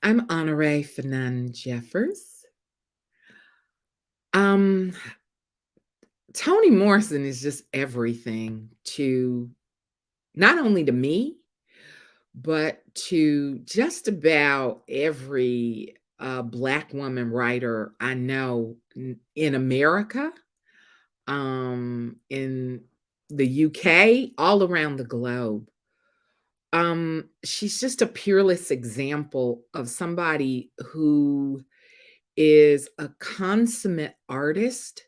I'm Honoree Fanon Jeffers. Um, Toni Morrison is just everything to not only to me, but to just about every Black woman writer I know in America, in the UK, all around the globe. She's just a peerless example of somebody who is a consummate artist,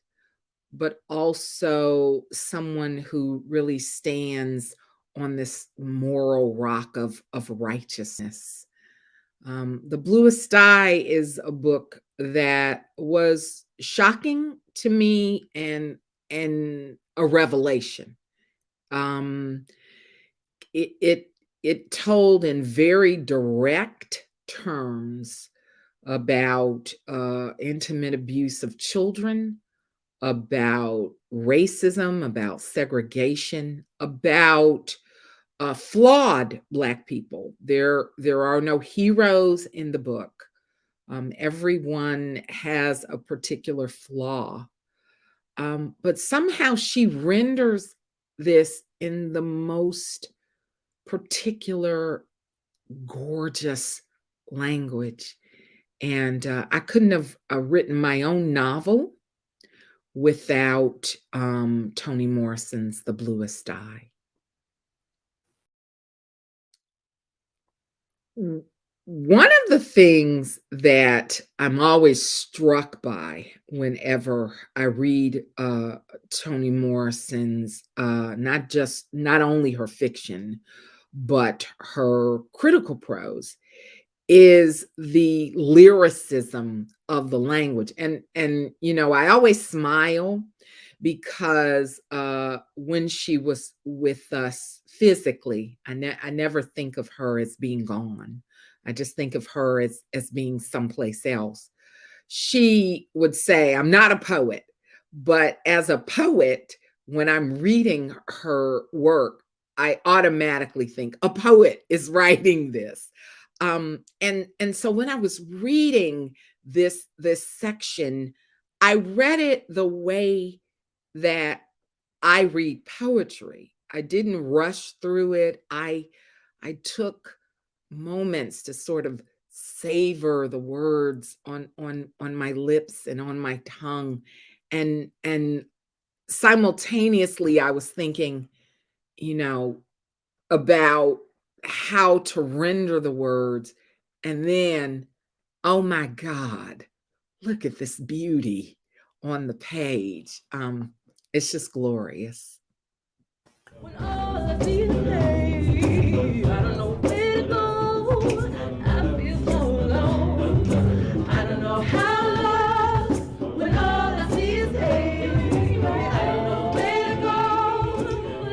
but also someone who really stands on this moral rock of righteousness. The Bluest Eye is a book that was shocking to me and a revelation. Um, it it told in very direct terms about intimate abuse of children, about racism, about segregation, about flawed Black people. There are no heroes in the book. Everyone has a particular flaw, but somehow she renders this in the most particular, gorgeous language. And I couldn't have written my own novel without Toni Morrison's The Bluest Eye. One of the things that I'm always struck by whenever I read Toni Morrison's, not only her fiction, but her critical prose, is the lyricism of the language. And I always smile because when she was with us physically, I never think of her as being gone. I just think of her as being someplace else. She would say, I'm not a poet, but as a poet, when I'm reading her work, I automatically think a poet is writing this. And so when I was reading this section, I read it the way that I read poetry. I didn't rush through it. I took moments to sort of savor the words on my lips and on my tongue, and simultaneously I was thinking, you know, about how to render the words, and then, oh my God, look at this beauty on the page. It's just glorious. When all I see is pain, I don't know where to go. I feel so alone. I don't know how lost. When all I see is pain, I don't know where to go.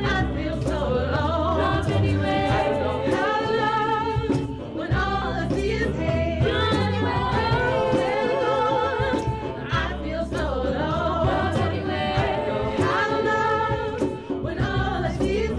I feel so alone. I don't know how lost. When all I see is pain, I don't know where to go. I feel so alone. I don't know how lost. When all I see is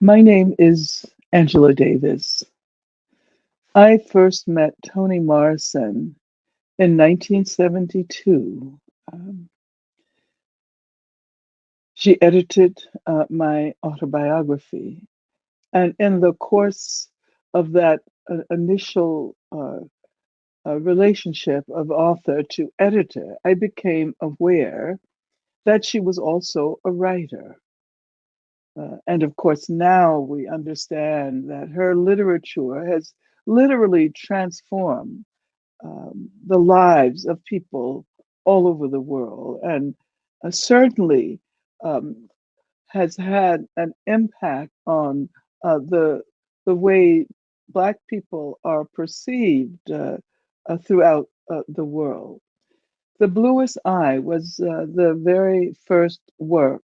My name is Angela Davis. I first met Toni Morrison in 1972. Um, she edited my autobiography, and in the course of that initial relationship of author to editor, I became aware that she was also a writer. And of course, now we understand that her literature has literally transformed the lives of people all over the world, and certainly um, has had an impact on the way Black people are perceived throughout the world. The Bluest Eye was the very first work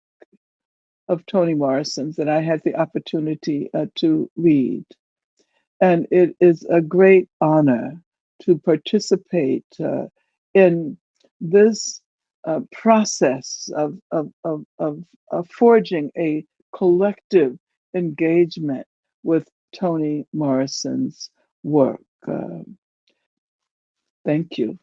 of Toni Morrison's that I had the opportunity to read. And it is a great honor to participate in this process of forging a collective engagement with Toni Morrison's work. Thank you.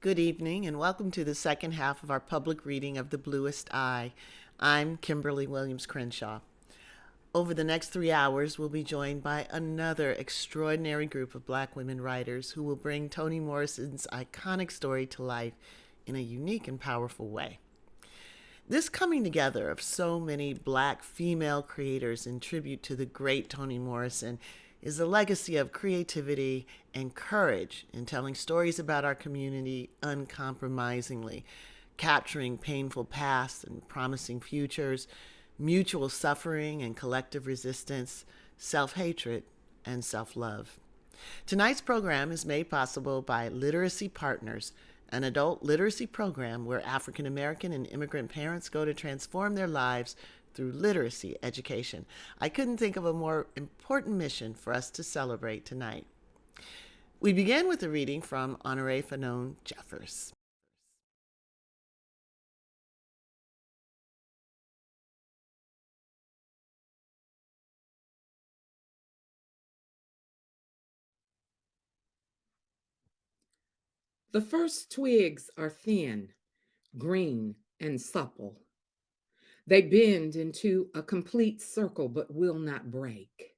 Good evening, and welcome to the second half of our public reading of The Bluest Eye. I'm Kimberly Williams Crenshaw. Over the next 3 hours, we'll be joined by another extraordinary group of Black women writers who will bring Toni Morrison's iconic story to life in a unique and powerful way. This coming together of so many Black female creators in tribute to the great Toni Morrison is a legacy of creativity and courage in telling stories about our community uncompromisingly, capturing painful pasts and promising futures, mutual suffering and collective resistance, self-hatred and self-love. Tonight's program is made possible by Literacy Partners, an adult literacy program where African American and immigrant parents go to transform their lives through literacy education. I couldn't think of a more important mission for us to celebrate tonight. We begin with a reading from Honoré Fanon Jeffers. The first twigs are thin, green, and supple. They bend into a complete circle but will not break.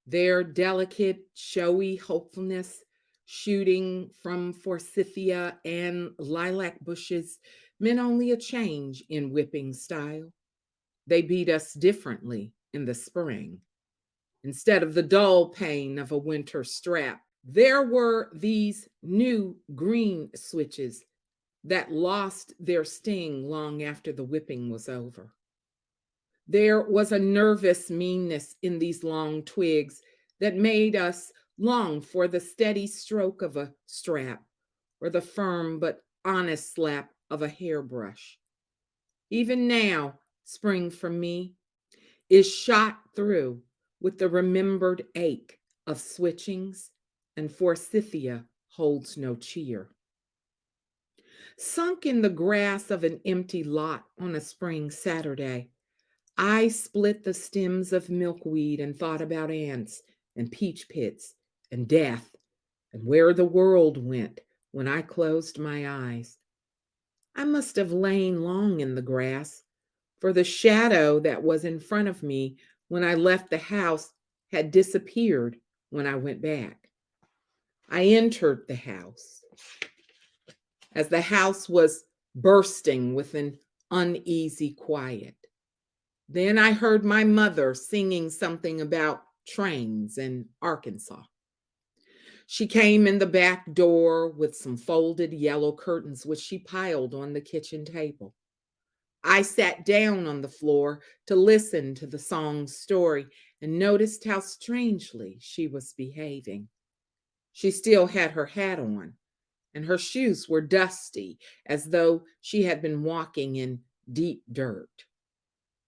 Their delicate, showy hopefulness, shooting from forsythia and lilac bushes, meant only a change in whipping style. They beat us differently in the spring. Instead of the dull pain of a winter strap, there were these new green switches that lost their sting long after the whipping was over. There was a nervous meanness in these long twigs that made us long for the steady stroke of a strap or the firm but honest slap of a hairbrush. Even now, spring for me is shot through with the remembered ache of switchings, and forsythia holds no cheer. Sunk in the grass of an empty lot on a spring Saturday, I split the stems of milkweed and thought about ants and peach pits and death and where the world went when I closed my eyes. I must have lain long in the grass, for the shadow that was in front of me when I left the house had disappeared when I went back. I entered the house. As the house was bursting with an uneasy quiet. Then I heard my mother singing something about trains in Arkansas. She came in the back door with some folded yellow curtains, which she piled on the kitchen table. I sat down on the floor to listen to the song's story and noticed how strangely she was behaving. She still had her hat on, and her shoes were dusty, as though she had been walking in deep dirt.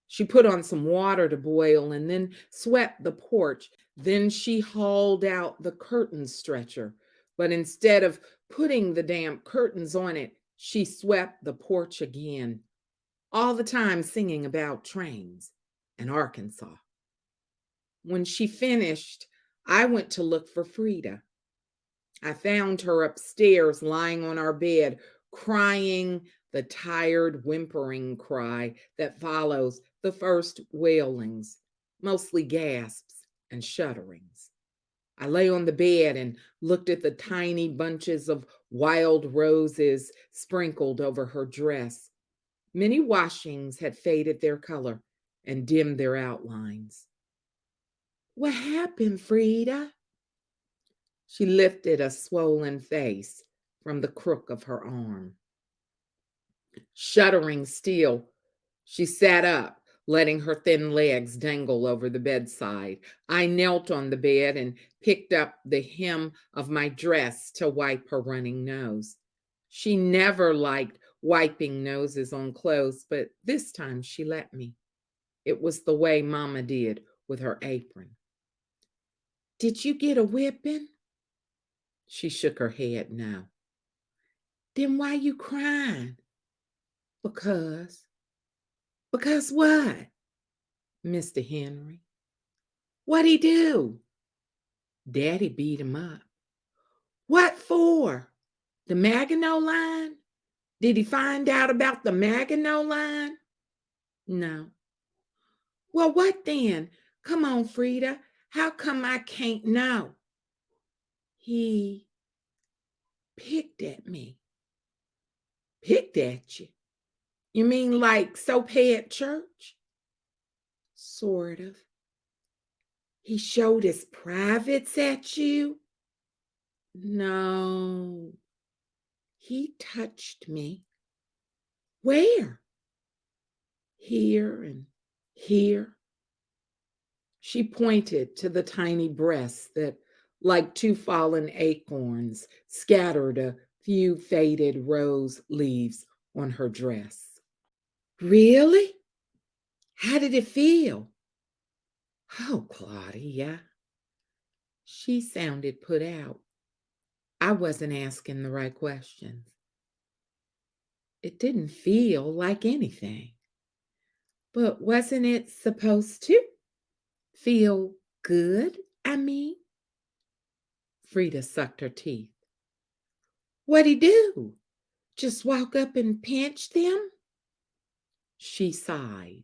She put on some water to boil and then swept the porch. Then she hauled out the curtain stretcher, but instead of putting the damp curtains on it, she swept the porch again, all the time singing about trains and Arkansas. When she finished, I went to look for Frida. I found her upstairs lying on our bed, crying the tired whimpering cry that follows the first wailings, mostly gasps and shudderings. I lay on the bed and looked at the tiny bunches of wild roses sprinkled over her dress. Many washings had faded their color and dimmed their outlines. What happened, Frida? She lifted a swollen face from the crook of her arm. Shuddering still, she sat up, letting her thin legs dangle over the bedside. I knelt on the bed and picked up the hem of my dress to wipe her running nose. She never liked wiping noses on clothes, but this time she let me. It was the way Mama did with her apron. Did you get a whipping? She shook her head no. Then why you crying? Because. Because what? Mr. Henry. What'd he do? Daddy beat him up. What for? The Maginot Line? Did he find out about the Maginot Line? No. Well, what then? Come on, Frida. How come I can't know? He picked at me. Picked at you? You mean like soapy at church? Sort of. He showed his privates at you? No. He touched me. Where? Here and here. She pointed to the tiny breasts that, like two fallen acorns, scattered a few faded rose leaves on her dress. Really? How did it feel? Oh, Claudia. She sounded put out. I wasn't asking the right questions. It didn't feel like anything. But wasn't it supposed to? Feel good, I mean? Frida sucked her teeth. What'd he do? Just walk up and pinch them? She sighed.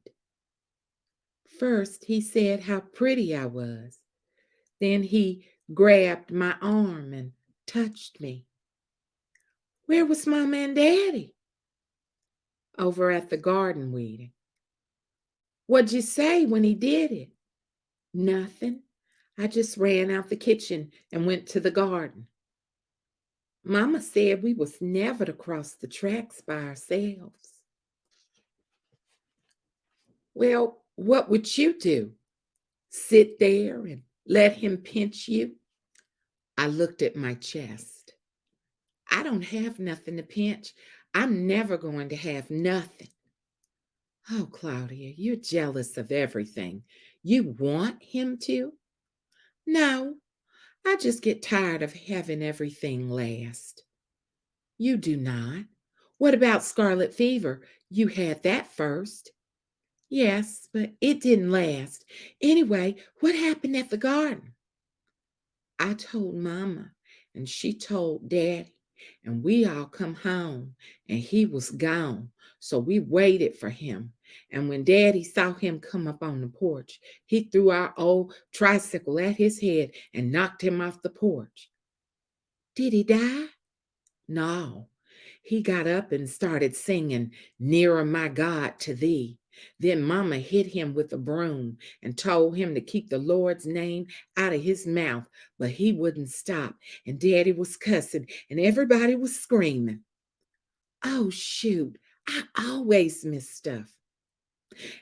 First, he said how pretty I was. Then he grabbed my arm and touched me. Where was Mama and Daddy? Over at the garden weeding. What'd you say when he did it? Nothing. I just ran out the kitchen and went to the garden. Mama said we was never to cross the tracks by ourselves. Well, what would you do? Sit there and let him pinch you? I looked at my chest. I don't have nothing to pinch. I'm never going to have nothing. Oh, Claudia, you're jealous of everything. You want him to? No, I just get tired of having everything last. You do not. What about scarlet fever? You had that first. Yes, but it didn't last. Anyway, what happened at the garden? I told Mama, and she told Daddy. and we all come home, and he was gone. So we waited for him. And when Daddy saw him come up on the porch, he threw our old tricycle at his head and knocked him off the porch. Did he die? No. He got up and started singing, Nearer My God to Thee. Then Mama hit him with a broom and told him to keep the Lord's name out of his mouth, but he wouldn't stop, and Daddy was cussing, and everybody was screaming. Oh, shoot, I always miss stuff.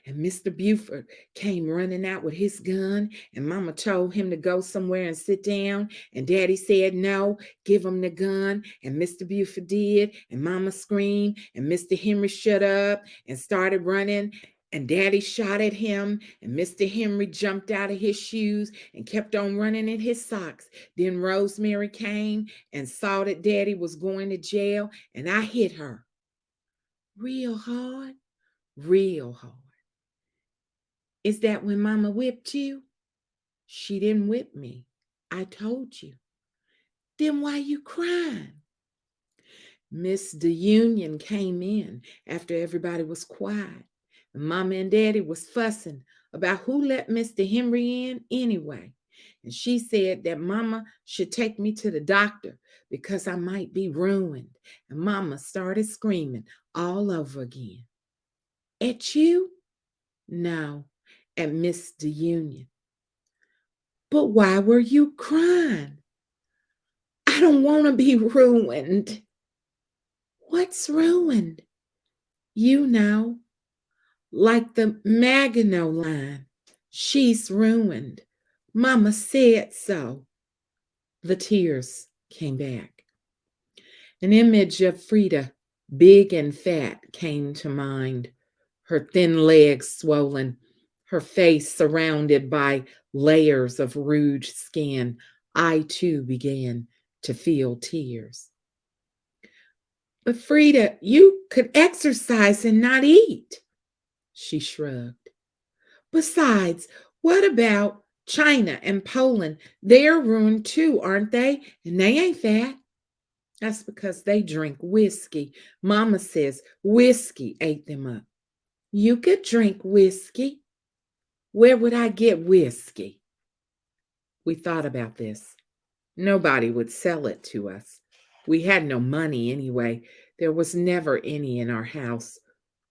And Mr. Buford came running out with his gun, and Mama told him to go somewhere and sit down. And Daddy said, no, give him the gun. And Mr. Buford did, and Mama screamed, and Mr. Henry shut up and started running. And Daddy shot at him, and Mr. Henry jumped out of his shoes and kept on running in his socks. Then Rosemary came and saw that Daddy was going to jail, and I hit her. Real hard, real hard. Is that when Mama whipped you? She didn't whip me. I told you. Then why you crying? Miss DeUnion came in after everybody was quiet. And Mama and Daddy was fussing about who let Mr. Henry in anyway. And she said that Mama should take me to the doctor because I might be ruined. And Mama started screaming all over again. At you? No, at Miss DeUnion. But why were you crying? I don't want to be ruined. What's ruined? You know, like the Maginot line. She's ruined. Mama said so. The tears came back. An image of Frida, big and fat, came to mind. Her thin legs swollen, her face surrounded by layers of rouged skin. I too began to feel tears. But Frida, you could exercise and not eat. She shrugged. Besides, what about China and Poland? They're ruined too, aren't they? And they ain't fat. That's because they drink whiskey. Mama says whiskey ate them up. You could drink whiskey. Where would I get whiskey? We thought about this. Nobody would sell it to us. We had no money anyway. There was never any in our house.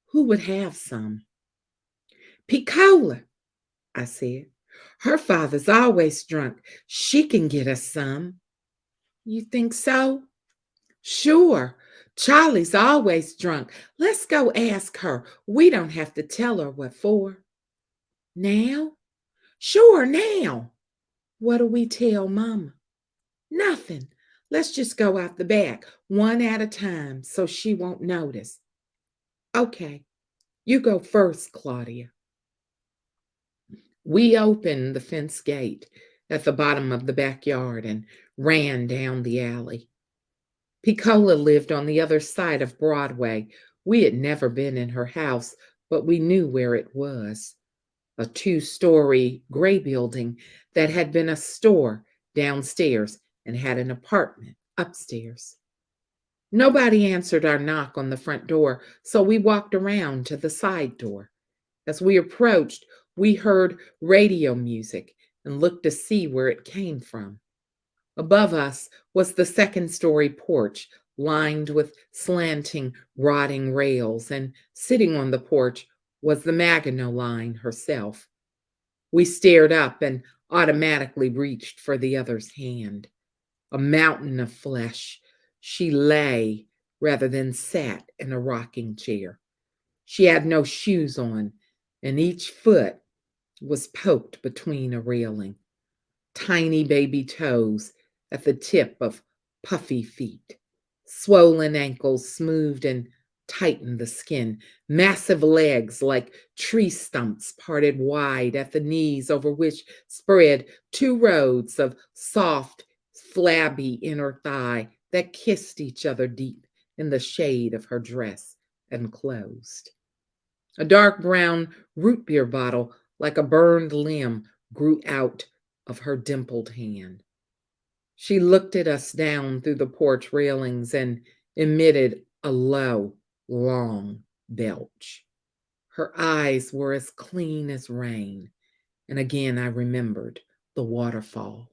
Who would have some? Piccola, I said. Her father's always drunk. She can get us some. You think so? Sure. Charlie's always drunk. Let's go ask her. We don't have to tell her what for. Now? Sure, now. What do we tell Mama? Nothing. Let's just go out the back, one at a time, so she won't notice. Okay, you go first, Claudia. We opened the fence gate at the bottom of the backyard and ran down the alley. Piccola lived on the other side of Broadway. We had never been in her house, but we knew where it was. A 2-story gray building that had been a store downstairs and had an apartment upstairs. Nobody answered our knock on the front door, so we walked around to the side door. As we approached, we heard radio music and looked to see where it came from. Above us was the 2nd-story porch, lined with slanting, rotting rails, and sitting on the porch was the Maginot Line herself. We stared up and automatically reached for the other's hand. A mountain of flesh, she lay rather than sat in a rocking chair. She had no shoes on, and each foot was poked between a railing. Tiny baby toes at the tip of puffy feet. Swollen ankles smoothed and tightened the skin. Massive legs like tree stumps parted wide at the knees, over which spread 2 rows of soft, flabby inner thigh that kissed each other deep in the shade of her dress and closed. A dark brown root beer bottle, like a burned limb, grew out of her dimpled hand. She looked at us down through the porch railings and emitted a low, long belch. Her eyes were as clean as rain, and again I remembered the waterfall.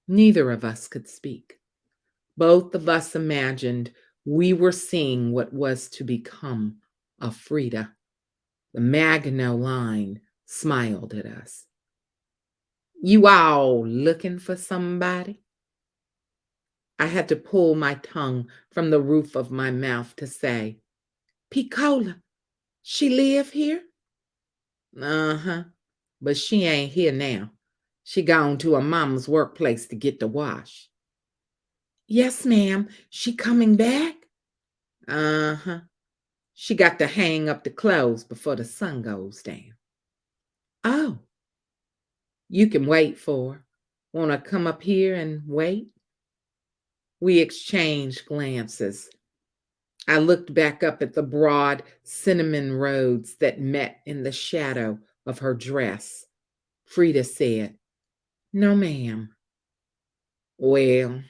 Neither of us could speak. Both of us imagined we were seeing what was to become of Frida. The Maginot Line smiled at us. You all looking for somebody? I had to pull my tongue from the roof of my mouth to say, Piccola, she live here? Uh-huh, but she ain't here now. She gone to her mama's workplace to get the wash. Yes, ma'am, she coming back? Uh-huh. She got to hang up the clothes before the sun goes down. Oh, you can wait for her. Want to come up here and wait? We exchanged glances. I looked back up at the broad cinnamon roads that met in the shadow of her dress. Frida said, No, ma'am. Well,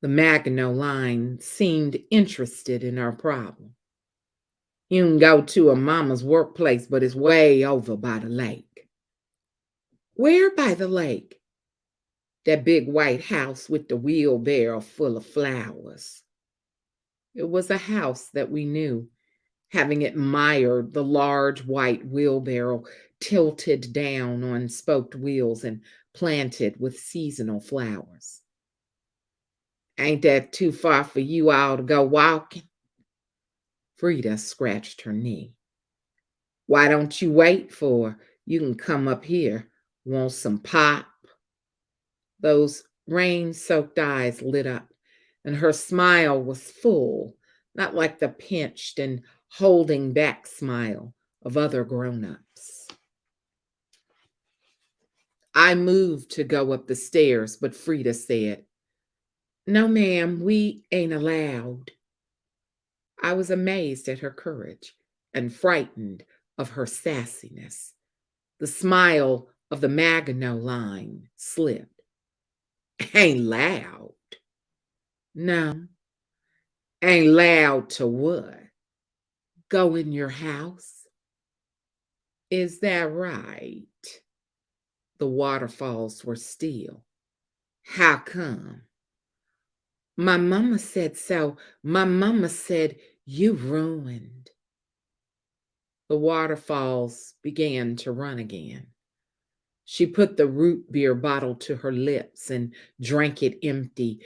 the Maginot Line seemed interested in our problem. You can go to a mama's workplace, but it's way over by the lake. Where by the lake? That big white house with the wheelbarrow full of flowers. It was a house that we knew, having admired the large white wheelbarrow tilted down on spoked wheels and planted with seasonal flowers. Ain't that too far for you all to go walking? Frida scratched her knee. Why don't you wait for her? You can come up here. Want some pop? Those rain-soaked eyes lit up, and her smile was full, not like the pinched and holding back smile of other grown-ups. I moved to go up the stairs, but Frida said, No, ma'am, we ain't allowed. I was amazed at her courage and frightened of her sassiness. The smile of the Maginot Line slipped. Ain't loud. No. Ain't loud to what? Go in your house? Is that right? The waterfalls were still. How come? My mama said so. My mama said you ruined. The waterfalls began to run again. She put the root beer bottle to her lips and drank it empty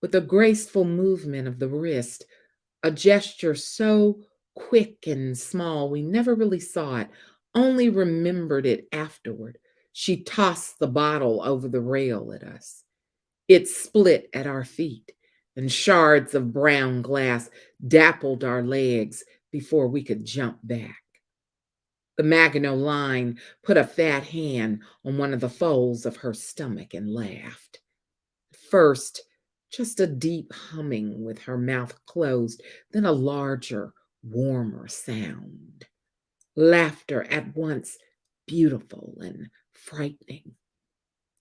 with a graceful movement of the wrist, a gesture so quick and small we never really saw it, only remembered it afterward. She tossed the bottle over the rail at us. It split at our feet, and shards of brown glass dappled our legs before we could jump back. The Maginot Line put a fat hand on one of the folds of her stomach and laughed. First, just a deep humming with her mouth closed, then a larger, warmer sound. Laughter at once beautiful and frightening.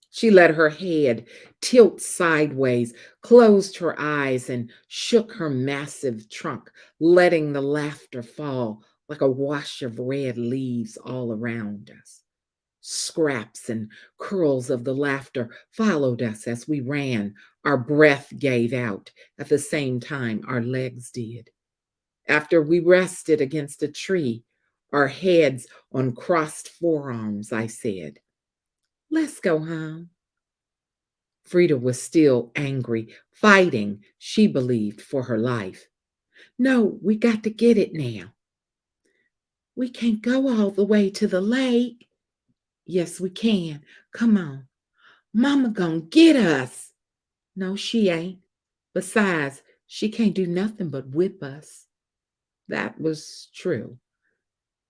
She let her head tilt sideways, closed her eyes, and shook her massive trunk, letting the laughter fall like a wash of red leaves all around us. Scraps and curls of the laughter followed us as we ran. Our breath gave out at the same time our legs did. After we rested against a tree, our heads on crossed forearms, I said, Let's go home. Frida was still angry, fighting, she believed, for her life. No, we got to get it now. We can't go all the way to the lake. Yes, we can. Come on. Mama gonna get us. No, she ain't. Besides, she can't do nothing but whip us. That was true.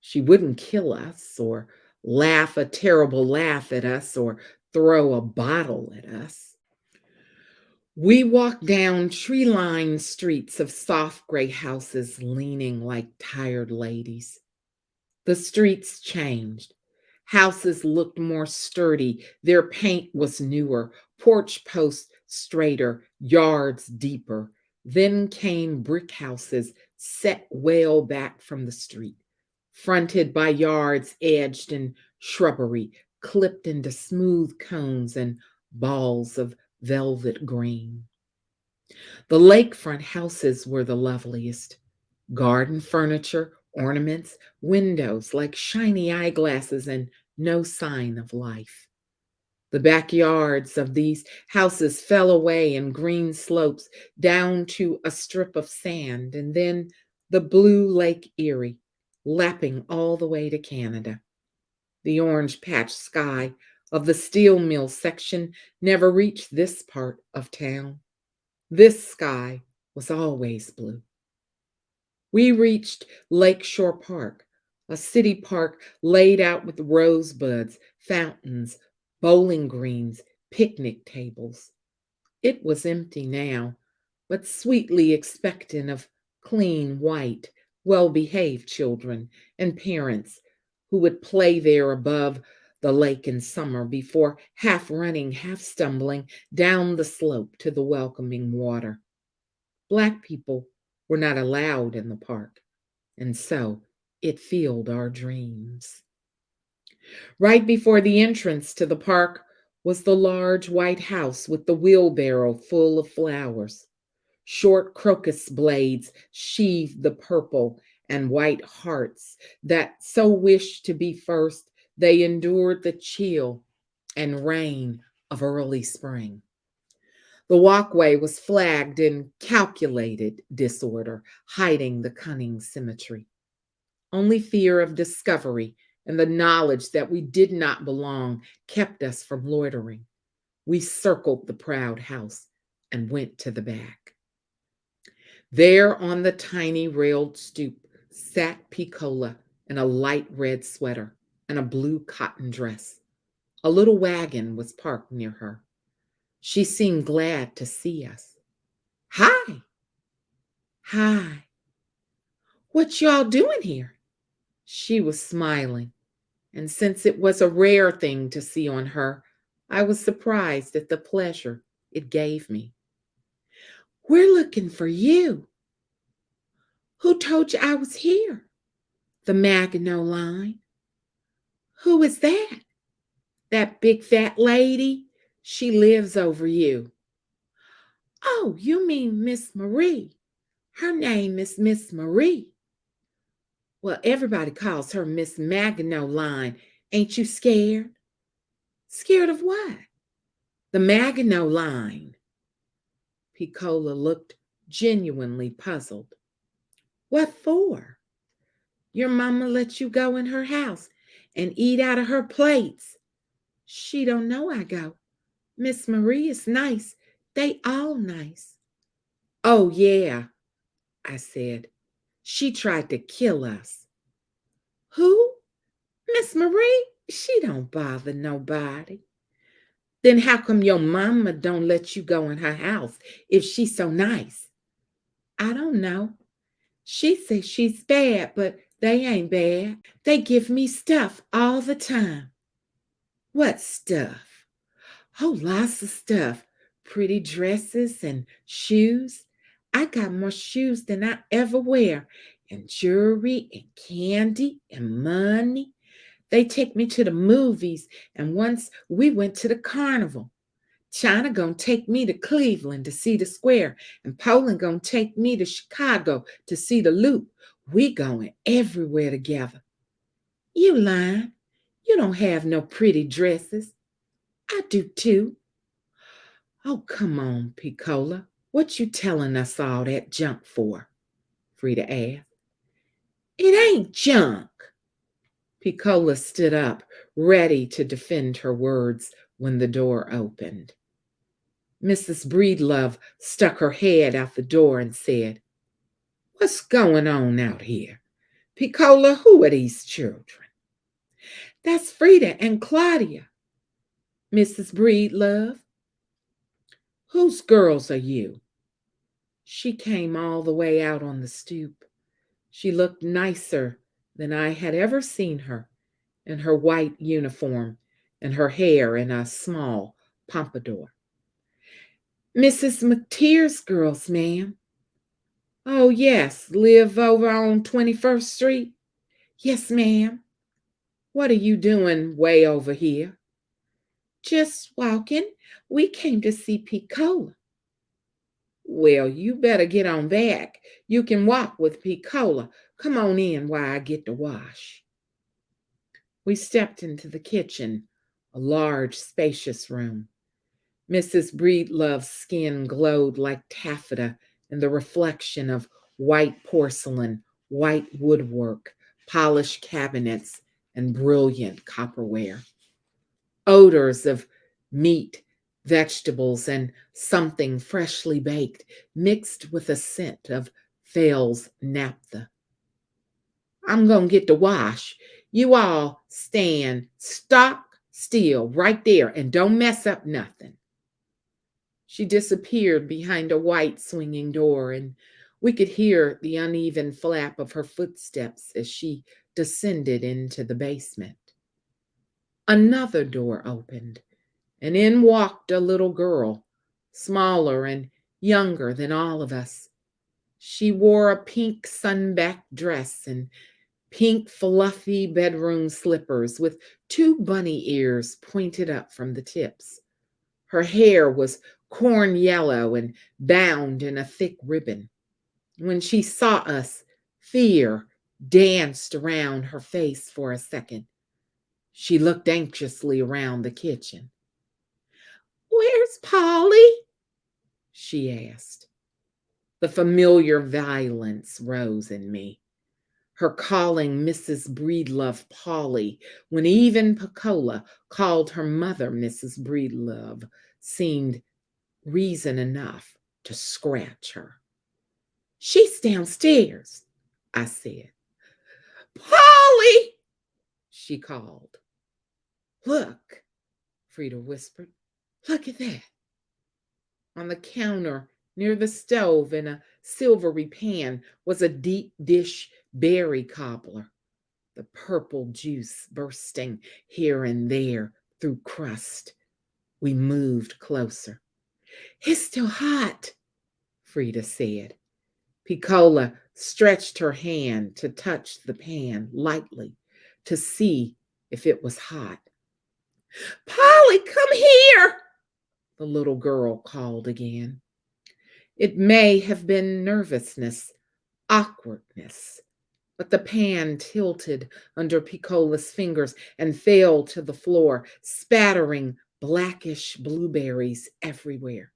She wouldn't kill us or laugh a terrible laugh at us or throw a bottle at us. We walked down tree-lined streets of soft gray houses leaning like tired ladies. The streets changed. Houses looked more sturdy. Their paint was newer, porch posts straighter, yards deeper. Then came brick houses set well back from the street, fronted by yards edged in shrubbery, clipped into smooth cones and balls of velvet green. The lakefront houses were the loveliest. Garden furniture, ornaments, windows like shiny eyeglasses, and no sign of life. The backyards of these houses fell away in green slopes down to a strip of sand, and then the blue Lake Erie, lapping all the way to Canada. The orange patch sky of the steel mill section never reached this part of town. This sky was always blue. We reached Lakeshore Park, a city park laid out with rosebuds, fountains, bowling greens, picnic tables. It was empty now, but sweetly expectant of clean, white, well behaved children and parents who would play there above the lake in summer before half running, half stumbling down the slope to the welcoming water. Black people were not allowed in the park, and so it filled our dreams. Right before the entrance to the park was the large white house with the wheelbarrow full of flowers. Short crocus blades sheathed the purple and white hearts that so wished to be first they endured the chill and rain of early spring. The walkway was flagged in calculated disorder, hiding the cunning symmetry. Only fear of discovery and the knowledge that we did not belong kept us from loitering. We circled the proud house and went to the back. There on the tiny railed stoop sat Piccola in a light red sweater and a blue cotton dress. A little wagon was parked near her. She seemed glad to see us. Hi. Hi. What y'all doing here? She was smiling, and since it was a rare thing to see on her, I was surprised at the pleasure it gave me. We're looking for you. Who told you I was here? The Maginot Line. Who is that? That big fat lady? She lives over you. Oh, you mean Miss Marie. Her name is Miss Marie. Well, everybody calls her Miss Maginot Line. Ain't you scared? Scared of what? The Maginot Line. Piccola looked genuinely puzzled. What for? Your mama let you go in her house and eat out of her plates. She don't know I go. Miss Marie is nice. They all nice. Oh, yeah, I said. She tried to kill us. Who? Miss Marie? She don't bother nobody. Then how come your mama don't let you go in her house if she's so nice? I don't know. She says she's bad, but they ain't bad. They give me stuff all the time. What stuff? Oh, lots of stuff. Pretty dresses and shoes. I got more shoes than I ever wear, and jewelry and candy and money. They take me to the movies, and once we went to the carnival. China gonna take me to Cleveland to see the square, and Poland gonna take me to Chicago to see the loop. We going everywhere together. You lying. You don't have no pretty dresses. I do too. Oh, come on, Piccola. What you telling us all that junk for? Frida asked. It ain't junk. Piccola stood up, ready to defend her words when the door opened. Mrs. Breedlove stuck her head out the door and said, What's going on out here? Piccola, who are these children? That's Frida and Claudia. Mrs. Breedlove. Whose girls are you? She came all the way out on the stoop. She looked nicer than I had ever seen her in her white uniform and her hair in a small pompadour. Mrs. McTeer's girls, ma'am. Oh, yes, live over on 21st Street? Yes, ma'am. What are you doing way over here? Just walking. We came to see Piccola. Well, you better get on back. You can walk with Piccola. Come on in while I get to wash. We stepped into the kitchen, a large, spacious room. Mrs. Breedlove's skin glowed like taffeta in the reflection of white porcelain, white woodwork, polished cabinets, and brilliant copperware. Odors of meat, vegetables, and something freshly baked mixed with a scent of Fales naphtha. I'm going to get to wash. You all stand stock still right there and don't mess up nothing. She disappeared behind a white swinging door, and we could hear the uneven flap of her footsteps as she descended into the basement. Another door opened, and in walked a little girl, smaller and younger than all of us. She wore a pink sun-backed dress and pink fluffy bedroom slippers with two bunny ears pointed up from the tips. Her hair was corn yellow and bound in a thick ribbon. When she saw us, fear danced around her face for a second. She looked anxiously around the kitchen. "Where's Polly?" she asked. The familiar violence rose in me. Her calling Mrs. Breedlove Polly, when even Piccola called her mother Mrs. Breedlove, seemed reason enough to scratch her. "She's downstairs," I said. "Polly!" she called. "Look," Frida whispered. "Look at that." On the counter near the stove in a silvery pan was a deep dish berry cobbler, the purple juice bursting here and there through crust. We moved closer. "It's still hot," Frida said. Piccola stretched her hand to touch the pan lightly to see if it was hot. "Polly, come here," the little girl called again. It may have been nervousness, awkwardness, but the pan tilted under Piccola's fingers and fell to the floor, spattering blackish blueberries everywhere.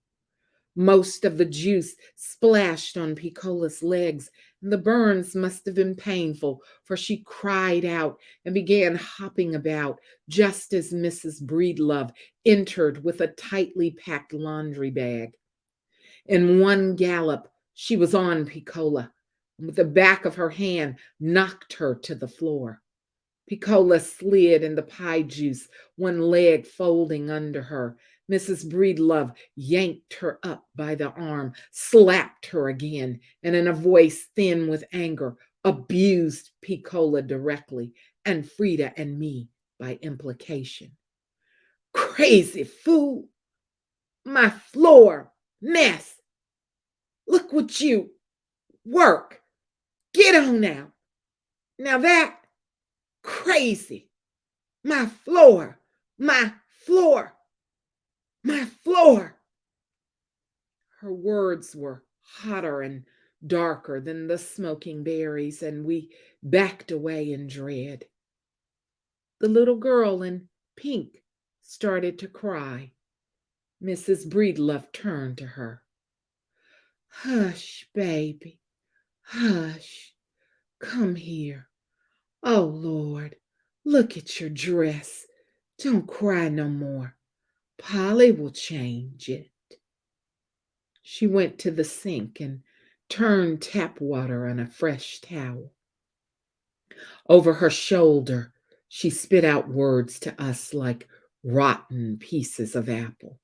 Most of the juice splashed on Piccola's legs, and the burns must have been painful, for she cried out and began hopping about just as Mrs. Breedlove entered with a tightly packed laundry bag. In one gallop, she was on Piccola, and with the back of her hand knocked her to the floor. Piccola slid in the pie juice, one leg folding under her. Mrs. Breedlove yanked her up by the arm, slapped her again, and in a voice thin with anger, abused Piccola directly, and Frida and me by implication. "Crazy fool! My floor mess! Look what you work! Get on now! Now that crazy! My floor! My floor! My floor!" Her words were hotter and darker than the smoking berries, and we backed away in dread. The little girl in pink started to cry. Mrs. Breedlove turned to her. "Hush, baby, hush. Come here. Oh, Lord, look at your dress. Don't cry no more. Polly will change it." She went to the sink and turned tap water on a fresh towel. Over her shoulder, she spit out words to us like rotten pieces of apple.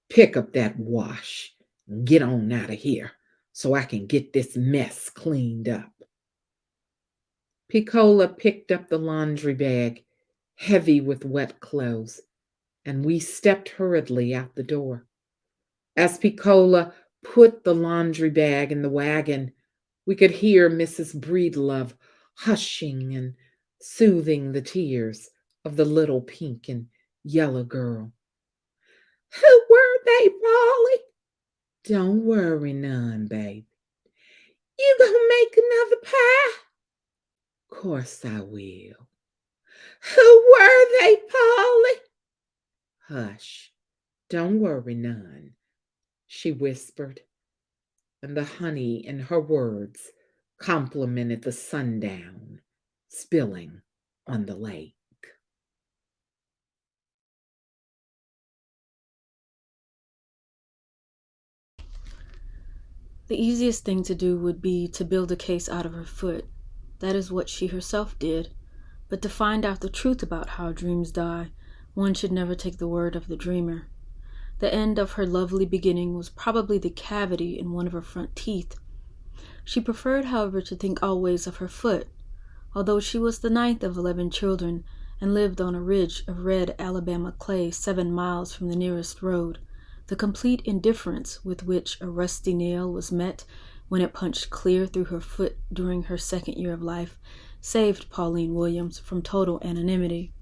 "Pick up that wash and get on out of here so I can get this mess cleaned up." Piccola picked up the laundry bag, heavy with wet clothes, and we stepped hurriedly out the door. As Piccola put the laundry bag in the wagon, we could hear Mrs. Breedlove hushing and soothing the tears of the little pink and yellow girl. Who were they, Polly? Don't worry none, baby. You gonna make another pie? Course I will. Who were they, Polly? Hush, don't worry none, she whispered, and the honey in her words complemented the sundown spilling on the lake. The easiest thing to do would be to build a case out of her foot. That is what she herself did. But to find out the truth about how dreams die, one should never take the word of the dreamer. The end of her lovely beginning was probably the cavity in one of her front teeth. She preferred, however, to think always of her foot. Although she was the ninth of 11 children and lived on a ridge of red Alabama clay 7 miles from the nearest road, the complete indifference with which a rusty nail was met when it punched clear through her foot during her 2nd year of life saved Pauline Williams from total anonymity.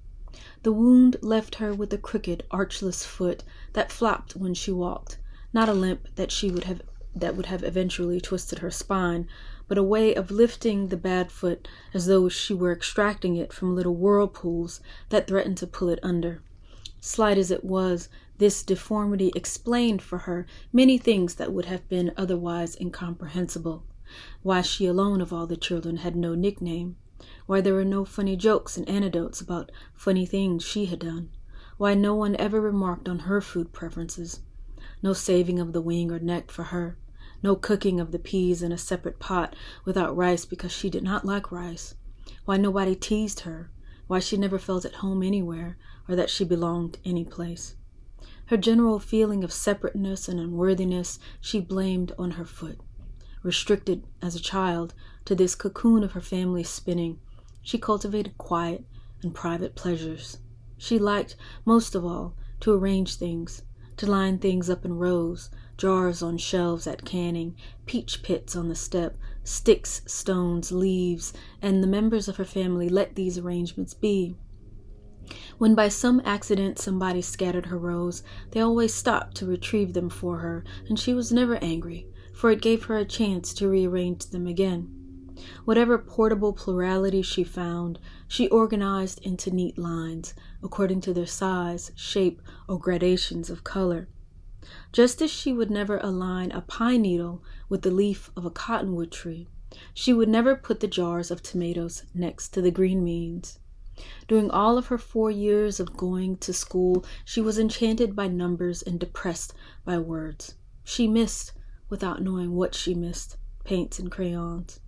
The wound left her with a crooked, archless foot that flopped when she walked, not a limp that would have eventually twisted her spine, but a way of lifting the bad foot as though she were extracting it from little whirlpools that threatened to pull it under. Slight as it was, this deformity explained for her many things that would have been otherwise incomprehensible. Why she alone of all the children had no nickname. Why there were no funny jokes and anecdotes about funny things she had done. Why no one ever remarked on her food preferences. No saving of the wing or neck for her. No cooking of the peas in a separate pot without rice because she did not like rice. Why nobody teased her. Why she never felt at home anywhere, or that she belonged any place. Her general feeling of separateness and unworthiness she blamed on her foot. Restricted, as a child, to this cocoon of her family's spinning, she cultivated quiet and private pleasures. She liked, most of all, to arrange things, to line things up in rows, jars on shelves at canning, peach pits on the step, sticks, stones, leaves, and the members of her family let these arrangements be. When by some accident somebody scattered her rows, they always stopped to retrieve them for her, and she was never angry, for it gave her a chance to rearrange them again. Whatever portable plurality she found, she organized into neat lines, according to their size, shape, or gradations of color. Just as she would never align a pine needle with the leaf of a cottonwood tree, she would never put the jars of tomatoes next to the green beans. During all of her 4 years of going to school, she was enchanted by numbers and depressed by words. She missed, without knowing what she missed, paints and crayons.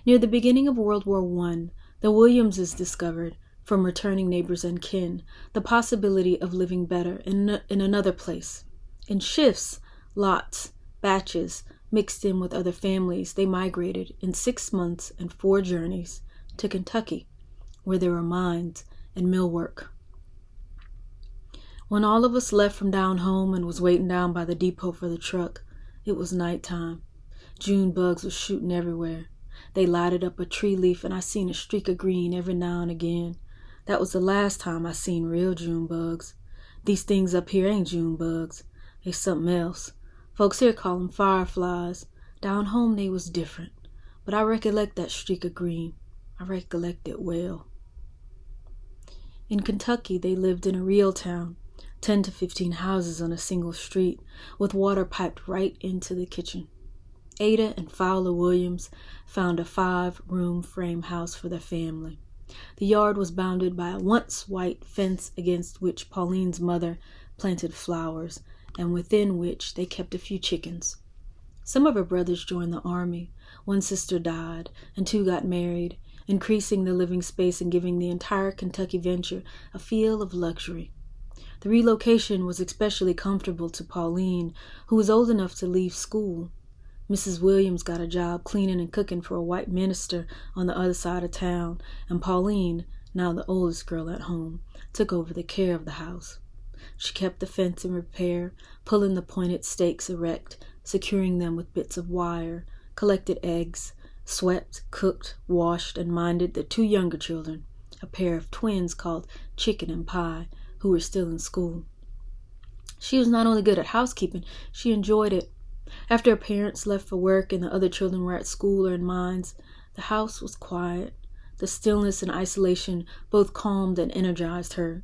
Near the beginning of World War I, the Williamses discovered, from returning neighbors and kin, the possibility of living better in another place. In shifts, lots, batches, mixed in with other families, they migrated in 6 months and 4 journeys to Kentucky, where there were mines and mill work. When all of us left from down home and was waiting down by the depot for the truck, it was nighttime. June bugs were shooting everywhere. They lighted up a tree leaf and I seen a streak of green every now and again. That was the last time I seen real June bugs. These things up here ain't June bugs. They something else. Folks here call them fireflies. Down home they was different. But I recollect that streak of green. I recollect it well. In Kentucky, they lived in a real town, 10 to 15 houses on a single street, with water piped right into the kitchen. Ada and Fowler Williams found a 5-room frame house for their family. The yard was bounded by a once white fence against which Pauline's mother planted flowers, and within which they kept a few chickens. Some of her brothers joined the army. One sister died, and 2 got married, increasing the living space and giving the entire Kentucky venture a feel of luxury. The relocation was especially comfortable to Pauline, who was old enough to leave school. Mrs. Williams got a job cleaning and cooking for a white minister on the other side of town, and Pauline, now the oldest girl at home, took over the care of the house. She kept the fence in repair, pulling the pointed stakes erect, securing them with bits of wire, collected eggs, swept, cooked, washed, and minded the 2 younger children, a pair of twins called Chicken and Pie, who were still in school. She was not only good at housekeeping, she enjoyed it. After her parents left for work and the other children were at school or in mines, the house was quiet. The stillness and isolation both calmed and energized her.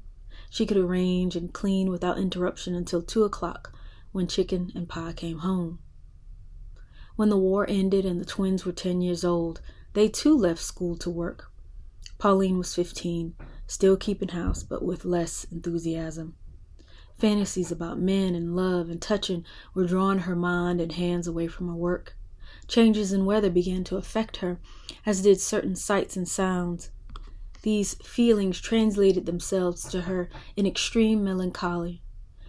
She could arrange and clean without interruption until 2 o'clock, when Chicken and Pie came home. When the war ended and the twins were 10 years old, they too left school to work. Pauline was 15, still keeping house, but with less enthusiasm. Fantasies about men and love and touching were drawing her mind and hands away from her work. Changes in weather began to affect her, as did certain sights and sounds. These feelings translated themselves to her in extreme melancholy.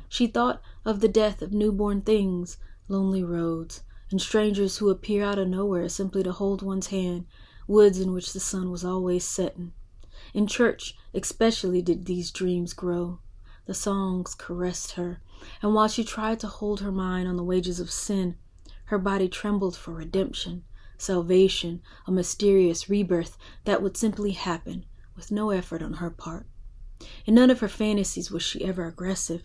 She thought of the death of newborn things, lonely roads, and strangers who appear out of nowhere simply to hold one's hand, woods in which the sun was always setting. In church especially did these dreams grow. The songs caressed her, and while she tried to hold her mind on the wages of sin, her body trembled for redemption, salvation, a mysterious rebirth that would simply happen with no effort on her part. In none of her fantasies was she ever aggressive.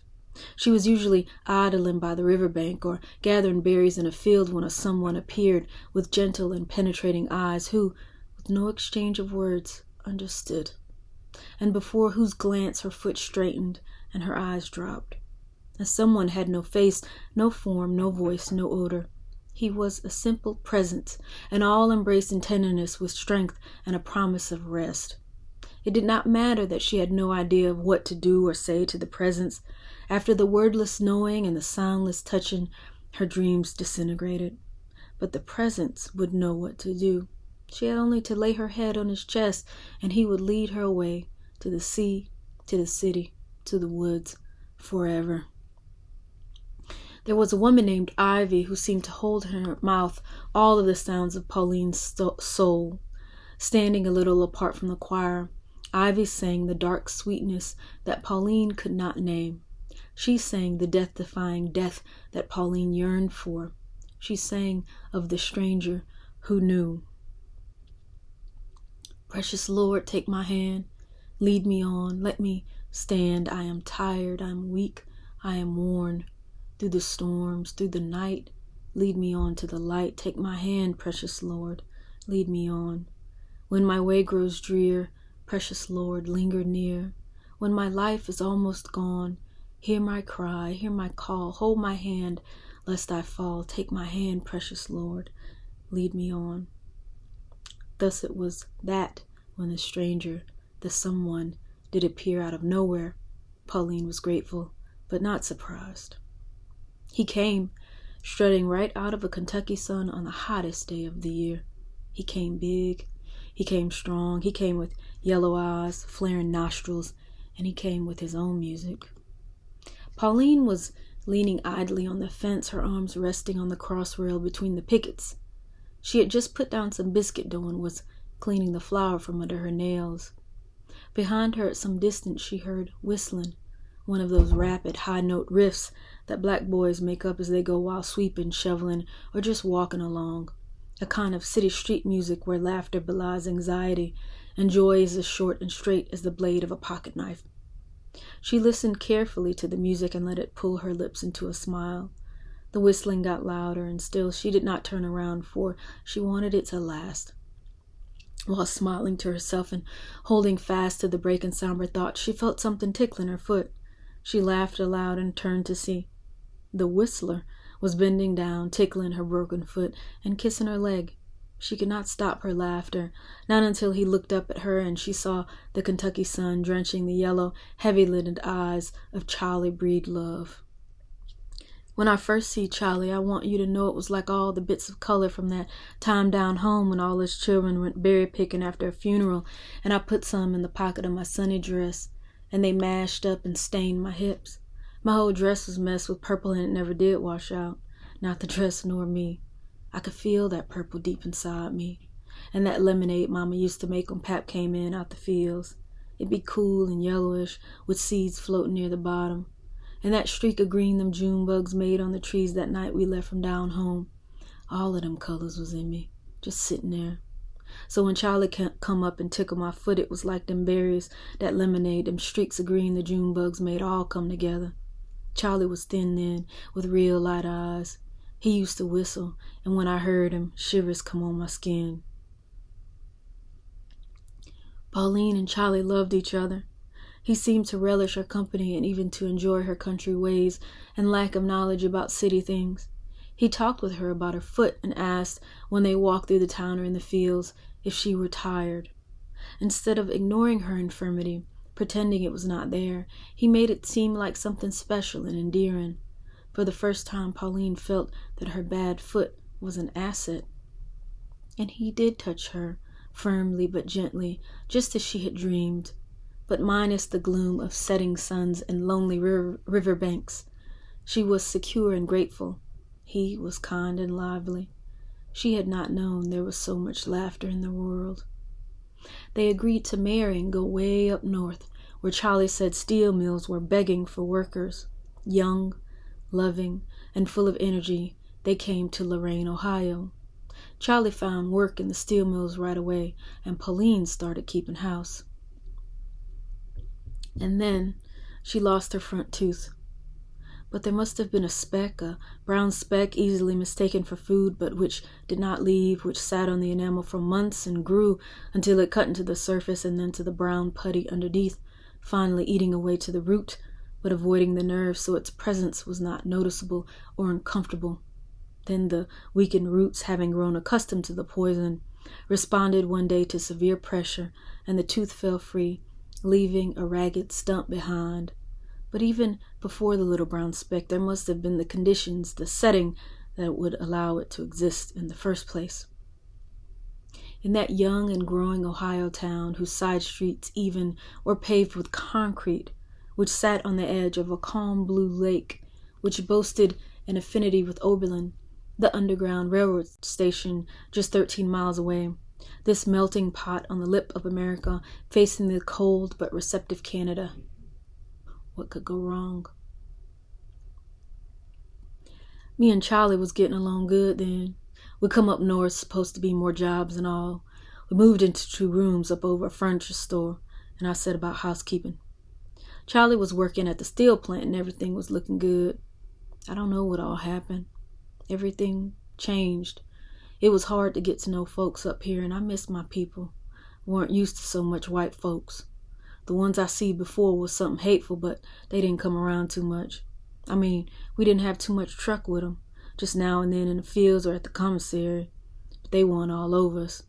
She was usually idling by the riverbank or gathering berries in a field when someone appeared with gentle and penetrating eyes who, with no exchange of words, understood, and before whose glance her foot straightened and her eyes dropped. As someone had no face, no form, no voice, no odor. He was a simple presence, an all-embracing tenderness with strength and a promise of rest. It did not matter that she had no idea of what to do or say to the presence. After the wordless knowing and the soundless touching, her dreams disintegrated. But the presence would know what to do. She had only to lay her head on his chest, and he would lead her away to the sea, to the city, to the woods, forever. There was a woman named Ivy who seemed to hold in her mouth all of the sounds of Pauline's soul. Standing a little apart from the choir, Ivy sang the dark sweetness that Pauline could not name. She sang the death-defying death that Pauline yearned for. She sang of the stranger who knew. Precious Lord, take my hand, lead me on, let me stand. I am tired, I am weak, I am worn. Through the storms, through the night, lead me on to the light. Take my hand, precious Lord, lead me on. When my way grows drear, precious Lord, linger near. When my life is almost gone, hear my cry, hear my call, hold my hand, lest I fall. Take my hand, precious Lord, lead me on. Thus it was that when the stranger, the someone, did appear out of nowhere, Pauline was grateful, but not surprised. He came, strutting right out of a Kentucky sun on the hottest day of the year. He came big, he came strong, he came with yellow eyes, flaring nostrils, and he came with his own music. Pauline was leaning idly on the fence, her arms resting on the cross rail between the pickets. She had just put down some biscuit dough and was cleaning the flour from under her nails. Behind her at some distance she heard whistling, one of those rapid, high-note riffs that black boys make up as they go while sweeping, shoveling, or just walking along. A kind of city street music where laughter belies anxiety, and joy is as short and straight as the blade of a pocket knife. She listened carefully to the music and let it pull her lips into a smile. The whistling got louder, and still she did not turn around, for she wanted it to last. While smiling to herself and holding fast to the breaking somber thought, she felt something tickling her foot. She laughed aloud and turned to see. The whistler was bending down, tickling her broken foot and kissing her leg. She could not stop her laughter, not until he looked up at her and she saw the Kentucky sun drenching the yellow, heavy-lidded eyes of Charlie Breedlove. When I first see Charlie, I want you to know it was like all the bits of color from that time down home when all his children went berry picking after a funeral, and I put some in the pocket of my Sunday dress, and they mashed up and stained my hips. My whole dress was messed with purple, and it never did wash out, not the dress nor me. I could feel that purple deep inside me, and that lemonade Mama used to make when Pap came in out the fields. It'd be cool and yellowish, with seeds floating near the bottom. And that streak of green them June bugs made on the trees that night we left from down home, all of them colors was in me, just sitting there. So when Charlie come up and tickle my foot, it was like them berries, that lemonade, them streaks of green the June bugs made all come together. Charlie was thin then, with real light eyes. He used to whistle, and when I heard him, shivers come on my skin. Pauline and Charlie loved each other. He seemed to relish her company and even to enjoy her country ways and lack of knowledge about city things. He talked with her about her foot and asked, when they walked through the town or in the fields, if she were tired. Instead of ignoring her infirmity, pretending it was not there, he made it seem like something special and endearing. For the first time, Pauline felt that her bad foot was an asset. And he did touch her, firmly but gently, just as she had dreamed, but minus the gloom of setting suns and lonely river banks. She was secure and grateful. He was kind and lively. She had not known there was so much laughter in the world. They agreed to marry and go way up north, where Charlie said steel mills were begging for workers. Young, loving, and full of energy, they came to Lorain, Ohio. Charlie found work in the steel mills right away, and Pauline started keeping house. And then she lost her front tooth. But there must have been a brown speck easily mistaken for food, but which did not leave, which sat on the enamel for months and grew until it cut into the surface and then to the brown putty underneath, finally eating away to the root, but avoiding the nerve so its presence was not noticeable or uncomfortable. Then the weakened roots, having grown accustomed to the poison, responded one day to severe pressure, and the tooth fell free, leaving a ragged stump behind. But even before the little brown speck, there must have been the conditions, the setting, that would allow it to exist in the first place. In that young and growing Ohio town, whose side streets even were paved with concrete, which sat on the edge of a calm blue lake, which boasted an affinity with Oberlin, the underground railroad station just 13 miles away, this melting pot on the lip of America, facing the cold but receptive Canada. What could go wrong? Me and Charlie was getting along good then. We come up north, supposed to be more jobs and all. We moved into 2 rooms up over a furniture store, and I set about housekeeping. Charlie was working at the steel plant and everything was looking good. I don't know what all happened. Everything changed. It was hard to get to know folks up here, and I missed my people. Weren't used to so much white folks. The ones I see before was something hateful, but they didn't come around too much. I mean, we didn't have too much truck with them, just now and then in the fields or at the commissary. But they weren't all over us.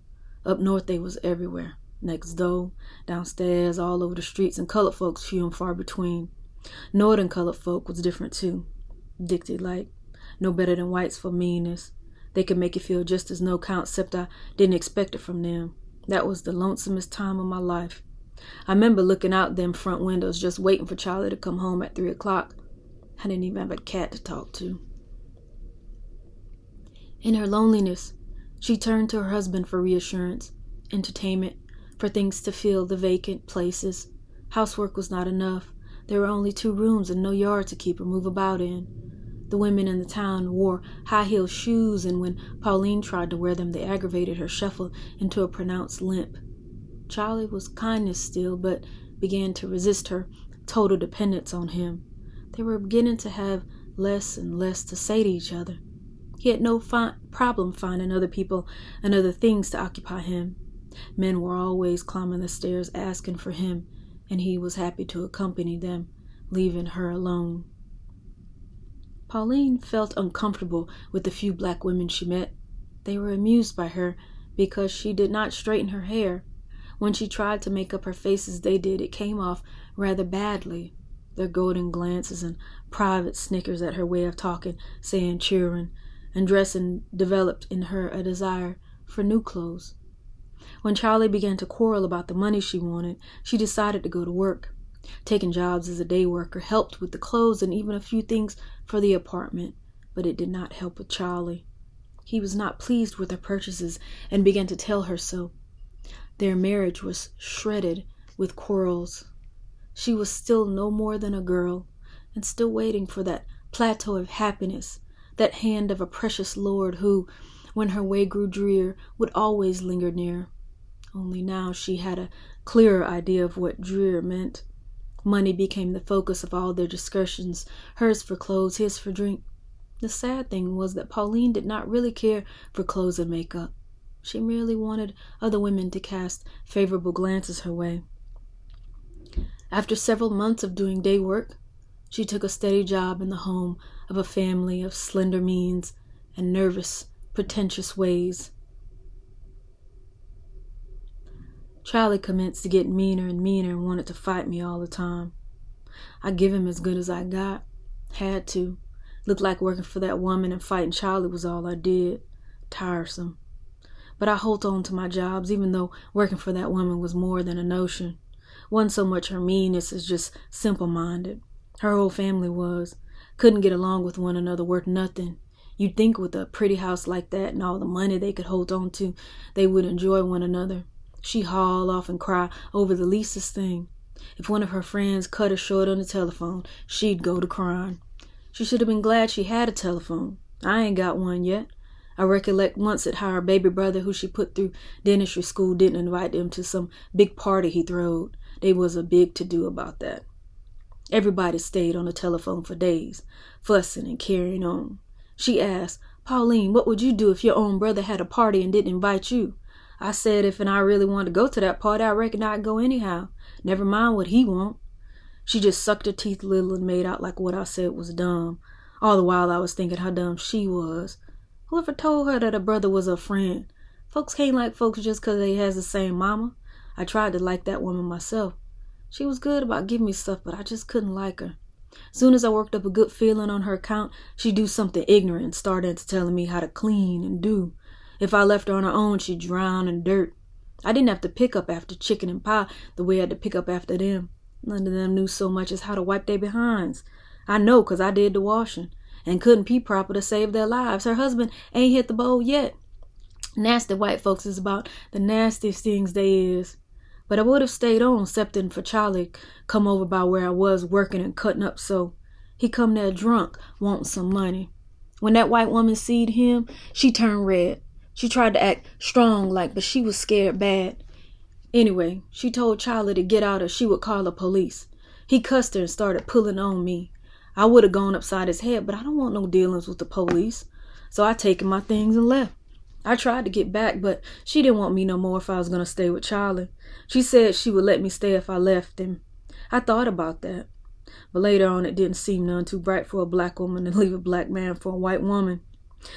Up north they was everywhere. Next door, downstairs, all over the streets, and colored folks few and far between. Northern colored folk was different too. Addicted like. No better than whites for meanness. They could make you feel just as no count, except I didn't expect it from them. That was the lonesomest time of my life. I remember looking out them front windows, just waiting for Charlie to come home at 3 o'clock. I didn't even have a cat to talk to. In her loneliness, she turned to her husband for reassurance, entertainment, for things to fill the vacant places. Housework was not enough. There were only 2 rooms and no yard to keep or move about in. The women in the town wore high-heeled shoes, and when Pauline tried to wear them, they aggravated her shuffle into a pronounced limp. Charlie was kindness still, but began to resist her total dependence on him. They were beginning to have less and less to say to each other. He had no problem finding other people and other things to occupy him. Men were always climbing the stairs asking for him, and he was happy to accompany them, leaving her alone. Pauline felt uncomfortable with the few black women she met. They were amused by her because she did not straighten her hair. When she tried to make up her face as they did, it came off rather badly. Their golden glances and private snickers at her way of talking, saying cheering, and dressing developed in her a desire for new clothes. When Charlie began to quarrel about the money she wanted, she decided to go to work. Taking jobs as a day worker helped with the clothes and even a few things for the apartment, but it did not help with Charlie. He was not pleased with her purchases and began to tell her so. Their marriage was shredded with quarrels. She was still no more than a girl, and still waiting for that plateau of happiness, that hand of a precious Lord who, when her way grew drear, would always linger near. Only now she had a clearer idea of what drear meant. Money became the focus of all their discussions, hers for clothes, his for drink. The sad thing was that Pauline did not really care for clothes and makeup. She merely wanted other women to cast favorable glances her way. After several months of doing day work, she took a steady job in the home of a family of slender means and nervous, pretentious ways. Charlie commenced to get meaner and meaner and wanted to fight me all the time. I give him as good as I got. Had to. Looked like working for that woman and fighting Charlie was all I did. Tiresome. But I hold on to my jobs, even though working for that woman was more than a notion. Wasn't so much her meanness as just simple-minded. Her whole family was. Couldn't get along with one another, worth nothing. You'd think with a pretty house like that and all the money they could hold on to, they would enjoy one another. She'd haul off and cry over the leastest thing. If one of her friends cut her short on the telephone, she'd go to crying. She should have been glad she had a telephone. I ain't got one yet. I recollect once at how her baby brother, who she put through dentistry school, didn't invite them to some big party he throwed. They was a big to-do about that. Everybody stayed on the telephone for days, fussing and carrying on. She asked, "Pauline, what would you do if your own brother had a party and didn't invite you?" I said if I really wanted to go to that party, I reckon I'd go anyhow. Never mind what he want. She just sucked her teeth a little and made out like what I said was dumb. All the while I was thinking how dumb she was. Whoever told her that her brother was her friend? Folks can't like folks just 'cause they has the same mama. I tried to like that woman myself. She was good about giving me stuff, but I just couldn't like her. Soon as I worked up a good feeling on her account, she'd do something ignorant and start into telling me how to clean and do. If I left her on her own, she'd drown in dirt. I didn't have to pick up after chicken and pie the way I had to pick up after them. None of them knew so much as how to wipe their behinds. I know 'cause I did the washing and couldn't pee proper to save their lives. Her husband ain't hit the bowl yet. Nasty white folks is about the nastiest things they is. But I would have stayed on, excepting for Charlie come over by where I was working and cutting up so. He come there drunk, wanting some money. When that white woman seed him, she turned red. She tried to act strong like, but she was scared bad. Anyway, she told Charlie to get out or she would call the police. He cussed her and started pulling on me. I would have gone upside his head, but I don't want no dealings with the police. So I taken my things and left. I tried to get back, but she didn't want me no more if I was going to stay with Charlie. She said she would let me stay if I left him. I thought about that. But later on, it didn't seem none too bright for a black woman to leave a black man for a white woman.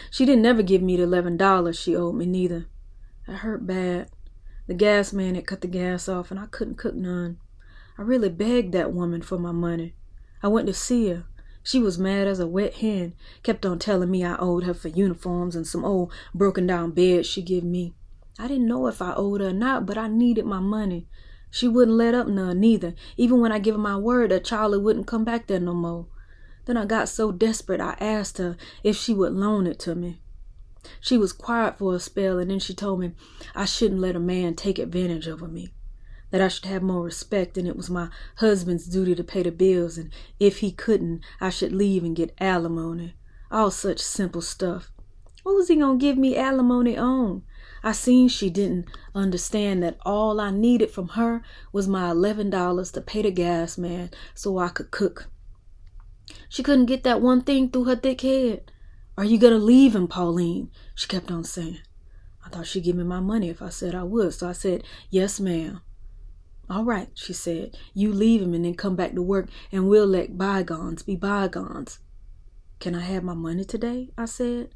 She didn't never give me the $11 she owed me neither. It hurt bad. The gas man had cut the gas off and I couldn't cook none. I really begged that woman for my money. I went to see her. She was mad as a wet hen, kept on telling me I owed her for uniforms and some old broken down beds she give me. I didn't know if I owed her or not, but I needed my money. She wouldn't let up none neither, even when I give her my word that Charlie wouldn't come back there no more. Then I got so desperate I asked her if she would loan it to me. She was quiet for a spell and then she told me I shouldn't let a man take advantage over me, that I should have more respect and it was my husband's duty to pay the bills and if he couldn't, I should leave and get alimony. All such simple stuff. What was he gonna give me alimony on? I seen she didn't understand that all I needed from her was my $11 to pay the gas man so I could cook. She couldn't get that one thing through her thick head. "Are you gonna leave him, Pauline?" she kept on saying. I thought she'd give me my money if I said I would, so I said, "Yes, ma'am." "All right," she said, "you leave him and then come back to work and we'll let bygones be bygones." "Can I have my money today?" I said.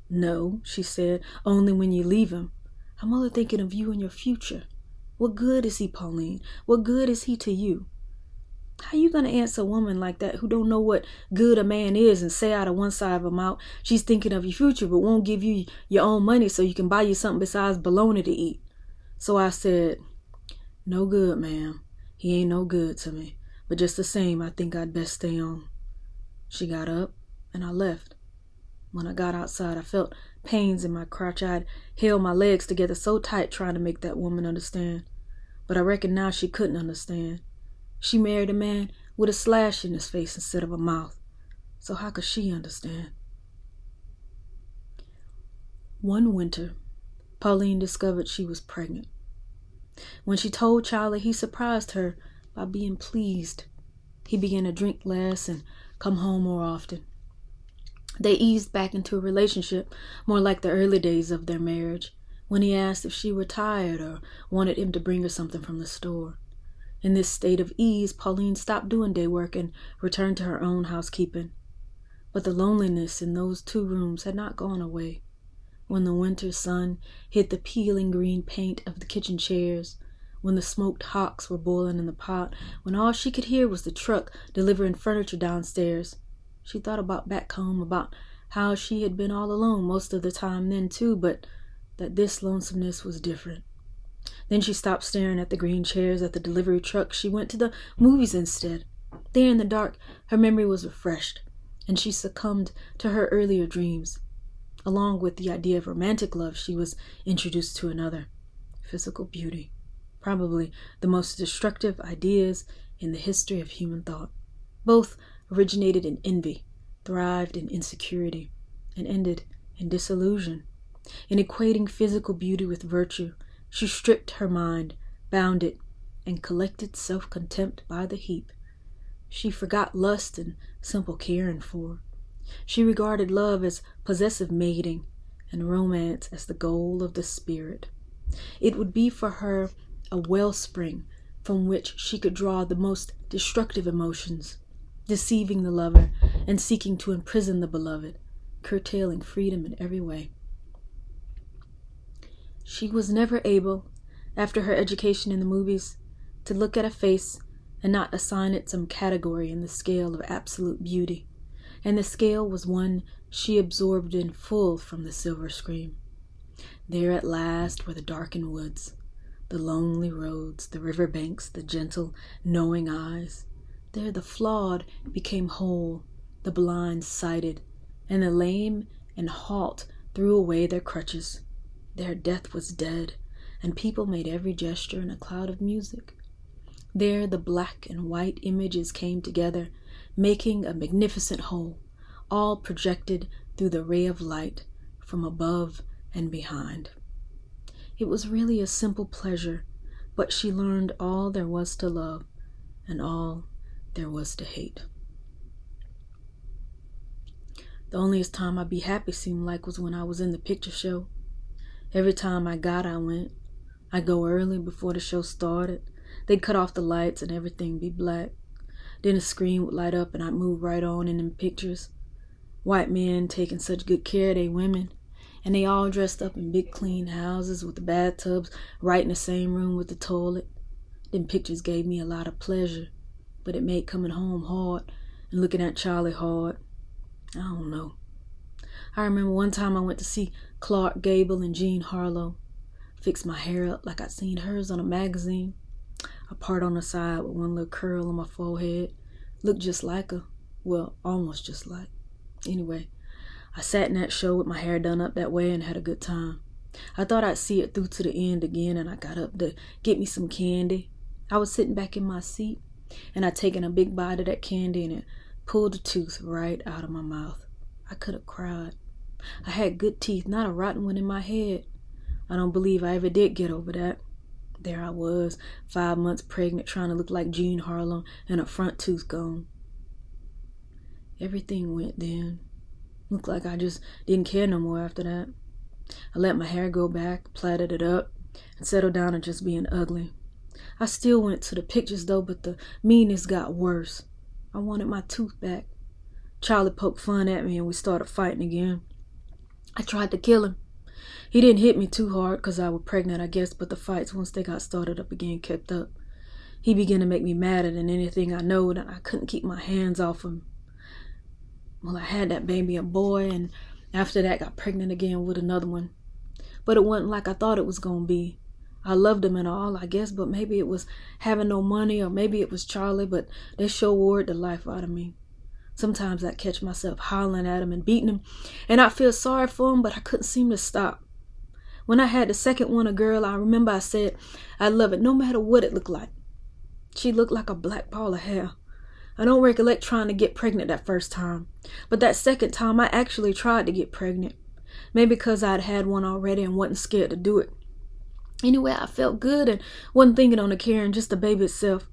"No," she said, "only when you leave him. I'm only thinking of you and your future. What good is he, Pauline? What good is he to you?" How you gonna answer a woman like that who don't know what good a man is and say out of one side of her mouth she's thinking of your future but won't give you your own money so you can buy you something besides bologna to eat? So I said, "No good, ma'am. He ain't no good to me. But just the same, I think I'd best stay on." She got up and I left. When I got outside, I felt pains in my crotch. I'd held my legs together so tight trying to make that woman understand. But I reckon now she couldn't understand. She married a man with a slash in his face instead of a mouth. So how could she understand? One winter, Pauline discovered she was pregnant. When she told Charlie, he surprised her by being pleased. He began to drink less and come home more often. They eased back into a relationship more like the early days of their marriage, when he asked if she were tired or wanted him to bring her something from the store. In this state of ease, Pauline stopped doing day work and returned to her own housekeeping. But the loneliness in those 2 rooms had not gone away. When the winter sun hit the peeling green paint of the kitchen chairs, when the smoked hocks were boiling in the pot, when all she could hear was the truck delivering furniture downstairs, she thought about back home, about how she had been all alone most of the time then too, but that this lonesomeness was different. Then she stopped staring at the green chairs at the delivery truck. She went to the movies instead. There in the dark, her memory was refreshed, and she succumbed to her earlier dreams. Along with the idea of romantic love, she was introduced to another: physical beauty, probably the most destructive ideas in the history of human thought. Both originated in envy, thrived in insecurity, and ended in disillusion. In equating physical beauty with virtue, she stripped her mind, bound it, and collected self-contempt by the heap. She forgot lust and simple caring for. She regarded love as possessive mating and romance as the goal of the spirit. It would be for her a wellspring from which she could draw the most destructive emotions, deceiving the lover and seeking to imprison the beloved, curtailing freedom in every way. She was never able, after her education in the movies, to look at a face and not assign it some category in the scale of absolute beauty, and the scale was one she absorbed in full from the silver screen. There at last were the darkened woods, the lonely roads, the river banks, the gentle, knowing eyes. There the flawed became whole, the blind sighted, and the lame and halt threw away their crutches. There death was dead, and people made every gesture in a cloud of music. There the black and white images came together, making a magnificent whole, all projected through the ray of light from above and behind. It was really a simple pleasure, but she learned all there was to love and all there was to hate. The onlyest time I'd be happy seemed like was when I was in the picture show. Every time I went. I'd go early before the show started. They'd cut off the lights and everything be black. Then the screen would light up and I'd move right on in them pictures. White men taking such good care of their women, and they all dressed up in big clean houses with the bathtubs right in the same room with the toilet. Them pictures gave me a lot of pleasure, but it made coming home hard and looking at Charlie hard. I don't know. I remember one time I went to see Clark Gable and Jean Harlow. Fixed my hair up like I'd seen hers on a magazine. A part on the side with one little curl on my forehead. Looked just like her. Well, almost just like. Anyway, I sat in that show with my hair done up that way and had a good time. I thought I'd see it through to the end again, and I got up to get me some candy. I was sitting back in my seat, and I'd taken a big bite of that candy, and it pulled a tooth right out of my mouth. I could have cried. I had good teeth, not a rotten one in my head. I don't believe I ever did get over that. There I was, 5 months pregnant, trying to look like Jean Harlow and a front tooth gone. Everything went then. Looked like I just didn't care no more after that. I let my hair go back, plaited it up, and settled down to just being ugly. I still went to the pictures though, but the meanness got worse. I wanted my tooth back. Charlie poked fun at me and we started fighting again. I tried to kill him. He didn't hit me too hard because I was pregnant, I guess, but the fights, once they got started up again, kept up. He began to make me madder than anything I knowed, and I couldn't keep my hands off him. Well, I had that baby a boy, and after that got pregnant again with another one. But it wasn't like I thought it was going to be. I loved him and all, I guess, but maybe it was having no money, or maybe it was Charlie, but they sure worried the life out of me. Sometimes I'd catch myself hollering at him and beating him, and I'd feel sorry for him, but I couldn't seem to stop. When I had the second one, a girl, I remember I said I'd love it no matter what it looked like. She looked like a black ball of hair. I don't recollect trying to get pregnant that first time, but that second time I actually tried to get pregnant. Maybe because I'd had one already and wasn't scared to do it. Anyway, I felt good and wasn't thinking on the carrying, just the baby itself.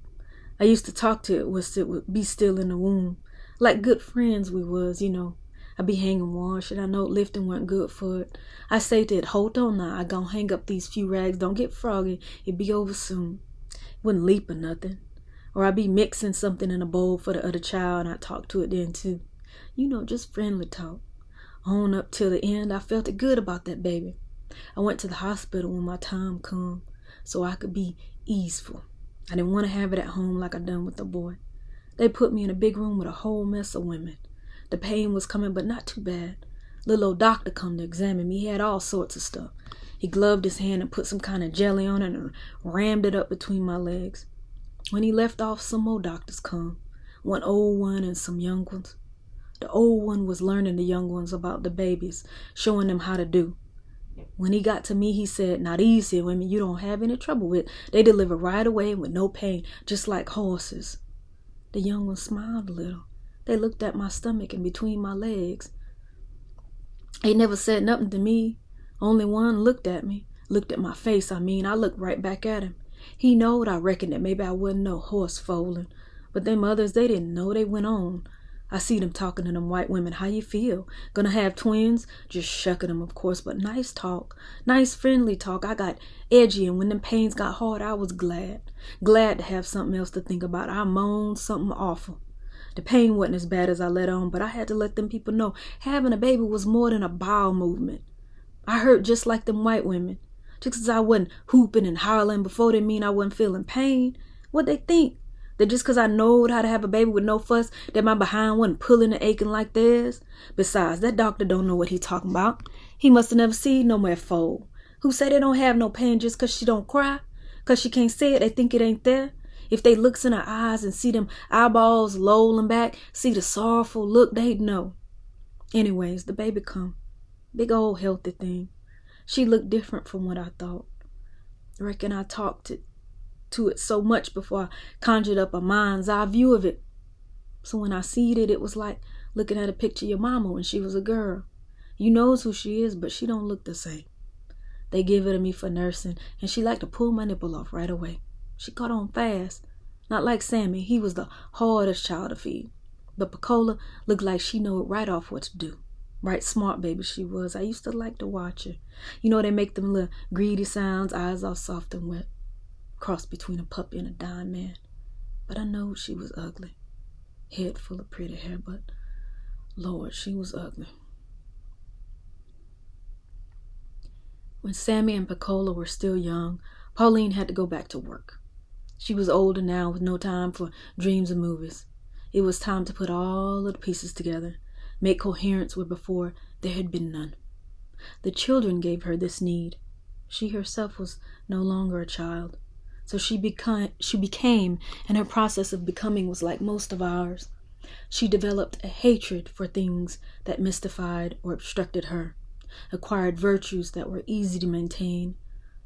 I used to talk to it was it would be still in the womb. Like good friends we was, I'd be hanging wash and I know lifting wasn't good for it. I say to it, hold on now, I gonna hang up these few rags, don't get froggy, it be over soon. It wouldn't leap or nothing. Or I'd be mixing something in a bowl for the other child and I'd talk to it then too. Just friendly talk. On up till the end, I felt it good about that baby. I went to the hospital when my time come so I could be easeful. I didn't want to have it at home like I done with the boy. They put me in a big room with a whole mess of women. The pain was coming, but not too bad. Little old doctor come to examine me. He had all sorts of stuff. He gloved his hand and put some kind of jelly on it and rammed it up between my legs. When he left off, some more doctors come. One old one and some young ones. The old one was learning the young ones about the babies, showing them how to do. When he got to me, he said, now these here women you don't have any trouble with. They deliver right away with no pain, just like horses. The young one smiled a little. They looked at my stomach and between my legs. They never said nothing to me. Only one looked at me. Looked at my face, I looked right back at him. He knowed, I reckoned, that maybe I wasn't no horse foaling. But them others, they didn't know. They went on. I see them talking to them white women. How you feel? Gonna have twins? Just shucking them, of course, but nice talk. Nice friendly talk. I got edgy, and when them pains got hard, I was glad. Glad to have something else to think about. I moaned something awful. The pain wasn't as bad as I let on, but I had to let them people know having a baby was more than a bowel movement. I hurt just like them white women. Just because I wasn't hooping and hollering before didn't mean I wasn't feeling pain. What'd they think? That just because I knowed how to have a baby with no fuss, that my behind wasn't pulling and aching like theirs? Besides, that doctor don't know what he talking about. He must have never seen no more foal. Who say they don't have no pain just because she don't cry? Because she can't say it, they think it ain't there? If they looks in her eyes and see them eyeballs lolling back, see the sorrowful look, they'd know. Anyways, the baby come. Big old healthy thing. She looked different from what I thought. I reckon I talked to it so much before I conjured up a mind's eye view of it. So when I seed it, it was like looking at a picture of your mama when she was a girl. You knows who she is, but she don't look the same. They give it to me for nursing, and she liked to pull my nipple off right away. She caught on fast. Not like Sammy, he was the hardest child to feed. But Pecola looked like she knew right off what to do. Right smart baby she was. I used to like to watch her. They make them little greedy sounds, eyes all soft and wet. Cross between a puppy and a dying man. But I know she was ugly. Head full of pretty hair, but Lord, she was ugly. When Sammy and Pecola were still young, Pauline had to go back to work. She was older now with no time for dreams and movies. It was time to put all of the pieces together, make coherence where before there had been none. The children gave her this need. She herself was no longer a child. So she became, and her process of becoming was like most of ours. She developed a hatred for things that mystified or obstructed her, acquired virtues that were easy to maintain,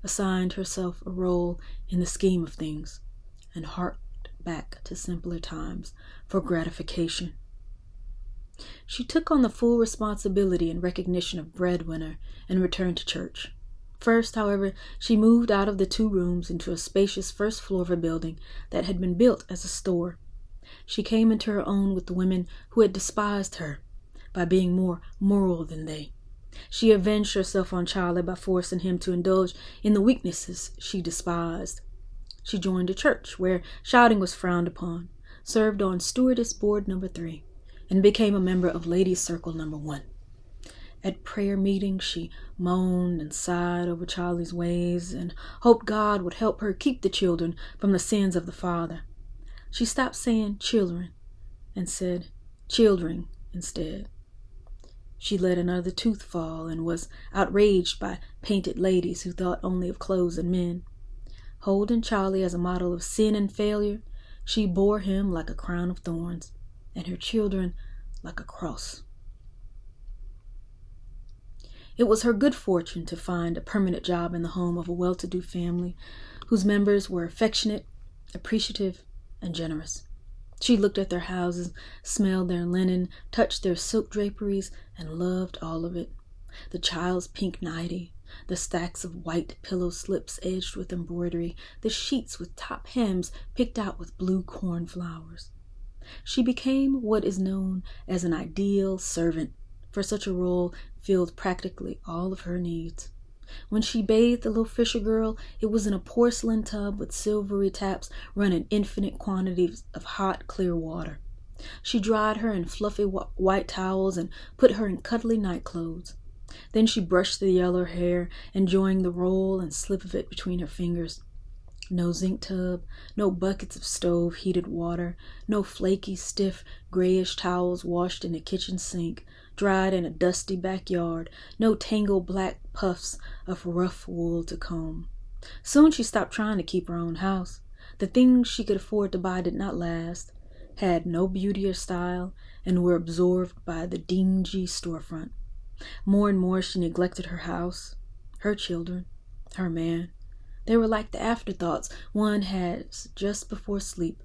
assigned herself a role in the scheme of things, and harked back to simpler times for gratification. She took on the full responsibility and recognition of breadwinner and returned to church. First, however, she moved out of the 2 rooms into a spacious first floor of a building that had been built as a store. She came into her own with the women who had despised her by being more moral than they. She avenged herself on Charlie by forcing him to indulge in the weaknesses she despised. She joined a church where shouting was frowned upon, served on Stewardess Board No. 3, and became a member of Ladies' Circle No. 1. At prayer meetings, she moaned and sighed over Charlie's ways and hoped God would help her keep the children from the sins of the father. She stopped saying children and said children instead. She let another tooth fall and was outraged by painted ladies who thought only of clothes and men. Holding Charlie as a model of sin and failure, she bore him like a crown of thorns and her children like a cross. It was her good fortune to find a permanent job in the home of a well-to-do family whose members were affectionate, appreciative, and generous. She looked at their houses, smelled their linen, touched their silk draperies, and loved all of it. The child's pink nightie, the stacks of white pillow slips edged with embroidery, the sheets with top hems picked out with blue cornflowers. She became what is known as an ideal servant, for such a role filled practically all of her needs. When she bathed the little fisher girl, it was in a porcelain tub with silvery taps running infinite quantities of hot, clear water. She dried her in fluffy white towels and put her in cuddly night clothes. Then she brushed the yellow hair, enjoying the roll and slip of it between her fingers. No zinc tub, no buckets of stove-heated water, no flaky, stiff, grayish towels washed in a kitchen sink, dried in a dusty backyard, no tangled black puffs of rough wool to comb. Soon she stopped trying to keep her own house. The things she could afford to buy did not last, had no beauty or style, and were absorbed by the dingy storefront. More and more she neglected her house, her children, her man. They were like the afterthoughts one has just before sleep,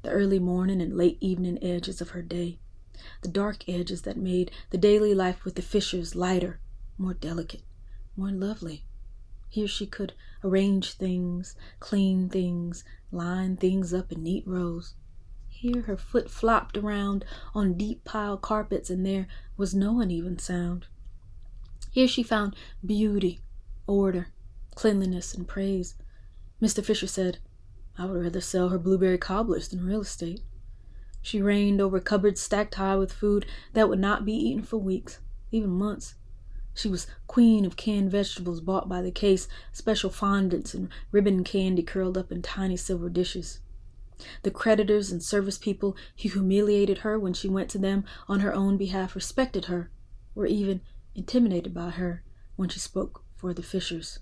the early morning and late evening edges of her day, the dark edges that made the daily life with the Fishers lighter, more delicate, more lovely. Here she could arrange things, clean things, line things up in neat rows. Here her foot flopped around on deep piled carpets and there was no uneven sound. Here she found beauty, order, cleanliness, and praise. Mr. Fisher said, "I would rather sell her blueberry cobblers than real estate." She reigned over cupboards stacked high with food that would not be eaten for weeks, even months. She was queen of canned vegetables bought by the case, special fondants and ribbon candy curled up in tiny silver dishes. The creditors and service people who humiliated her when she went to them on her own behalf respected her, were even intimidated by her when she spoke for the Fishers.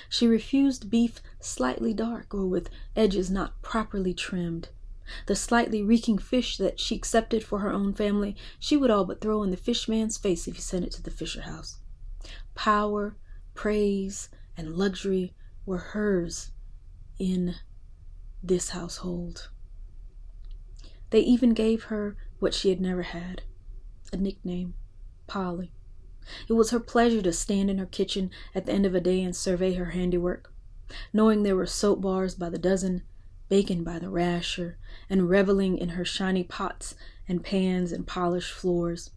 She refused beef slightly dark or with edges not properly trimmed. The slightly reeking fish that she accepted for her own family, she would all but throw in the fishman's face if he sent it to the Fisher house. Power, praise, and luxury were hers in this household. They even gave her what she had never had, a nickname, Polly. It was her pleasure to stand in her kitchen at the end of a day and survey her handiwork, knowing there were soap bars by the dozen, bacon by the rasher, and reveling in her shiny pots and pans and polished floors,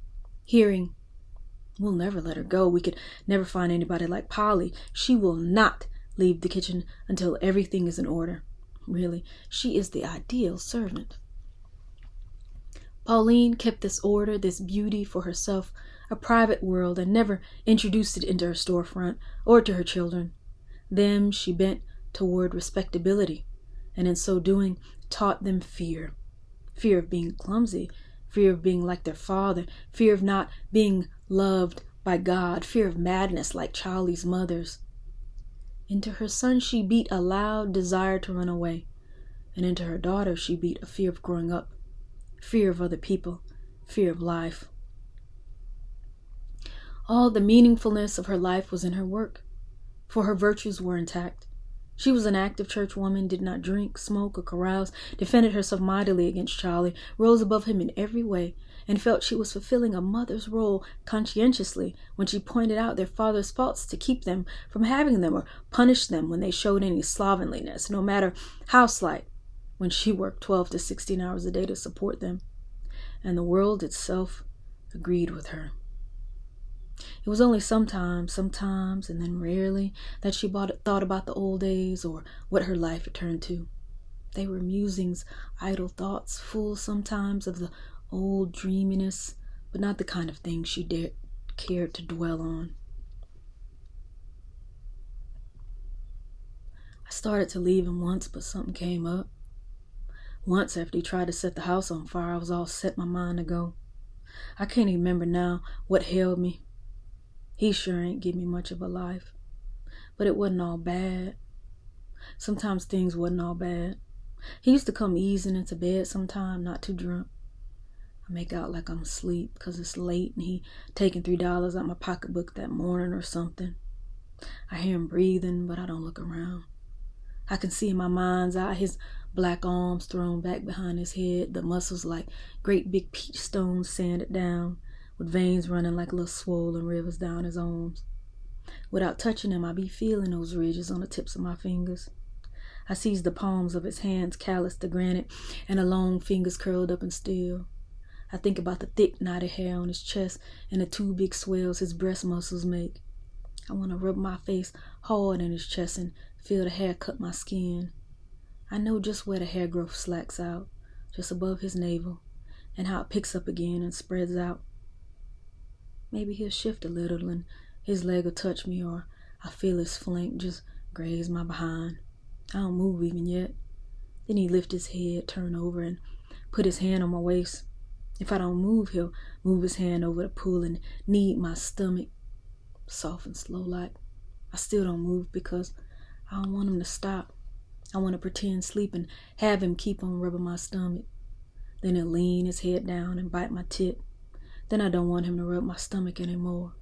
hearing, "We'll never let her go. We could never find anybody like Polly. She will not leave the kitchen until everything is in order. Really, she is the ideal servant." Pauline kept this order, this beauty for herself, a private world, and never introduced it into her storefront or to her children. Them she bent toward respectability, and in so doing taught them fear. Fear of being clumsy, fear of being like their father, fear of not being loved by God, fear of madness like Charlie's mother's. Into her son she beat a loud desire to run away, and into her daughter she beat a fear of growing up, fear of other people, fear of life. All the meaningfulness of her life was in her work, for her virtues were intact. She was an active church woman, did not drink, smoke, or carouse, defended herself mightily against Charlie, rose above him in every way, and felt she was fulfilling a mother's role conscientiously when she pointed out their father's faults to keep them from having them or punish them when they showed any slovenliness, no matter how slight, when she worked 12 to 16 hours a day to support them. And the world itself agreed with her. It was only sometimes, and then rarely, that she thought about the old days or what her life had turned to. They were musings, idle thoughts, full sometimes of the old dreaminess, but not the kind of thing she cared to dwell on. I started to leave him once, but something came up. Once, after he tried to set the house on fire, I was all set my mind to go. I can't even remember now what held me. He sure ain't give me much of a life. But it wasn't all bad. Sometimes things wasn't all bad. He used to come easing into bed sometime, not too drunk. I make out like I'm asleep because it's late and he taking $3 out my pocketbook that morning or something. I hear him breathing, but I don't look around. I can see in my mind's eye his black arms thrown back behind his head, the muscles like great big peach stones sanded down, with veins running like little swollen rivers down his arms. Without touching him, I be feeling those ridges on the tips of my fingers. I sees the palms of his hands calloused to granite and the long fingers curled up and still. I think about the thick knotted hair on his chest and the two big swells his breast muscles make. I want to rub my face hard in his chest and feel the hair cut my skin. I know just where the hair growth slacks out, just above his navel, and how it picks up again and spreads out. Maybe he'll shift a little and his leg will touch me, or I feel his flank just graze my behind. I don't move even yet. Then he lift his head, turn over, and put his hand on my waist. If I don't move, he'll move his hand over to pull and knead my stomach, soft and slow like. I still don't move because I don't want him to stop. I want to pretend sleep and have him keep on rubbing my stomach. Then he'll lean his head down and bite my tip. Then I don't want him to rub my stomach anymore.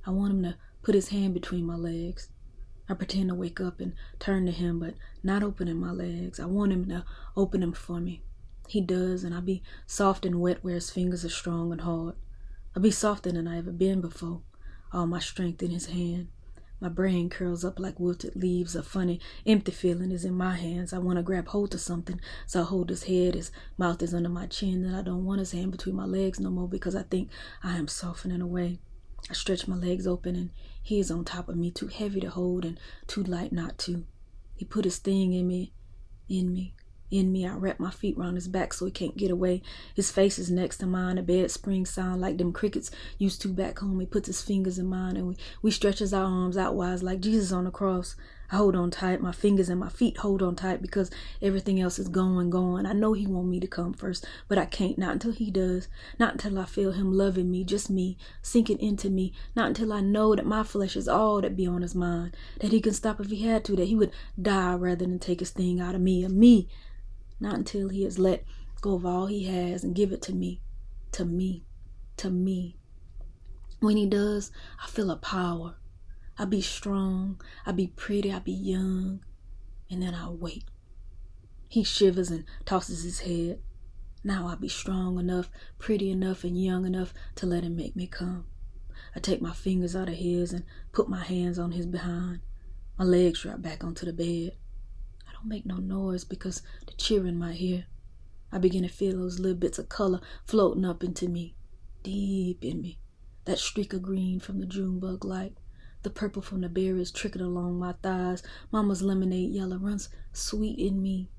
I want him to put his hand between my legs. I pretend to wake up and turn to him, but not opening my legs. I want him to open them for me. He does, and I be soft and wet where his fingers are strong and hard. I be softer than I ever been before, all my strength in his hand. My brain curls up like wilted leaves. A funny, empty feeling is in my hands. I want to grab hold of something, so I hold his head. His mouth is under my chin, and I don't want his hand between my legs no more because I think I am softening away. I stretch my legs open, and he is on top of me, too heavy to hold and too light not to. He put his thing in me. I wrap my feet round his back so he can't get away. His face is next to mine. The bed springs sound like them crickets used to back home. He puts his fingers in mine, and we stretches our arms outwise like Jesus on the cross. I hold on tight. My fingers and my feet hold on tight because everything else is going. I know he want me to come first, but I can't. Not until he does. Not until I feel him loving me, just me, sinking into me. Not until I know that my flesh is all that be on his mind. That he can stop if he had to. That he would die rather than take his thing out of me. Not until he has let go of all he has and give it to me. When he does, I feel a power. I be strong, I be pretty, I be young, and then I wait. He shivers and tosses his head. Now I be strong enough, pretty enough, and young enough to let him make me come. I take my fingers out of his and put my hands on his behind. My legs drop back onto the bed. I don't make no noise because the cheering might hear. I begin to feel those little bits of color floating up into me, deep in me. That streak of green from the June bug light, the purple from the berries trickling along my thighs. Mama's lemonade yellow runs sweet in me.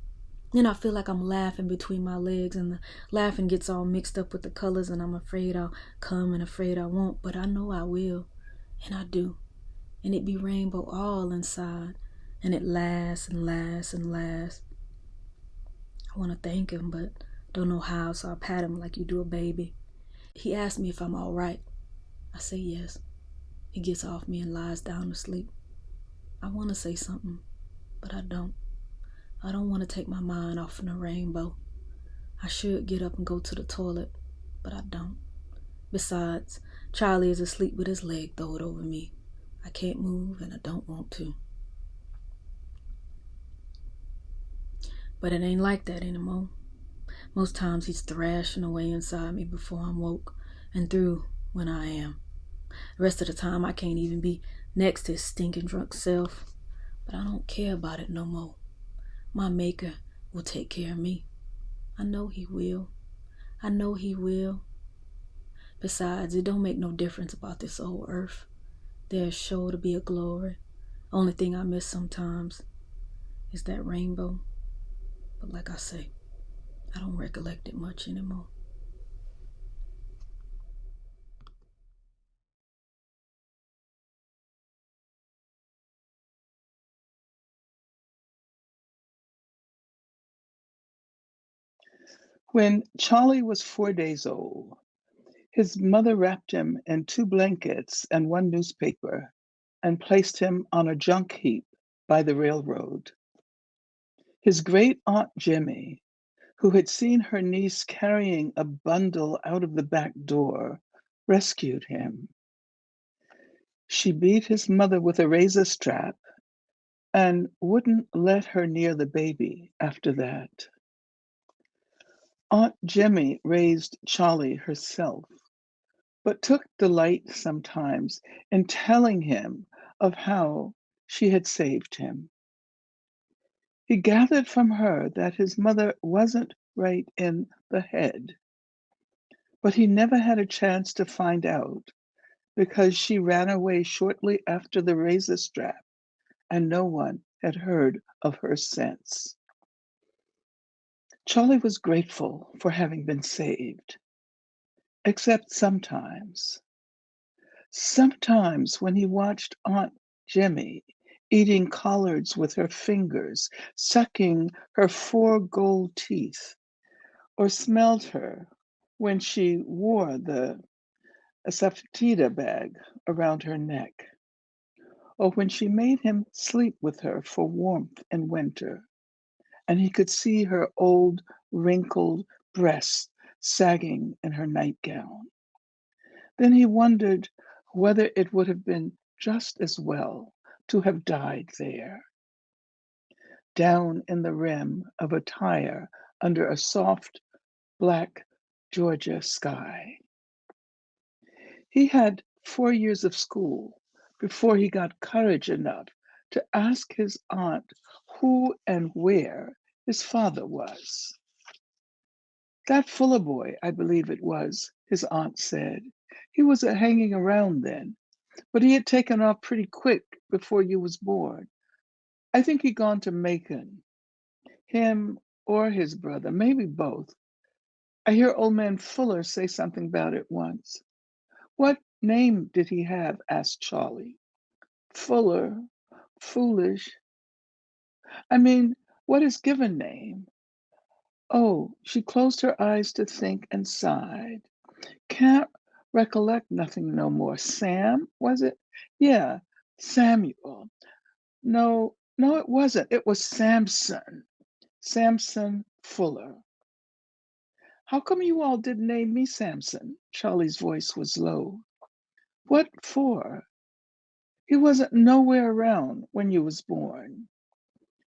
Then I feel like I'm laughing between my legs, and the laughing gets all mixed up with the colors, and I'm afraid I'll come and afraid I won't, but I know I will, and I do. And it be rainbow all inside. And it lasts and lasts and lasts. I want to thank him, but don't know how, so I pat him like you do a baby. He asks me if I'm all right. I say yes. He gets off me and lies down to sleep. I want to say something, but I don't. I don't want to take my mind off from the rainbow. I should get up and go to the toilet, but I don't. Besides, Charlie is asleep with his leg throwed over me. I can't move, and I don't want to. But it ain't like that anymore. Most times he's thrashing away inside me before I'm woke and through when I am. The rest of the time I can't even be next to his stinking drunk self. But I don't care about it no more. My maker will take care of me. I know he will. Besides, it don't make no difference about this old earth. There's sure to be a glory. Only thing I miss sometimes is that rainbow. But like I say, I don't recollect it much anymore. When Charlie was 4 days old, his mother wrapped him in 2 blankets and 1 newspaper and placed him on a junk heap by the railroad. His great aunt Jimmy, who had seen her niece carrying a bundle out of the back door, rescued him. She beat his mother with a razor strap and wouldn't let her near the baby after that. Aunt Jemmy raised Charlie herself, but took delight sometimes in telling him of how she had saved him. He gathered from her that his mother wasn't right in the head, but he never had a chance to find out because she ran away shortly after the razor strap, and no one had heard of her since. Charlie was grateful for having been saved, except sometimes. Sometimes when he watched Aunt Jemmy eating collards with her fingers, sucking her 4 gold teeth, or smelled her when she wore the asafetida bag around her neck, or when she made him sleep with her for warmth in winter, and he could see her old, wrinkled breasts sagging in her nightgown. Then he wondered whether it would have been just as well to have died there, down in the rim of a tire under a soft, black Georgia sky. He had 4 years of school before he got courage enough to ask his aunt who and where his father was. That Fuller boy, I believe it was, his aunt said. He was hanging around then, but he had taken off pretty quick before you was born. I think he'd gone to Macon, him or his brother, maybe both. I hear old man Fuller say something about it once. What name did he have? Asked Charlie. Fuller, foolish. I mean, what his given name? Oh, she closed her eyes to think and sighed. Can't recollect nothing no more. Sam, was it? Yeah, Samuel. No, no, it wasn't. It was Samson. Samson Fuller. How come you all didn't name me Samson? Charlie's voice was low. What for? He wasn't nowhere around when you was born.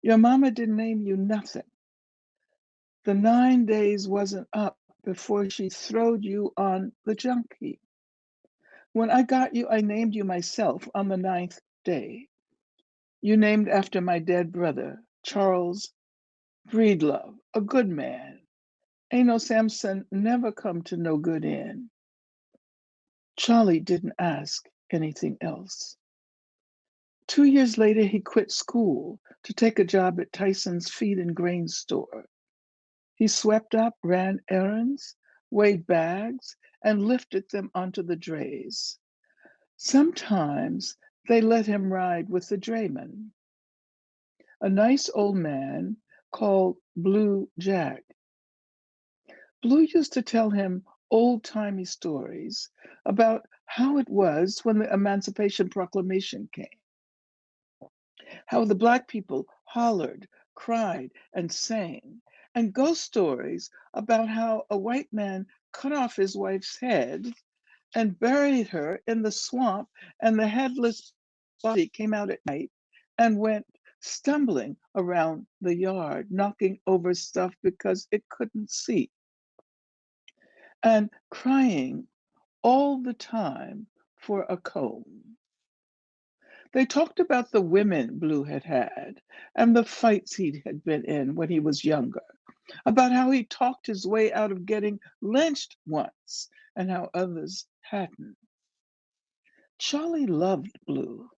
Your mama didn't name you nothing. The 9 days wasn't up before she throwed you on the junk heap. When I got you, I named you myself on the 9th day. You named after my dead brother, Charles Breedlove, a good man. Ain't no Samson never come to no good end. Charlie didn't ask anything else. 2 years later, he quit school to take a job at Tyson's feed and grain store. He swept up, ran errands, weighed bags, and lifted them onto the drays. Sometimes they let him ride with the drayman, a nice old man called Blue Jack. Blue used to tell him old-timey stories about how it was when the Emancipation Proclamation came, how the Black people hollered, cried, and sang, and ghost stories about how a white man cut off his wife's head and buried her in the swamp, and the headless body came out at night and went stumbling around the yard, knocking over stuff because it couldn't see, and crying all the time for a comb. They talked about the women Blue had had and the fights he had been in when he was younger, about how he talked his way out of getting lynched once and how others hadn't. Charlie loved Blue.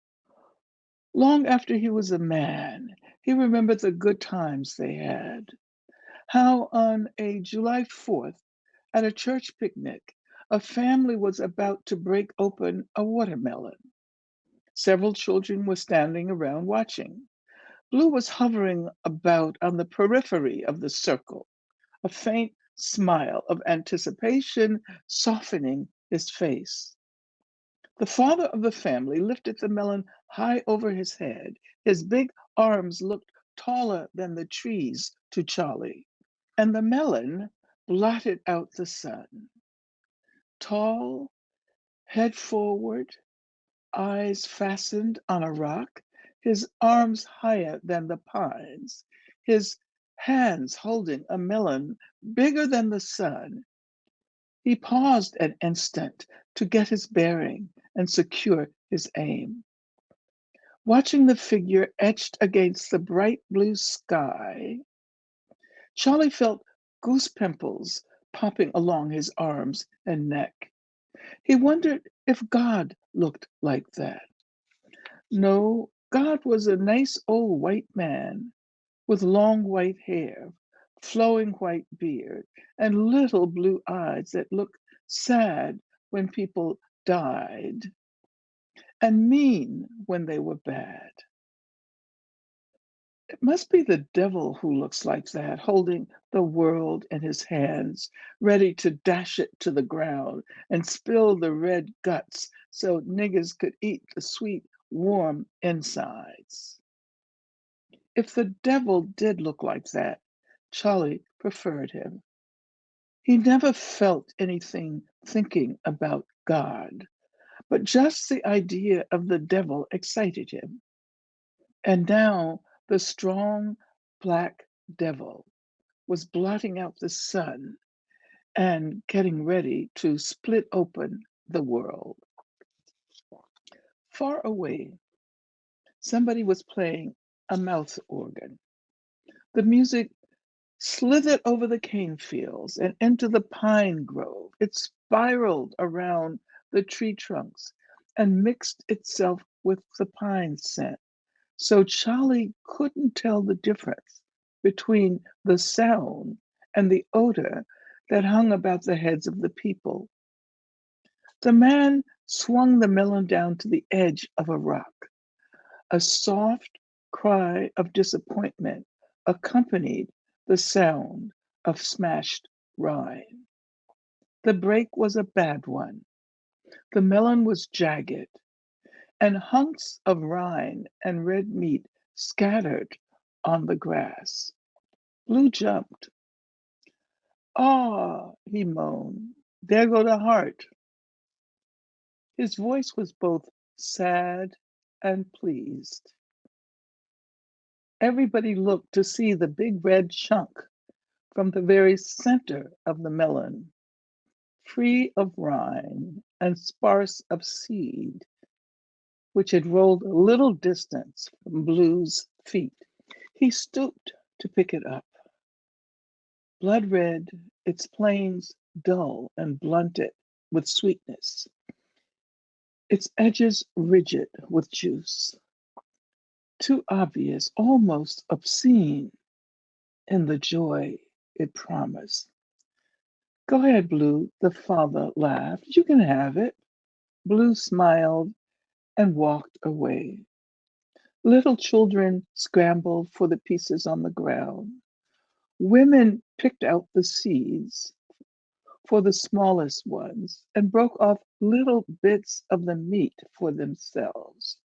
Long after he was a man, he remembered the good times they had. How on a July 4th, at a church picnic, a family was about to break open a watermelon. Several children were standing around watching. Blue was hovering about on the periphery of the circle, a faint smile of anticipation softening his face. The father of the family lifted the melon high over his head. His big arms looked taller than the trees to Charlie, and the melon blotted out the sun. Tall, head forward, eyes fastened on a rock, his arms higher than the pines, his hands holding a melon bigger than the sun. He paused an instant to get his bearing and secure his aim. Watching the figure etched against the bright blue sky, Charlie felt goose pimples popping along his arms and neck. He wondered if God looked like that. No, God was a nice old white man with long white hair, flowing white beard, and little blue eyes that looked sad when people died and mean when they were bad. It must be the devil who looks like that, holding the world in his hands, ready to dash it to the ground and spill the red guts so niggas could eat the sweet, warm insides. If the devil did look like that, Charlie preferred him. He never felt anything thinking about God, but just the idea of the devil excited him. And now the strong black devil was blotting out the sun and getting ready to split open the world. Far away, somebody was playing a mouth organ. The music slithered over the cane fields and into the pine grove. It spiraled around the tree trunks and mixed itself with the pine scent. So Charlie couldn't tell the difference between the sound and the odor that hung about the heads of the people. The man swung the melon down to the edge of a rock. A soft cry of disappointment accompanied the sound of smashed rind. The break was a bad one. The melon was jagged, and hunks of rind and red meat scattered on the grass. Blue jumped. "Ah," he moaned, "there go the heart." His voice was both sad and pleased. Everybody looked to see the big red chunk from the very center of the melon, free of rind and sparse of seed, which had rolled a little distance from Blue's feet. He stooped to pick it up. Blood red, its planes dull and blunted with sweetness, its edges rigid with juice. Too obvious, almost obscene in the joy it promised. "Go ahead, Blue," the father laughed. "You can have it." Blue smiled and walked away. Little children scrambled for the pieces on the ground. Women picked out the seeds for the smallest ones and broke off little bits of the meat for themselves.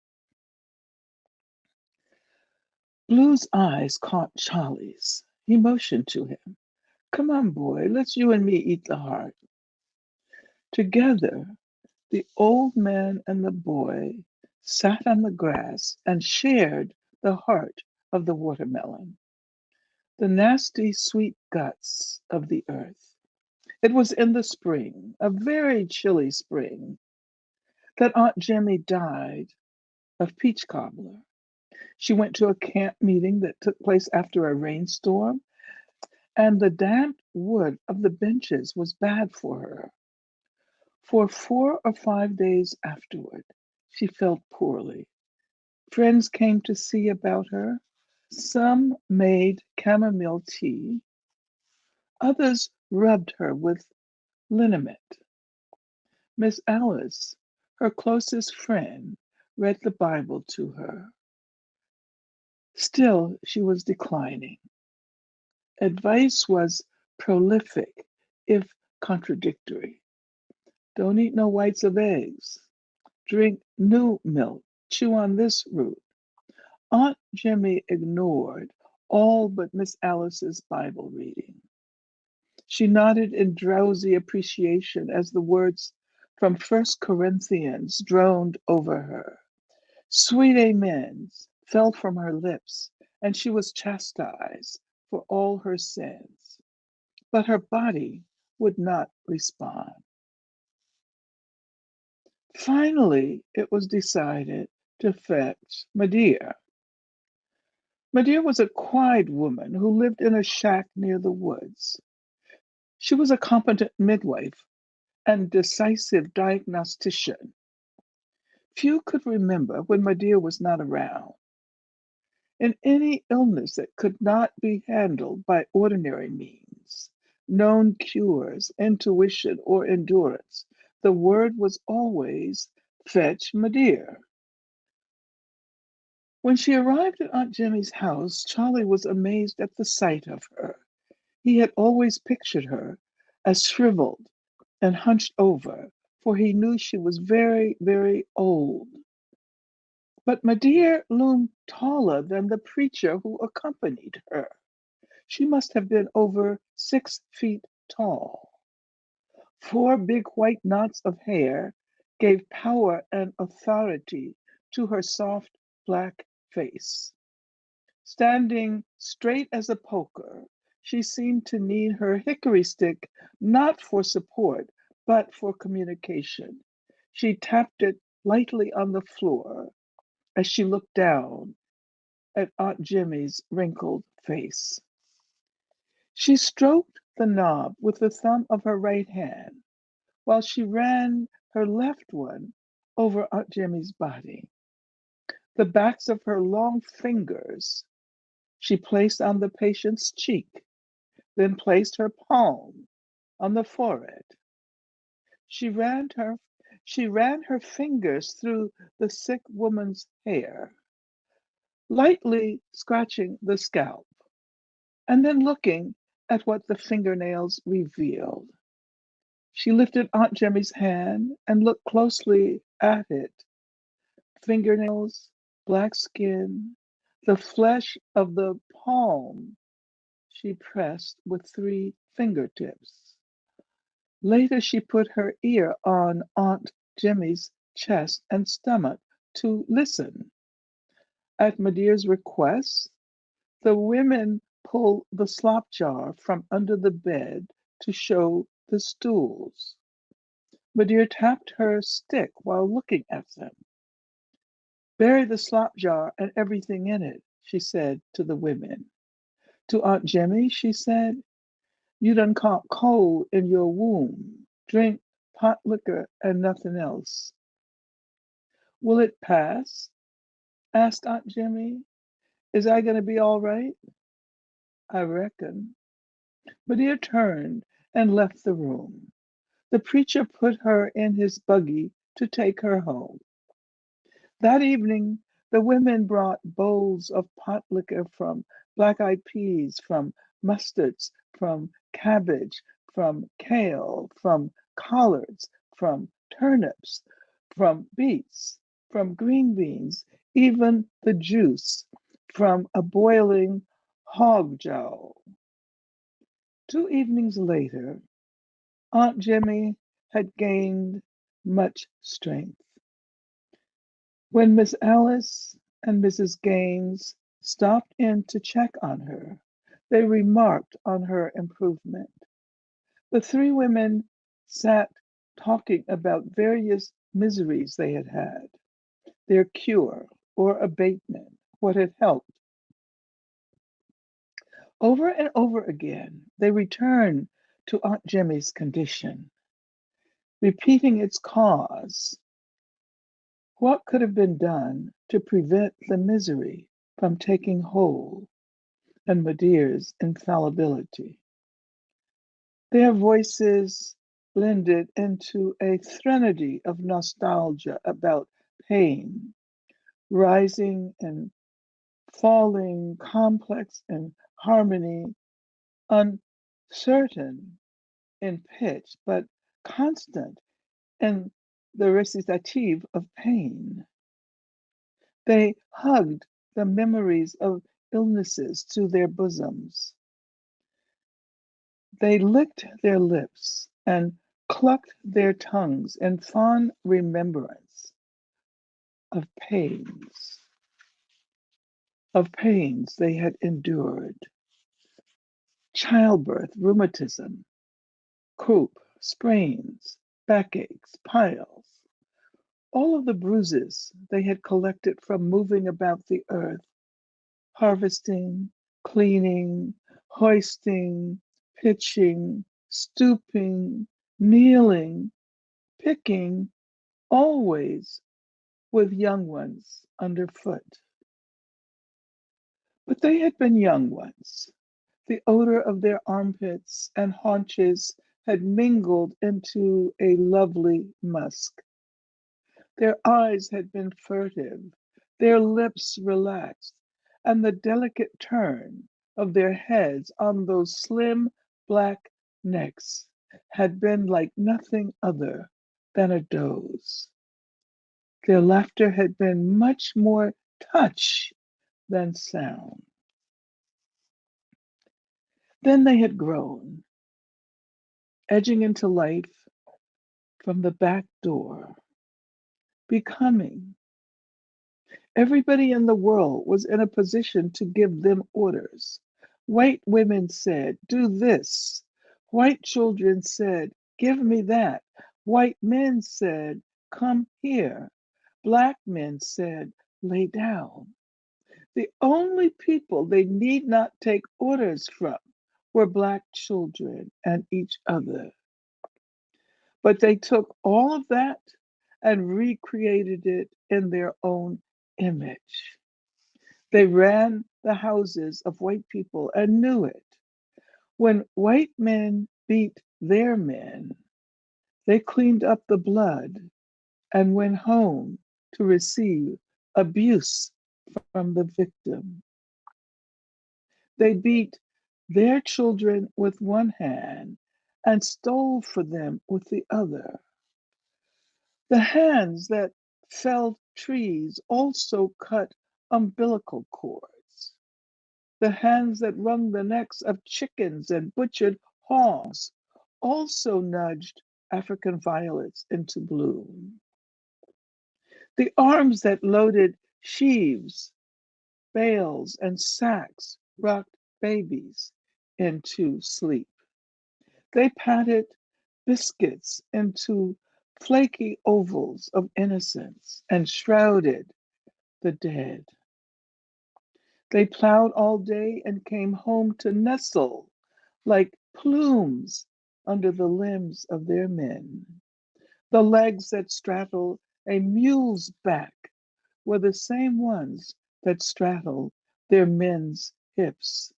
Blue's eyes caught Charlie's. He motioned to him. "Come on, boy, let's you and me eat the heart." Together, the old man and the boy sat on the grass and shared the heart of the watermelon, the nasty sweet guts of the earth. It was in the spring, a very chilly spring, that Aunt Jemmy died of peach cobbler. She went to a camp meeting that took place after a rainstorm, and the damp wood of the benches was bad for her. For 4 or 5 days afterward, she felt poorly. Friends came to see about her. Some made chamomile tea. Others rubbed her with liniment. Miss Alice, her closest friend, read the Bible to her. Still, she was declining. Advice was prolific, if contradictory. Don't eat no whites of eggs. Drink new milk. Chew on this root. Aunt Jemmy ignored all but Miss Alice's Bible reading. She nodded in drowsy appreciation as the words from 1 Corinthians droned over her. Sweet amens, fell from her lips, and she was chastised for all her sins. But her body would not respond. Finally, it was decided to fetch Medea. Medea was a quiet woman who lived in a shack near the woods. She was a competent midwife and decisive diagnostician. Few could remember when Medea was not around. In any illness that could not be handled by ordinary means, known cures, intuition, or endurance, the word was always fetch Medea. When she arrived at Aunt Jimmy's house, Charlie was amazed at the sight of her. He had always pictured her as shriveled and hunched over, for he knew she was very, very old. But Medea loomed taller than the preacher who accompanied her. She must have been over 6 feet tall. 4 big white knots of hair gave power and authority to her soft black face. Standing straight as a poker, she seemed to need her hickory stick not for support, but for communication. She tapped it lightly on the floor as she looked down at Aunt Jimmy's wrinkled face. She stroked the knob with the thumb of her right hand while she ran her left one over Aunt Jimmy's body. The backs of her long fingers she placed on the patient's cheek, then placed her palm on the forehead. She ran her fingers through the sick woman's hair, lightly scratching the scalp, and then looking at what the fingernails revealed. She lifted Aunt Jimmy's hand and looked closely at it. Fingernails, black skin, the flesh of the palm she pressed with 3 fingertips. Later, she put her ear on Aunt Jimmy's chest and stomach to listen. At Medea's request, the women pulled the slop jar from under the bed to show the stools. Medea tapped her stick while looking at them. Bury the slop jar and everything in it, she said to the women. To Aunt Jimmy, she said, you done caught cold in your womb. Drink pot liquor and nothing else. Will it pass? Asked Aunt Jimmy. Is I going to be all right? I reckon. Medea turned and left the room. The preacher put her in his buggy to take her home. That evening, the women brought bowls of pot liquor from black-eyed peas, from mustards, from cabbage, from kale, from collards, from turnips, from beets, from green beans, even the juice from a boiling hog jowl. 2 evenings later, Aunt Jimmy had gained much strength. When Miss Alice and Mrs. Gaines stopped in to check on her, they remarked on her improvement. The 3 women sat talking about various miseries they had had, their cure or abatement, what had helped. Over and over again, they returned to Aunt Jimmy's condition, repeating its cause. What could have been done to prevent the misery from taking hold and Medea's infallibility? Their voices blended into a threnody of nostalgia about pain, rising and falling, complex in harmony, uncertain in pitch, but constant in the recitative of pain. They hugged the memories of illnesses to their bosoms. They licked their lips and clucked their tongues in fond remembrance of pains. of pains they had endured: childbirth, rheumatism, croup, sprains, backaches, piles, all of the bruises they had collected from moving about the earth, harvesting, cleaning, hoisting, pitching, stooping, kneeling, picking, always with young ones underfoot. But they had been young ones. The odor of their armpits and haunches had mingled into a lovely musk. Their eyes had been furtive, their lips relaxed, and the delicate turn of their heads on those slim black necks had been like nothing other than a doze. Their laughter had been much more touch than sound. Then they had grown, edging into life from the back door, becoming. Everybody in the world was in a position to give them orders. White women said, "Do this." White children said, "Give me that." White men said, "Come here." Black men said, "Lay down." The only people they need not take orders from were Black children and each other. But they took all of that and recreated it in their own image. They ran the houses of white people and knew it. When white men beat their men, they cleaned up the blood and went home to receive abuse from the victim. They beat their children with one hand and stole for them with the other. The hands that felled trees also cut umbilical cords. The hands that wrung the necks of chickens and butchered hogs also nudged African violets into bloom. The arms that loaded sheaves, bales, and sacks rocked babies into sleep. They patted biscuits into flaky ovals of innocence and shrouded the dead. They plowed all day and came home to nestle like plumes under the limbs of their men. The legs that straddle a mule's back were the same ones that straddled their men's hips.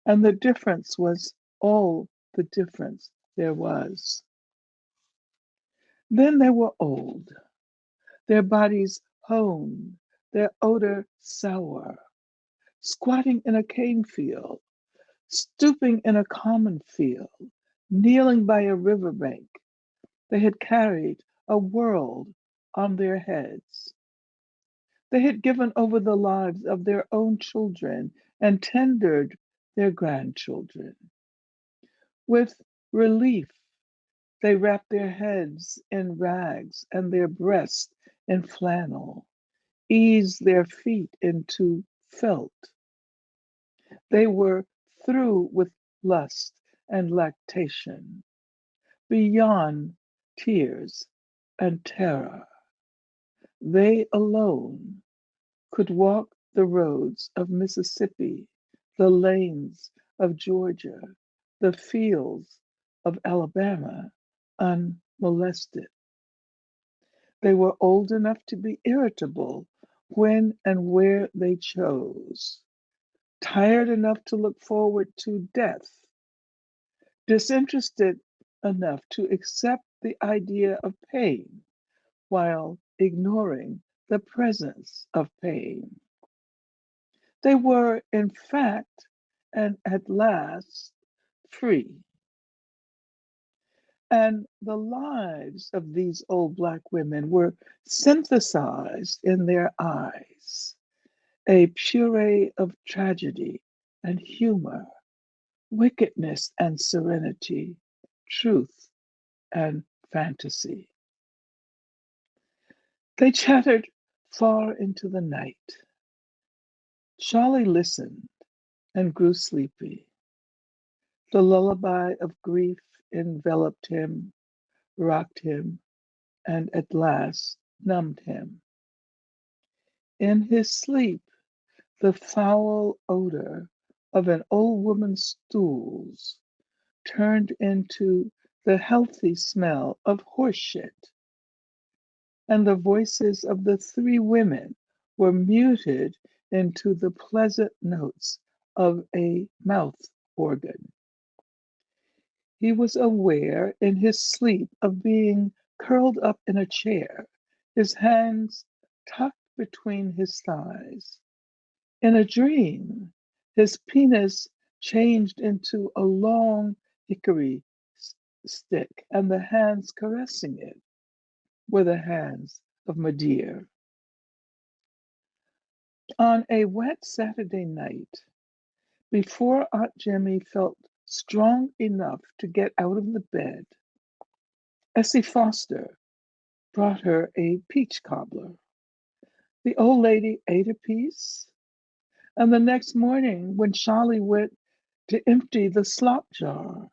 And the difference was all the difference there was. Then they were old, their bodies honed, their odor sour, squatting in a cane field, stooping in a common field, kneeling by a riverbank. They had carried a world on their heads. They had given over the lives of their own children and tendered their grandchildren. With relief, they wrapped their heads in rags and their breasts in flannel, eased their feet into felt. They were through with lust and lactation, beyond tears and terror. They alone could walk the roads of Mississippi, the lanes of Georgia, the fields of Alabama unmolested. They were old enough to be irritable when and where they chose, tired enough to look forward to death, disinterested enough to accept the idea of pain while ignoring the presence of pain. They were, in fact, and at last, free. And the lives of these old Black women were synthesized in their eyes, a puree of tragedy and humor, wickedness and serenity, truth and fantasy. They chattered far into the night. Charlie listened and grew sleepy. The lullaby of grief enveloped him, rocked him, and at last numbed him. In his sleep, the foul odor of an old woman's stools turned into the healthy smell of horse shit, and the voices of the three women were muted into the pleasant notes of a mouth organ. He was aware in his sleep of being curled up in a chair, his hands tucked between his thighs. In a dream, his penis changed into a long hickory stick, and the hands caressing it were the hands of Medea. On a wet Saturday night, before Aunt Jemmy felt strong enough to get out of the bed, Essie Foster brought her a peach cobbler. The old lady ate a piece, and the next morning, when Charlie went to empty the slop jar,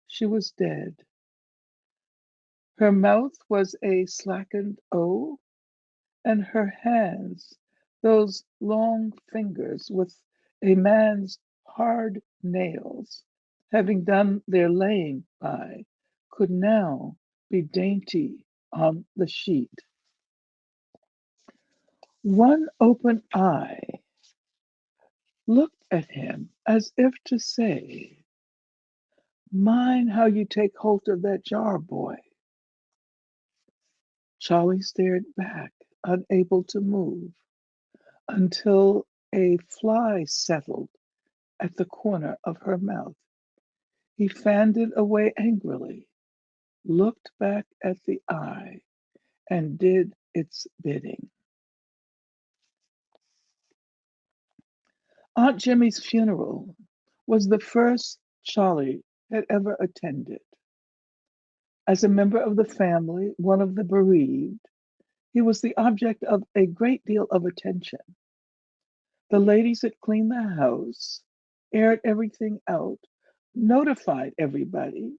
she was dead. Her mouth was a slackened O, and her hands, those long fingers with a man's hard nails, having done their laying by, could now be dainty on the sheet. One open eye looked at him as if to say, "Mind how you take hold of that jar, boy." Charlie stared back, unable to move, until a fly settled at the corner of her mouth. He fanned it away angrily, looked back at the eye, and did its bidding. Aunt Jimmy's funeral was the first Charlie had ever attended. As a member of the family, one of the bereaved, he was the object of a great deal of attention. The ladies had cleaned the house, aired everything out, notified everybody,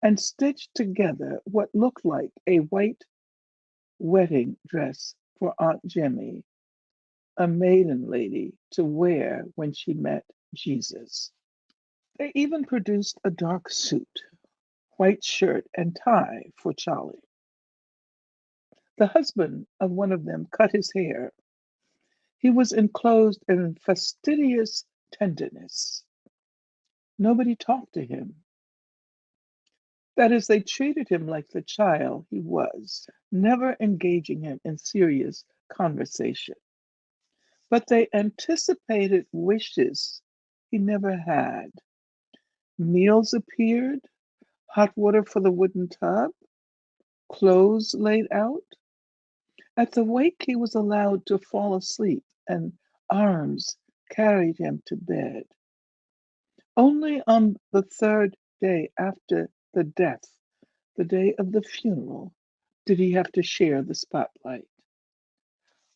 and stitched together what looked like a white wedding dress for Aunt Jemmy, a maiden lady, to wear when she met Jesus. They even produced a dark suit, white shirt, and tie for Charlie. The husband of one of them cut his hair. He was enclosed in fastidious tenderness. Nobody talked to him. That is, they treated him like the child he was, never engaging him in serious conversation. But they anticipated wishes he never had. Meals appeared, hot water for the wooden tub, clothes laid out. At the wake, he was allowed to fall asleep, and arms carried him to bed. Only on the third day after the death, the day of the funeral, did he have to share the spotlight.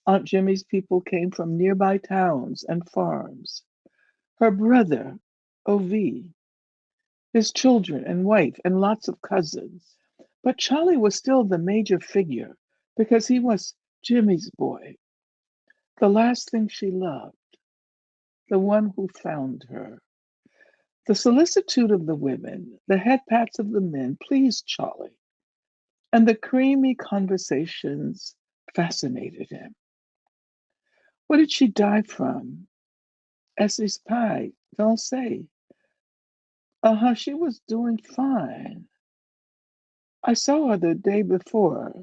Aunt Jimmy's people came from nearby towns and farms. Her brother, O.V., his children and wife, and lots of cousins. But Charlie was still the major figure because he was Jimmy's boy, the last thing she loved, the one who found her. The solicitude of the women, the head pats of the men pleased Charlie, and the creamy conversations fascinated him. What did she die from? Essie's pie, don't say. She was doing fine. I saw her the day before.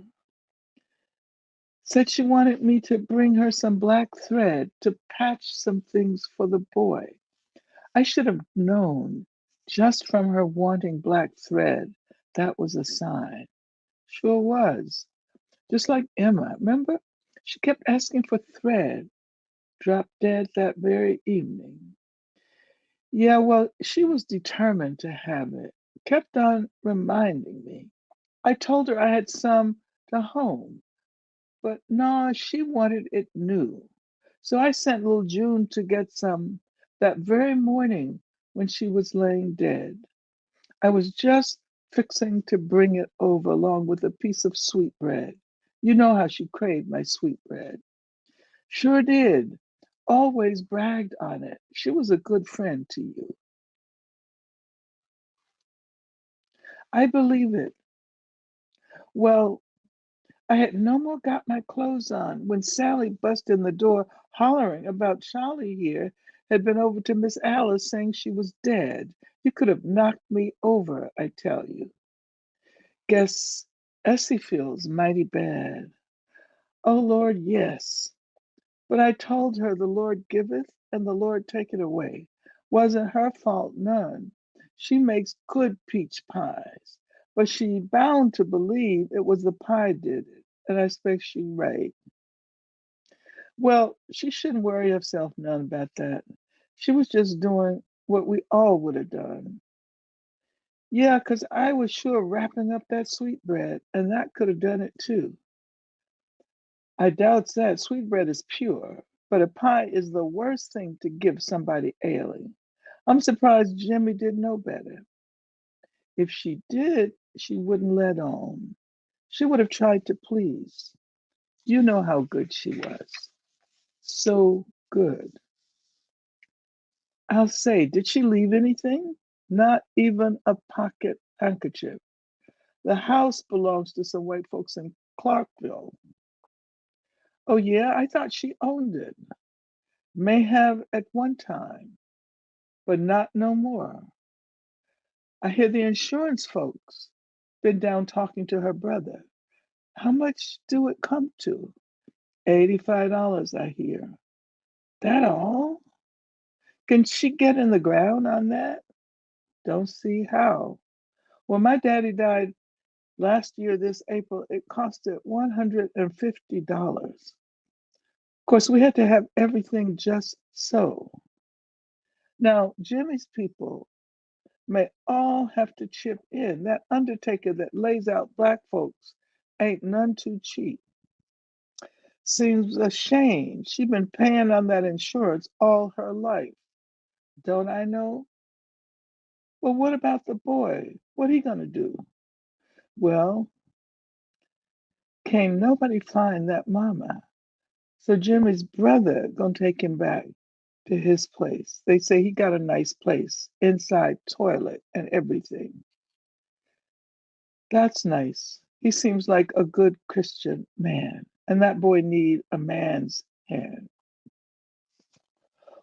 Said she wanted me to bring her some black thread to patch some things for the boy. I should have known just from her wanting black thread that was a sign. Sure was. Just like Emma, remember? She kept asking for thread, dropped dead that very evening. Yeah, well, she was determined to have it, kept on reminding me. I told her I had some to home, but no, she wanted it new. So I sent little June to get some that very morning when she was laying dead. I was just fixing to bring it over along with a piece of sweet bread. You know how she craved my sweet bread. Sure did. Always bragged on it. She was a good friend to you. I believe it. Well, I had no more got my clothes on when Sally bust in the door hollering about Charlie here had been over to Miss Alice saying she was dead. You could have knocked me over, I tell you. Guess Essie feels mighty bad. Oh Lord, yes. But I told her the Lord giveth and the Lord taketh away. Wasn't her fault none. She makes good peach pies, but she bound to believe it was the pie did it, and I expect she right. Well, she shouldn't worry herself none about that. She was just doing what we all would have done. Yeah, 'cause I was sure wrapping up that sweetbread, and that could have done it too. I doubt that sweetbread is pure, but a pie is the worst thing to give somebody ailing. I'm surprised Jimmy didn't know better. If she did, she wouldn't let on. She would have tried to please. You know how good she was. So good. I'll say, did she leave anything? Not even a pocket handkerchief. The house belongs to some white folks in Clarkville. Oh, yeah, I thought she owned it. May have at one time, but not no more. I hear the insurance folks been down talking to her brother. How much do it come to? $85, I hear. That all? Can she get in the ground on that? Don't see how. When my daddy died last year, this April, it costed $150. Of course, we had to have everything just so. Now, Jimmy's people may all have to chip in. That undertaker that lays out black folks ain't none too cheap. Seems a shame. She been paying on that insurance all her life. Don't I know? Well, what about the boy? What he gonna do? Well, can't nobody find that mama. So Jimmy's brother gonna take him back to his place. They say he got a nice place, inside toilet and everything. That's nice. He seems like a good Christian man, and that boy need a man's hand.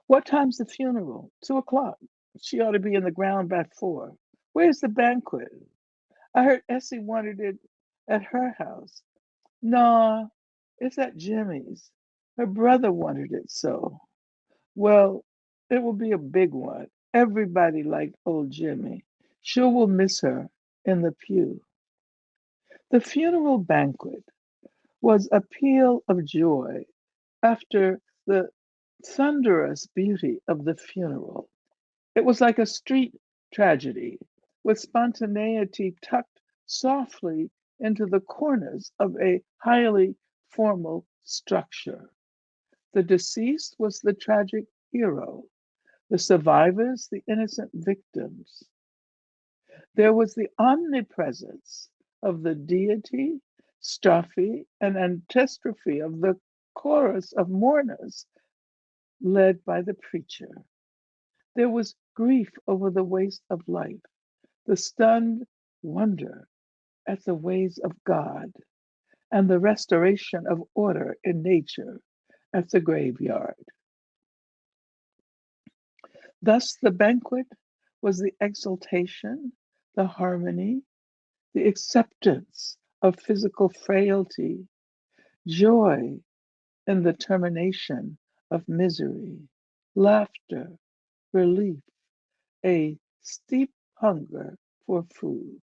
What time's the funeral? 2 o'clock. She ought to be in the ground by 4. Where's the banquet? I heard Essie wanted it at her house. Nah, it's at Jimmy's. Her brother wanted it so. Well, it will be a big one. Everybody liked old Jimmy. Sure will miss her in the pew. The funeral banquet was a peal of joy after the thunderous beauty of the funeral. It was like a street tragedy with spontaneity tucked softly into the corners of a highly formal structure. The deceased was the tragic hero, the survivors, the innocent victims. There was the omnipresence of the deity, strophe, and antistrophe of the chorus of mourners led by the preacher. There was grief over the waste of life, the stunned wonder at the ways of God, and the restoration of order in nature at the graveyard. Thus, the banquet was the exaltation, the harmony, the acceptance of physical frailty, joy in the termination of misery, laughter, relief, a steep hunger for food.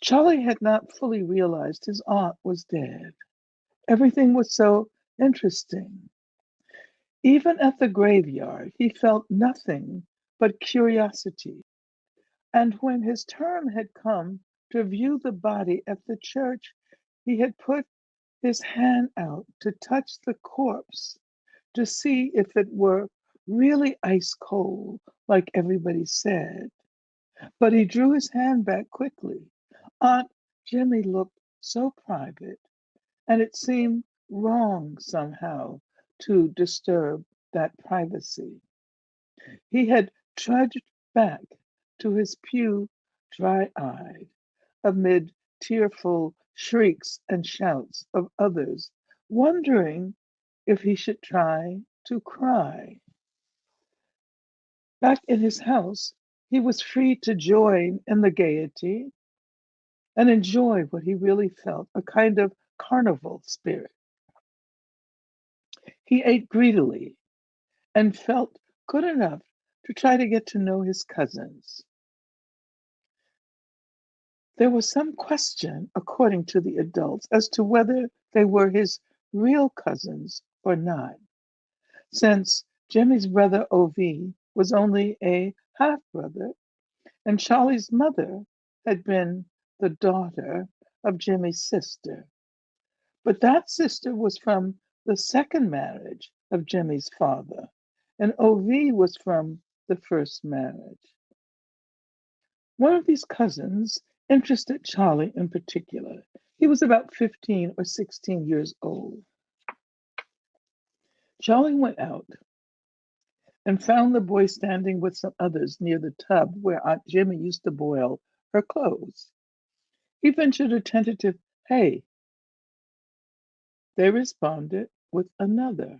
Charlie had not fully realized his aunt was dead. Everything was so interesting. Even at the graveyard, he felt nothing but curiosity. And when his term had come to view the body at the church he had put his hand out to touch the corpse to see if it were really ice cold, like everybody said. But he drew his hand back quickly. Aunt Jimmy looked so private, and it seemed wrong somehow to disturb that privacy. He had trudged back to his pew dry eyed, amid tearful shrieks and shouts of others, wondering if he should try to cry. Back in his house, he was free to join in the gaiety and enjoy what he really felt, a kind of carnival spirit. He ate greedily and felt good enough to try to get to know his cousins. There was some question, according to the adults, as to whether they were his real cousins or not, since Jimmy's brother O.V. was only a half brother, and Charlie's mother had been the daughter of Jimmy's sister. But that sister was from the second marriage of Jimmy's father, and O.V. was from the first marriage. One of these cousins interested Charlie in particular. He was about 15 or 16 years old. Charlie went out and found the boy standing with some others near the tub where Aunt Jimmy used to boil her clothes. He ventured a tentative, "Hey." They responded with another.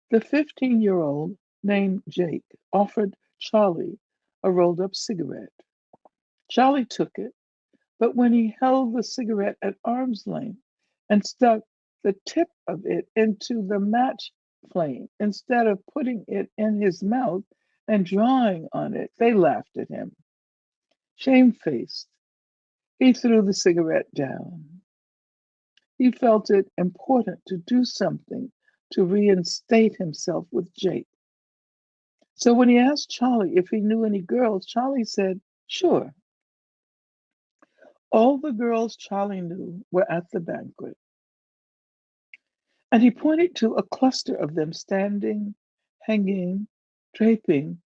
The 15-year-old named Jake offered Charlie a rolled up cigarette. Charlie took it, but when he held the cigarette at arm's length and stuck the tip of it into the match flame instead of putting it in his mouth and drawing on it, they laughed at him. Shamefaced, he threw the cigarette down. He felt it important to do something to reinstate himself with Jake. So when he asked Charlie if he knew any girls, Charlie said, "Sure." All the girls Charlie knew were at the banquet, and he pointed to a cluster of them standing, hanging, draping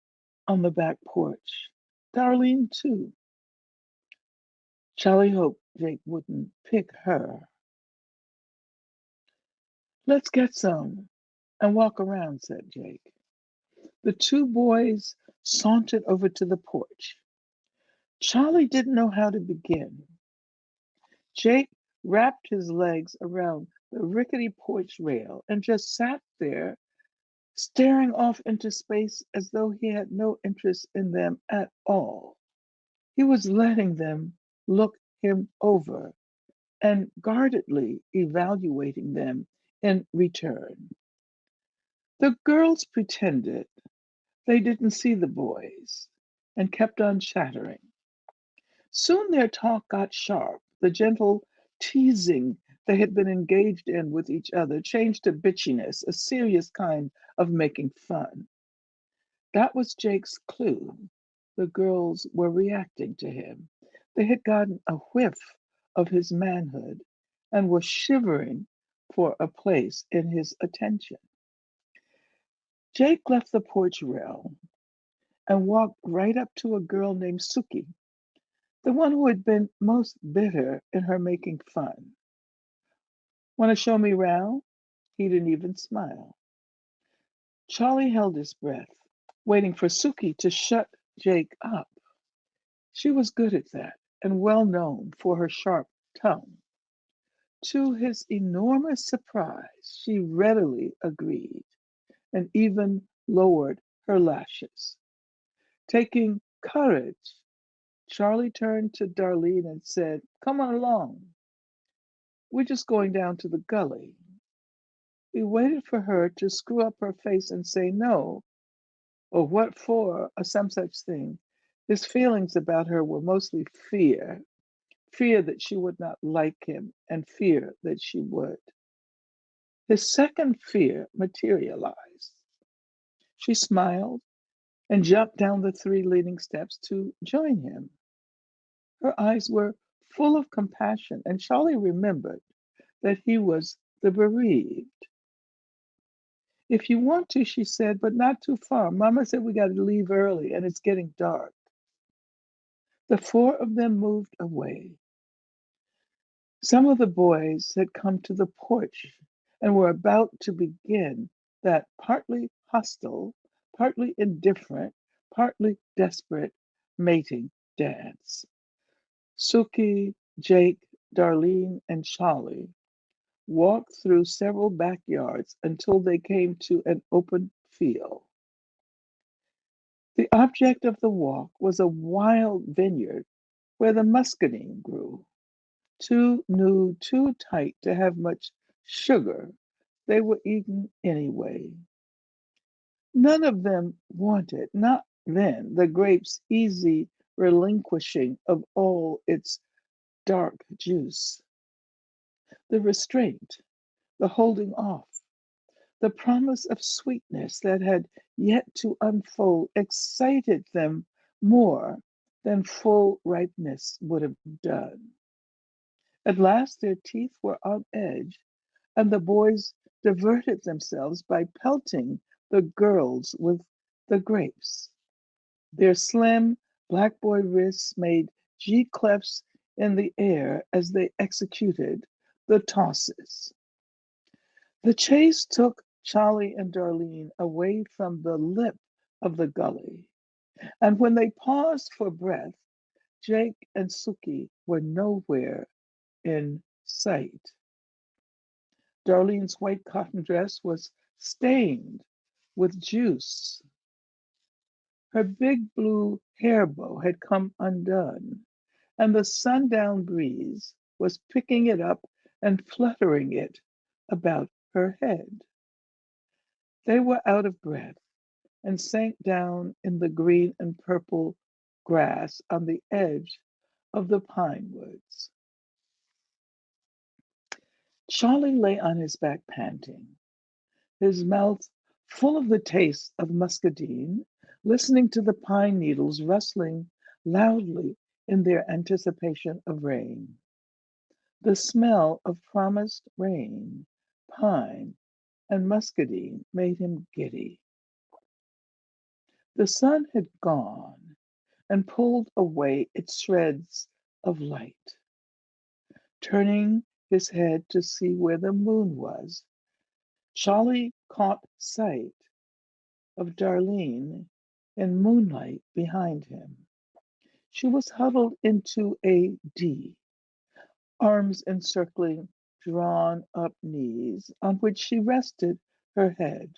on the back porch. Darlene, too. Charlie hoped Jake wouldn't pick her. "Let's get some and walk around," said Jake. The two boys sauntered over to the porch. Charlie didn't know how to begin. Jake wrapped his legs around the rickety porch rail and just sat there, staring off into space as though he had no interest in them at all. He was letting them look him over and guardedly evaluating them in return. The girls pretended they didn't see the boys and kept on chattering. Soon their talk got sharp. The gentle teasing they had been engaged in with each other changed to bitchiness, a serious kind of making fun. That was Jake's clue. The girls were reacting to him. They had gotten a whiff of his manhood and were shivering for a place in his attention. Jake left the porch rail and walked right up to a girl named Suki, the one who had been most bitter in her making fun. "Want to show me round?" He didn't even smile. Charlie held his breath, waiting for Suki to shut Jake up. She was good at that and well known for her sharp tongue. To his enormous surprise, she readily agreed and even lowered her lashes. Taking courage, Charlie turned to Darlene and said, "Come on along. We're just going down to the gully." He waited for her to screw up her face and say no, or what for, or some such thing. His feelings about her were mostly fear that she would not like him, and fear that she would. His second fear materialized. She smiled and jumped down the 3 leading steps to join him. Her eyes were full of compassion, and Charlie remembered that he was the bereaved. If you want to, she said, but not too far. Mama said we got to leave early and it's getting dark. The four of them moved away. Some of the boys had come to the porch and were about to begin that partly hostile, partly indifferent, partly desperate mating dance. Suki, Jake, Darlene, and Charlie walked through several backyards until they came to an open field. The object of the walk was a wild vineyard where the muscadine grew. Too new, too tight to have much sugar, they were eaten anyway. None of them wanted, not then, the grape's easy relinquishing of all its dark juice. The restraint, the holding off, the promise of sweetness that had yet to unfold excited them more than full ripeness would have done. At last their teeth were on edge, and the boys diverted themselves by pelting the girls with the grapes. Their slim black boy wrists made G clefs in the air as they executed the tosses. The chase took Charlie and Darlene away from the lip of the gully, and when they paused for breath, Jake and Suki were nowhere in sight. Darlene's white cotton dress was stained with juice. Her big blue hair bow had come undone, and the sundown breeze was picking it up and fluttering it about her head. They were out of breath and sank down in the green and purple grass on the edge of the pine woods. Charlie lay on his back panting, his mouth full of the taste of muscadine, listening to the pine needles rustling loudly in their anticipation of rain. The smell of promised rain, pine, and muscadine made him giddy. The sun had gone and pulled away its shreds of light. Turning his head to see where the moon was, Charlie caught sight of Darlene in moonlight behind him. She was huddled into a D, arms encircling drawn up knees on which she rested her head.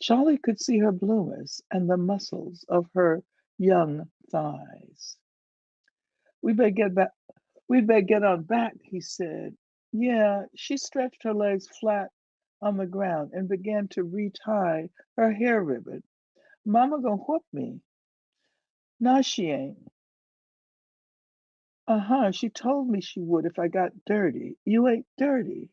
Charlie could see her blueness and the muscles of her young thighs. We better get back. We'd better get on back, he said. Yeah, she stretched her legs flat on the ground and began to retie her hair ribbon. Mama gonna whoop me. Nah, she ain't. Uh-huh, she told me she would if I got dirty. You ain't dirty.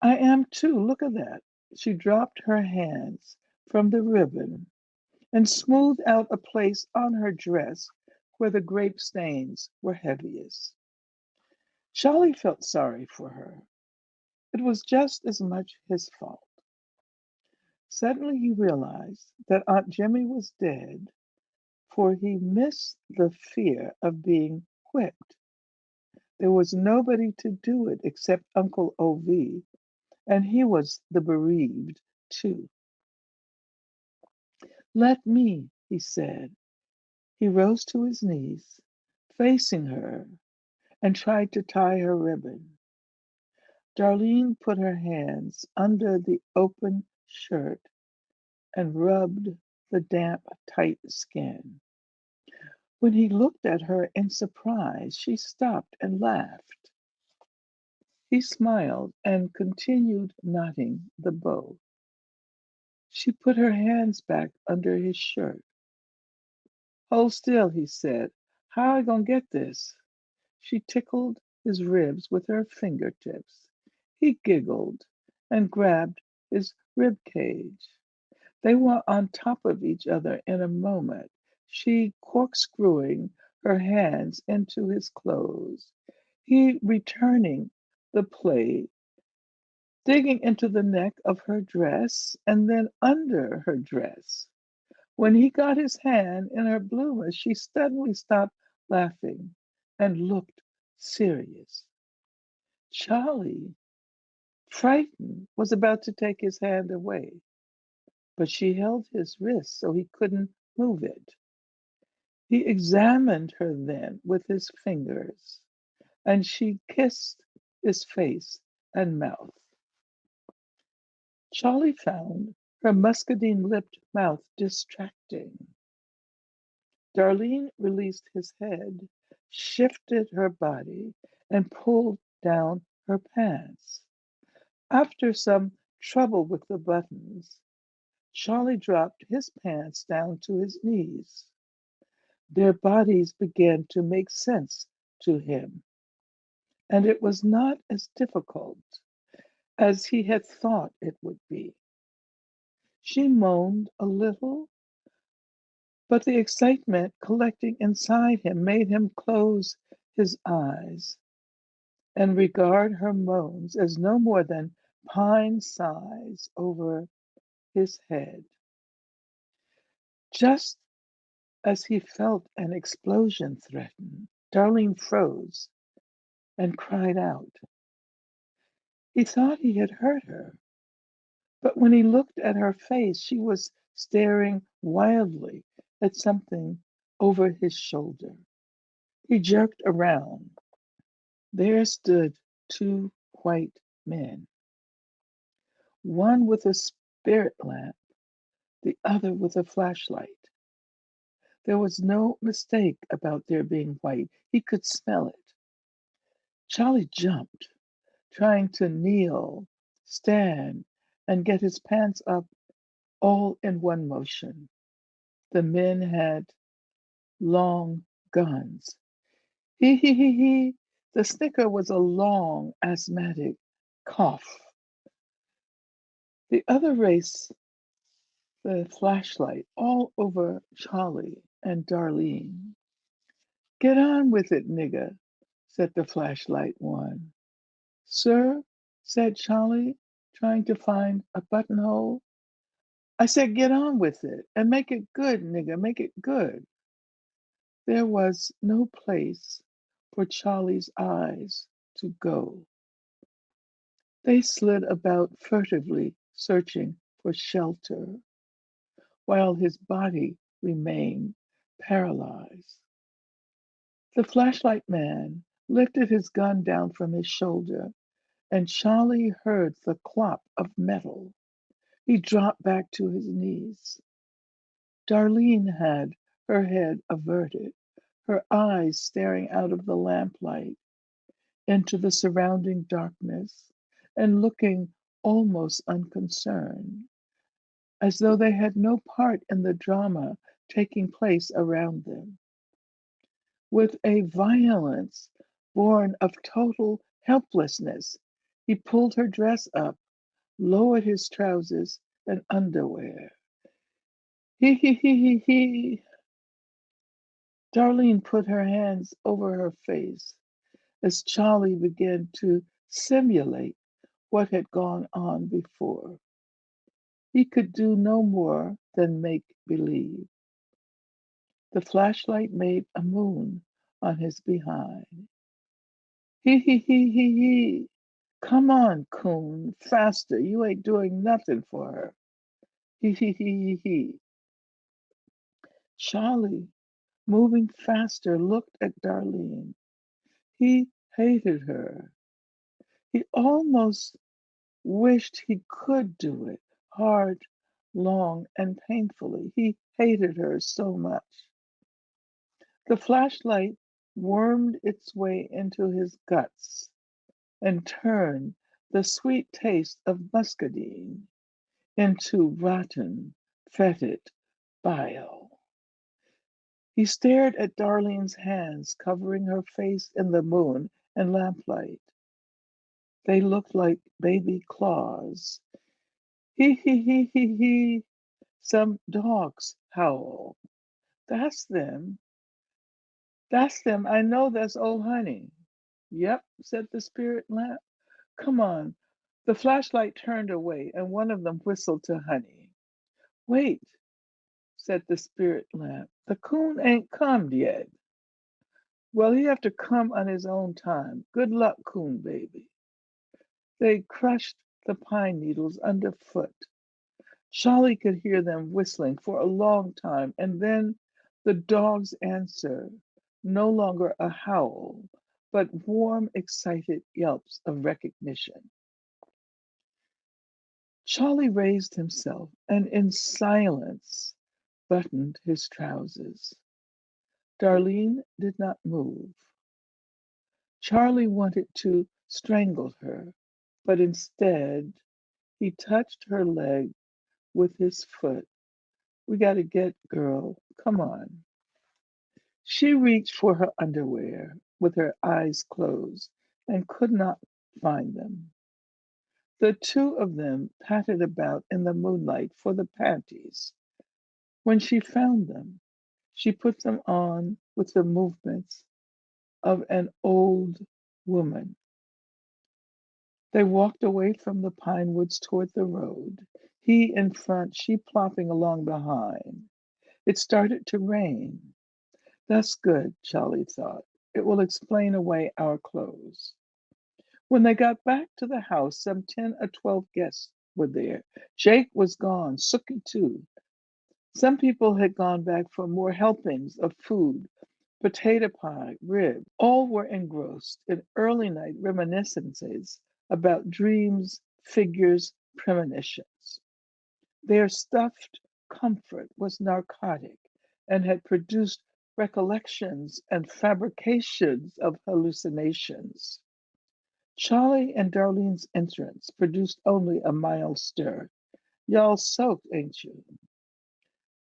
I am too, look at that. She dropped her hands from the ribbon and smoothed out a place on her dress where the grape stains were heaviest. Charlie felt sorry for her. It was just as much his fault. Suddenly he realized that Aunt Jimmy was dead, for he missed the fear of being whipped. There was nobody to do it except Uncle O.V., and he was the bereaved too. Let me, he said. He rose to his knees, facing her, and tried to tie her ribbon. Darlene put her hands under the open shirt and rubbed the damp, tight skin. When he looked at her in surprise, she stopped and laughed. He smiled and continued knotting the bow. She put her hands back under his shirt. Hold still, he said. How I gonna get this? She tickled his ribs with her fingertips. He giggled and grabbed his rib cage. They were on top of each other in a moment, she corkscrewing her hands into his clothes. he returning the plate, digging into the neck of her dress and then under her dress. When he got his hand in her bloomers, she suddenly stopped laughing and looked serious. Charlie, frightened, was about to take his hand away, but she held his wrist so he couldn't move it. He examined her then with his fingers, and she kissed his face and mouth. Charlie found her muscadine-lipped mouth distracting. Darlene released his head, shifted her body, and pulled down her pants. After some trouble with the buttons, Charlie dropped his pants down to his knees. Their bodies began to make sense to him, and it was not as difficult as he had thought it would be. She moaned a little, but the excitement collecting inside him made him close his eyes and regard her moans as no more than pine sighs over his head. Just as he felt an explosion threaten, Darlene froze and cried out. He thought he had hurt her, but when he looked at her face, she was staring wildly at something over his shoulder. He jerked around. There stood two white men, one with a spirit lamp, the other with a flashlight. There was no mistake about their being white. He could smell it. Charlie jumped, trying to kneel, stand, and get his pants up all in one motion. The men had long guns. He. The snicker was a long, asthmatic cough. The other raised the flashlight all over Charlie and Darlene. Get on with it, nigger, said the flashlight one. Sir, said Charlie, trying to find a buttonhole. I said, get on with it and make it good, nigger, make it good. There was no place for Charlie's eyes to go. They slid about furtively, searching for shelter, while his body remained paralyzed. The flashlight man lifted his gun down from his shoulder, and Charlie heard the clop of metal. He dropped back to his knees. Darlene had her head averted, her eyes staring out of the lamplight into the surrounding darkness and looking almost unconcerned, as though they had no part in the drama taking place around them. With a violence born of total helplessness, he pulled her dress up, lowered his trousers and underwear. He. Darlene put her hands over her face as Charlie began to simulate what had gone on before. He could do no more than make believe. The flashlight made a moon on his behind. He. Come on, coon, faster. You ain't doing nothing for her. He. Charlie, moving faster, looked at Darlene. He hated her. He almost wished he could do it hard, long, and painfully. He hated her so much. The flashlight wormed its way into his guts and turned the sweet taste of muscadine into rotten, fetid bile. He stared at Darlene's hands covering her face in the moon and lamplight. They looked like baby claws. He. Some dogs howl. That's them. That's them. I know that's old honey. Yep, said the spirit lamp. Come on. The flashlight turned away, and one of them whistled to Honey. Wait, said the spirit lamp. The coon ain't come yet. Well, he have to come on his own time. Good luck, coon baby. They crushed the pine needles underfoot. Charlie could hear them whistling for a long time, and then the dog's answer, no longer a howl, but warm, excited yelps of recognition. Charlie raised himself and in silence buttoned his trousers. Darlene did not move. Charlie wanted to strangle her, but instead he touched her leg with his foot. We got to get, girl. Come on. She reached for her underwear with her eyes closed and could not find them. The two of them patted about in the moonlight for the panties. When she found them, she put them on with the movements of an old woman. They walked away from the pine woods toward the road, he in front, she plopping along behind. It started to rain. That's good, Charlie thought. It will explain away our clothes. When they got back to the house, some 10 or 12 guests were there. Jake was gone, Sookie too. Some people had gone back for more helpings of food, potato pie, rib. All were engrossed in early night reminiscences about dreams, figures, premonitions. Their stuffed comfort was narcotic and had produced recollections and fabrications of hallucinations. Charlie and Darlene's entrance produced only a mild stir. Y'all soaked, ain't you?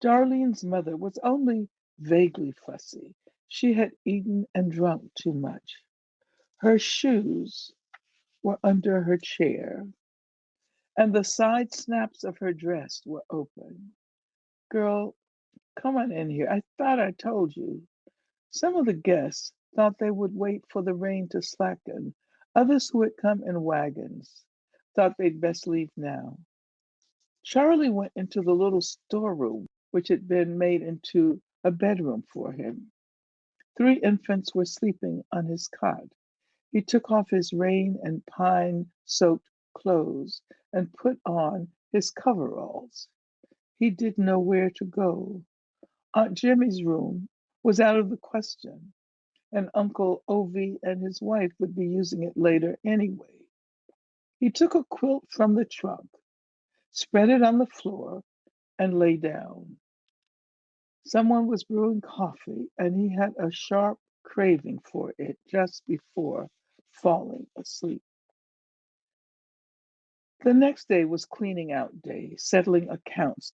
Darlene's mother was only vaguely fussy. She had eaten and drunk too much. Her shoes were under her chair, and the side snaps of her dress were open. Girl, come on in here. I thought I told you. Some of the guests thought they would wait for the rain to slacken. Others who had come in wagons thought they'd best leave now. Charlie went into the little storeroom, which had been made into a bedroom for him. Three infants were sleeping on his cot. He took off his rain and pine soaked clothes and put on his coveralls. He didn't know where to go. Aunt Jimmy's room was out of the question, and Uncle Ovi and his wife would be using it later anyway. He took a quilt from the trunk, spread it on the floor, and lay down. Someone was brewing coffee, and he had a sharp craving for it just before falling asleep. The next day was cleaning out day, settling accounts,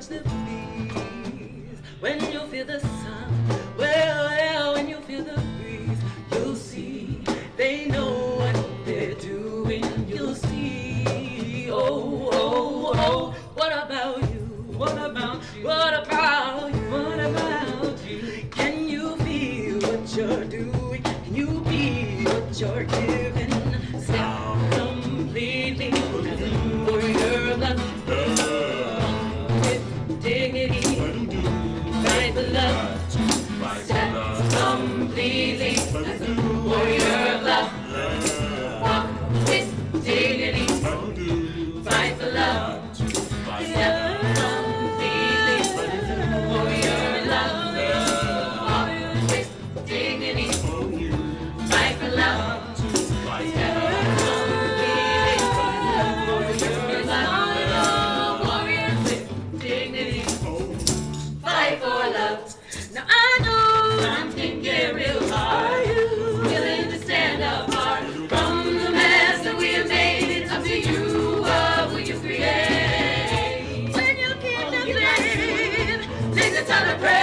touch the breeze, when you feel the sun, well, when you feel the breeze, you'll see they know what they're doing. You'll see, oh, what about you? What about you? What about you? What about you? Can you feel what you're doing? Can you be what you're giving? Step completely for your love. With dignity, fight for love. Step completely for your love. Walk with dignity, fight for love. Step completely for your love. Walk with dignity, fight for love. Now I know something get real hard, willing to stand apart from the mess that we have made. It's up to you, what will you create? When you keep the flame, take the time to pray.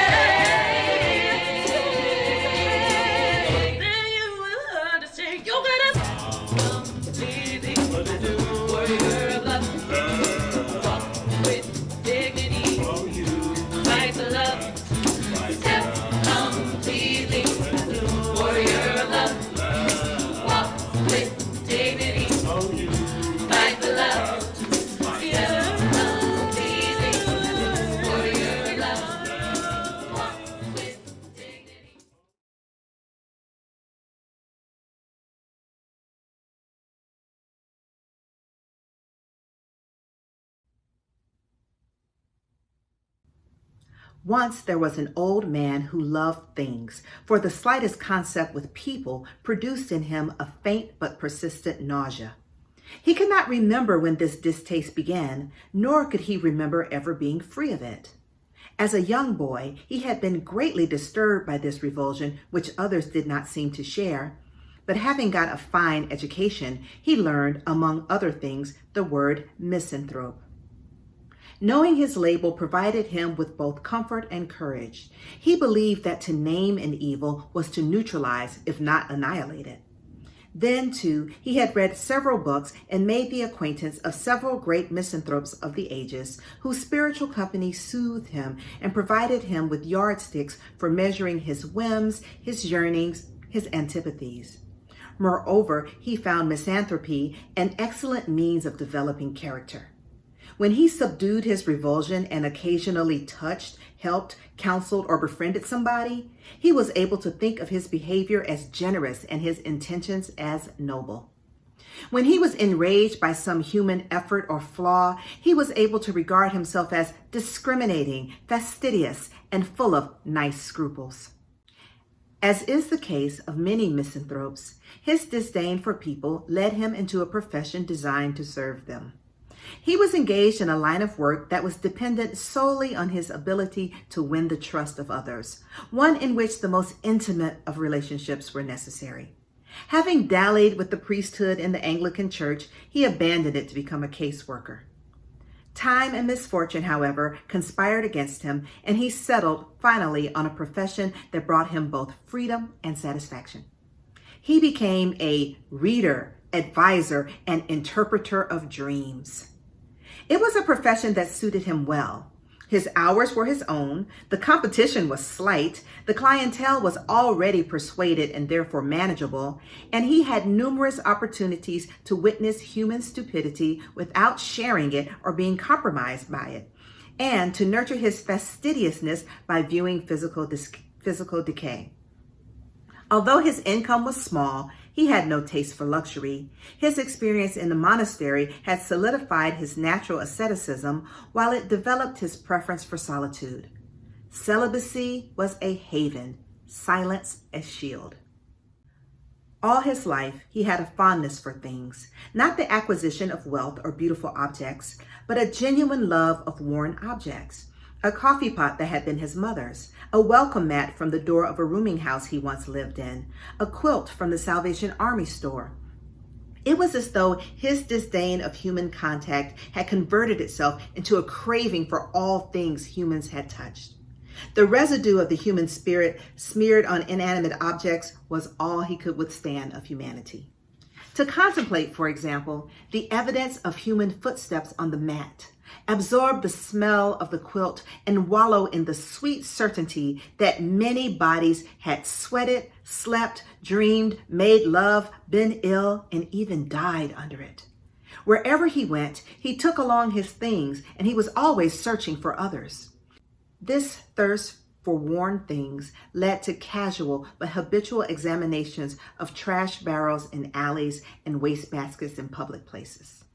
Then you will understand. You're gonna completely for your love. Walk with dignity, fight for love. Step completely for your love. Walk with dignity, fight for love. Step completely for your love. Walk with dignity. Once there was an old man who loved things, for the slightest concept with people produced in him a faint but persistent nausea. He could not remember when this distaste began, nor could he remember ever being free of it. As a young boy, he had been greatly disturbed by this revulsion, which others did not seem to share. But having got a fine education, he learned, among other things, the word misanthrope. Knowing his label provided him with both comfort and courage. He believed that to name an evil was to neutralize, if not annihilate it. Then, too, he had read several books and made the acquaintance of several great misanthropes of the ages, whose spiritual company soothed him and provided him with yardsticks for measuring his whims, his yearnings, his antipathies. Moreover, he found misanthropy an excellent means of developing character. When he subdued his revulsion and occasionally touched, helped, counseled, or befriended somebody, he was able to think of his behavior as generous and his intentions as noble. When he was enraged by some human effort or flaw, he was able to regard himself as discriminating, fastidious, and full of nice scruples. As is the case of many misanthropes, his disdain for people led him into a profession designed to serve them. He was engaged in a line of work that was dependent solely on his ability to win the trust of others, one in which the most intimate of relationships were necessary. Having dallied with the priesthood in the Anglican Church, he abandoned it to become a caseworker. Time and misfortune, however, conspired against him, and he settled finally on a profession that brought him both freedom and satisfaction. He became a reader, advisor, and interpreter of dreams. It was a profession that suited him well. His hours were his own, the competition was slight, the clientele was already persuaded and therefore manageable, and he had numerous opportunities to witness human stupidity without sharing it or being compromised by it, and to nurture his fastidiousness by viewing physical decay. Although his income was small, he had no taste for luxury. His experience in the monastery had solidified his natural asceticism, while it developed his preference for solitude. Celibacy was a haven, silence a shield. All his life, he had a fondness for things, not the acquisition of wealth or beautiful objects, but a genuine love of worn objects. A coffee pot that had been his mother's, a welcome mat from the door of a rooming house he once lived in, a quilt from the Salvation Army store. It was as though his disdain of human contact had converted itself into a craving for all things humans had touched. The residue of the human spirit smeared on inanimate objects was all he could withstand of humanity. To contemplate, for example, the evidence of human footsteps on the mat, absorb the smell of the quilt, and wallow in the sweet certainty that many bodies had sweated, slept, dreamed, made love, been ill, and even died under it. Wherever he went, he took along his things, and he was always searching for others. This thirst for worn things led to casual but habitual examinations of trash barrels in alleys and wastebaskets in public places.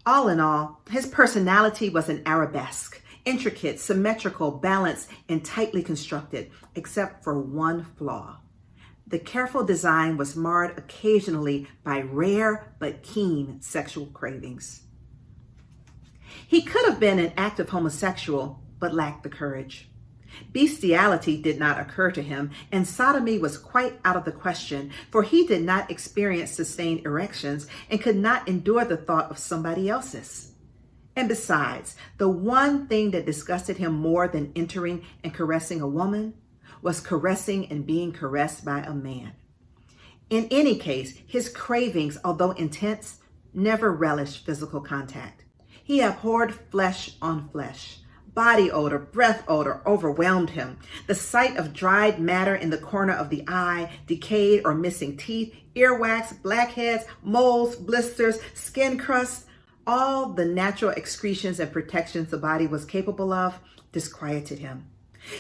All in all, his personality was an arabesque, intricate, symmetrical, balanced, and tightly constructed, except for one flaw. The careful design was marred occasionally by rare but keen sexual cravings. He could have been an active homosexual, but lacked the courage. Bestiality did not occur to him, and sodomy was quite out of the question, for he did not experience sustained erections and could not endure the thought of somebody else's. And besides, the one thing that disgusted him more than entering and caressing a woman was caressing and being caressed by a man. In any case, his cravings, although intense, never relished physical contact. He abhorred flesh on flesh. Body odor, breath odor overwhelmed him. The sight of dried matter in the corner of the eye, decayed or missing teeth, earwax, blackheads, moles, blisters, skin crusts, all the natural excretions and protections the body was capable of, disquieted him.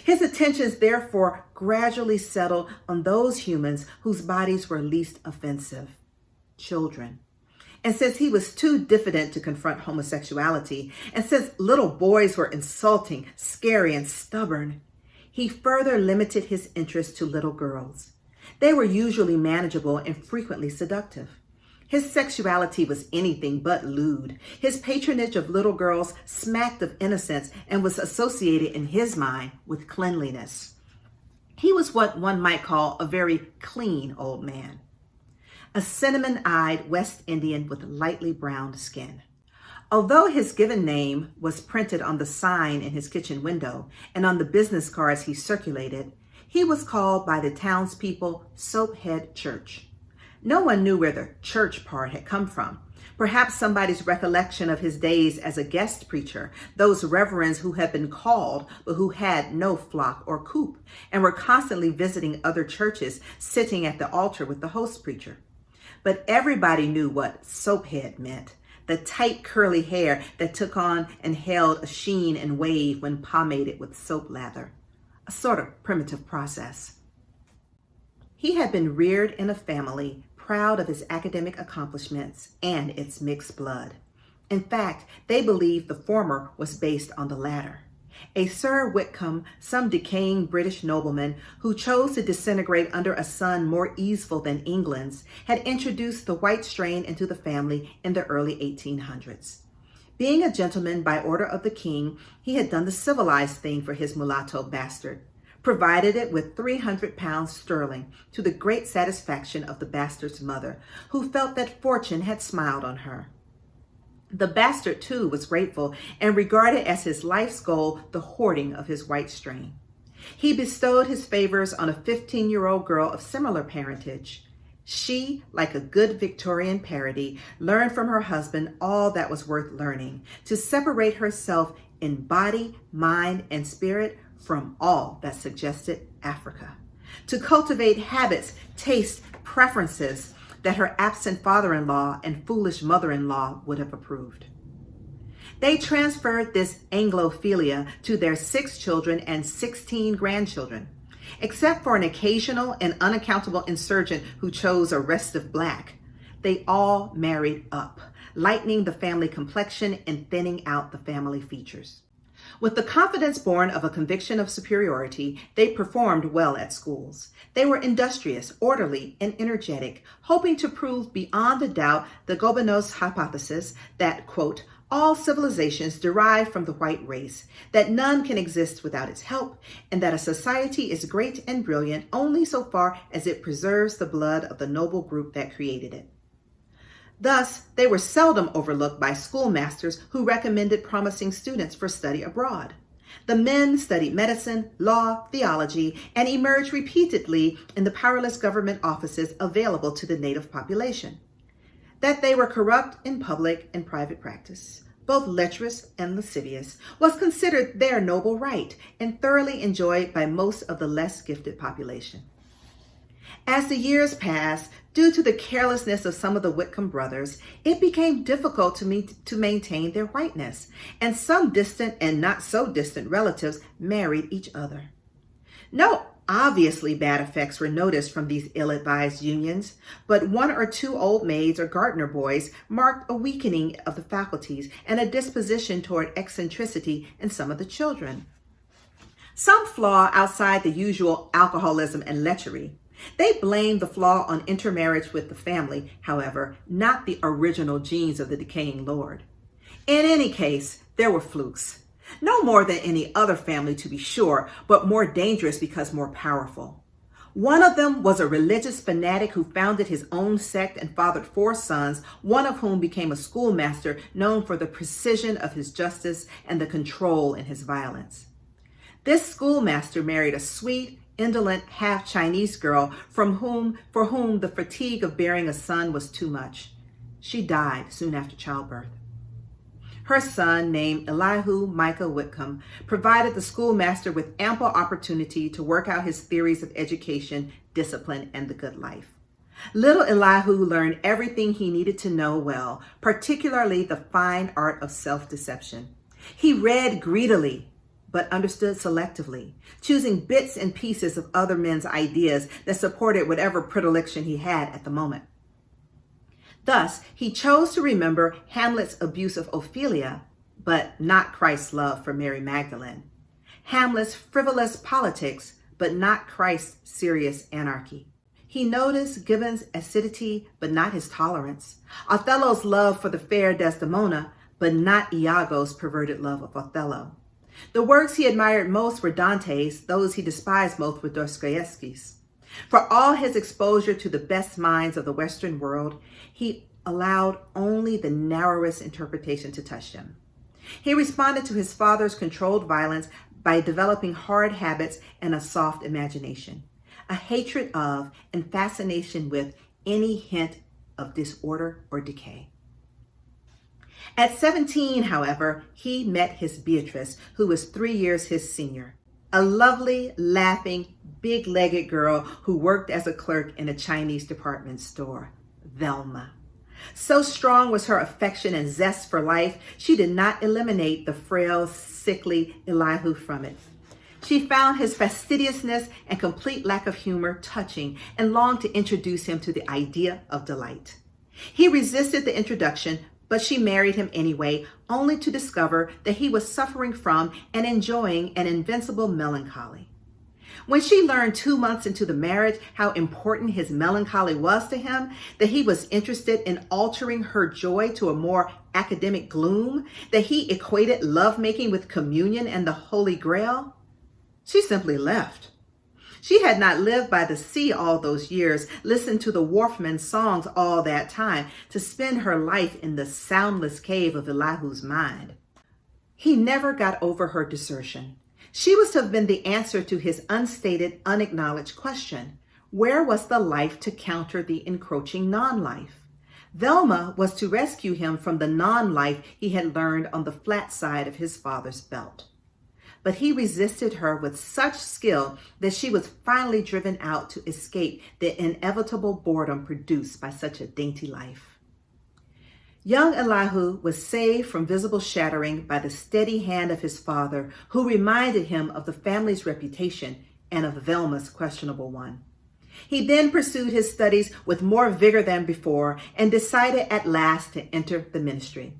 His attentions therefore gradually settled on those humans whose bodies were least offensive, children. And since he was too diffident to confront homosexuality, and since little boys were insulting, scary, and stubborn, he further limited his interest to little girls. They were usually manageable and frequently seductive. His sexuality was anything but lewd. His patronage of little girls smacked of innocence and was associated in his mind with cleanliness. He was what one might call a very clean old man. A cinnamon-eyed West Indian with lightly browned skin. Although his given name was printed on the sign in his kitchen window and on the business cards he circulated, he was called by the townspeople Soaphead Church. No one knew where the church part had come from. Perhaps somebody's recollection of his days as a guest preacher, those reverends who had been called but who had no flock or coop and were constantly visiting other churches, sitting at the altar with the host preacher. But everybody knew what soaphead meant, the tight curly hair that took on and held a sheen and wave when pomaded with soap lather, a sort of primitive process. He had been reared in a family proud of his academic accomplishments and its mixed blood. In fact, they believed the former was based on the latter. A Sir Whitcomb, some decaying British nobleman who chose to disintegrate under a sun more easeful than England's, had introduced the white strain into the family in the early 1800s. Being a gentleman by order of the king, he had done the civilized thing for his mulatto bastard, provided it with 300 pounds sterling, to the great satisfaction of the bastard's mother, who felt that fortune had smiled on her. The bastard, too, was grateful and regarded as his life's goal the hoarding of his white strain. He bestowed his favors on a 15-year-old girl of similar parentage. She, like a good Victorian parody, learned from her husband all that was worth learning, to separate herself in body, mind, and spirit from all that suggested Africa, to cultivate habits, tastes, preferences that her absent father-in-law and foolish mother-in-law would have approved. They transferred this Anglophilia to their 6 children and 16 grandchildren. Except for an occasional and unaccountable insurgent who chose a restive black, they all married up, lightening the family complexion and thinning out the family features. With the confidence born of a conviction of superiority, they performed well at schools. They were industrious, orderly, and energetic, hoping to prove beyond a doubt the Gobineau's hypothesis that, quote, all civilizations derive from the white race, that none can exist without its help, and that a society is great and brilliant only so far as it preserves the blood of the noble group that created it. Thus, they were seldom overlooked by schoolmasters who recommended promising students for study abroad. The men studied medicine, law, theology, and emerged repeatedly in the powerless government offices available to the native population. That they were corrupt in public and private practice, both lecherous and lascivious, was considered their noble right and thoroughly enjoyed by most of the less gifted population. As the years passed, due to the carelessness of some of the Whitcomb brothers, it became difficult to maintain their whiteness, and some distant and not so distant relatives married each other. No obviously bad effects were noticed from these ill-advised unions, but one or two old maids or gardener boys marked a weakening of the faculties and a disposition toward eccentricity in some of the children. Some flaw outside the usual alcoholism and lechery. They blamed the flaw on intermarriage with the family, however, not the original genes of the decaying lord. In any case, there were flukes. No more than any other family, to be sure, but more dangerous because more powerful. One of them was a religious fanatic who founded his own sect and fathered 4 sons, one of whom became a schoolmaster known for the precision of his justice and the control in his violence. This schoolmaster married a sweet, indolent, half-Chinese girl for whom the fatigue of bearing a son was too much. She died soon after childbirth. Her son, named Elihu Micah Whitcomb, provided the schoolmaster with ample opportunity to work out his theories of education, discipline, and the good life. Little Elihu learned everything he needed to know well, particularly the fine art of self-deception. He read greedily, but understood selectively, choosing bits and pieces of other men's ideas that supported whatever predilection he had at the moment. Thus, he chose to remember Hamlet's abuse of Ophelia, but not Christ's love for Mary Magdalene. Hamlet's frivolous politics, but not Christ's serious anarchy. He noticed Gibbon's acidity, but not his tolerance. Othello's love for the fair Desdemona, but not Iago's perverted love of Othello. The works he admired most were Dante's, those he despised most were Dostoevsky's. For all his exposure to the best minds of the Western world, he allowed only the narrowest interpretation to touch him. He responded to his father's controlled violence by developing hard habits and a soft imagination, a hatred of and fascination with any hint of disorder or decay. At 17, however, he met his Beatrice, who was 3 years his senior, a lovely, laughing, big-legged girl who worked as a clerk in a Chinese department store, Velma. So strong was her affection and zest for life, she did not eliminate the frail, sickly Elihu from it. She found his fastidiousness and complete lack of humor touching and longed to introduce him to the idea of delight. He resisted the introduction, but she married him anyway, only to discover that he was suffering from and enjoying an invincible melancholy. When she learned 2 months into the marriage how important his melancholy was to him, that he was interested in altering her joy to a more academic gloom, that he equated lovemaking with communion and the Holy Grail, she simply left. She had not lived by the sea all those years, listened to the wharfmen's songs all that time, to spend her life in the soundless cave of Elihu's mind. He never got over her desertion. She was to have been the answer to his unstated, unacknowledged question. Where was the life to counter the encroaching non-life? Velma was to rescue him from the non-life he had learned on the flat side of his father's belt. But he resisted her with such skill that she was finally driven out to escape the inevitable boredom produced by such a dainty life. Young Elihu was saved from visible shattering by the steady hand of his father, who reminded him of the family's reputation and of Velma's questionable one. He then pursued his studies with more vigor than before and decided at last to enter the ministry.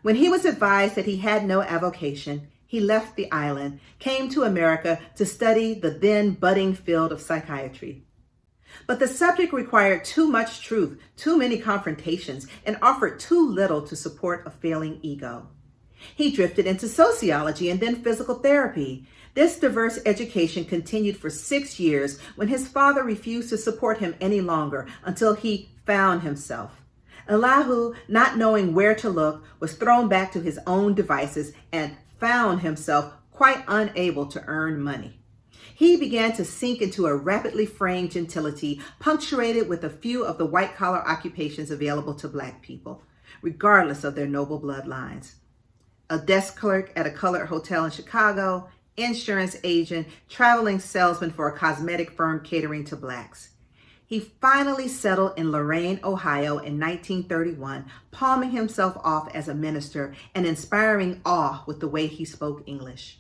When he was advised that he had no avocation, he left the island, came to America to study the then budding field of psychiatry. But the subject required too much truth, too many confrontations, and offered too little to support a failing ego. He drifted into sociology and then physical therapy. This diverse education continued for 6 years when his father refused to support him any longer until he found himself. Elihu, not knowing where to look, was thrown back to his own devices and found himself quite unable to earn money. He began to sink into a rapidly fraying gentility, punctuated with a few of the white-collar occupations available to Black people, regardless of their noble bloodlines. A desk clerk at a colored hotel in Chicago, insurance agent, traveling salesman for a cosmetic firm catering to Blacks. He finally settled in Lorain, Ohio in 1931, palming himself off as a minister and inspiring awe with the way he spoke English.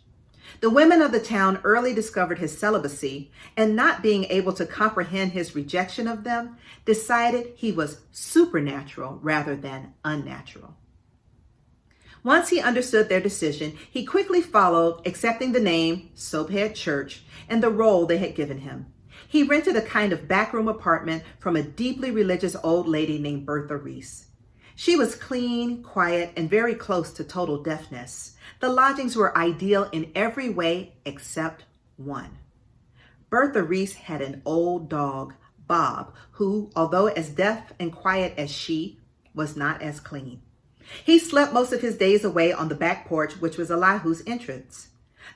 The women of the town early discovered his celibacy, and not being able to comprehend his rejection of them, decided he was supernatural rather than unnatural. Once he understood their decision, he quickly followed, accepting the name Soaphead Church and the role they had given him. He rented a kind of backroom apartment from a deeply religious old lady named Bertha Reese. She was clean, quiet, and very close to total deafness. The lodgings were ideal in every way except one. Bertha Reese had an old dog, Bob, who, although as deaf and quiet as she, was not as clean. He slept most of his days away on the back porch, which was Elihu's entrance.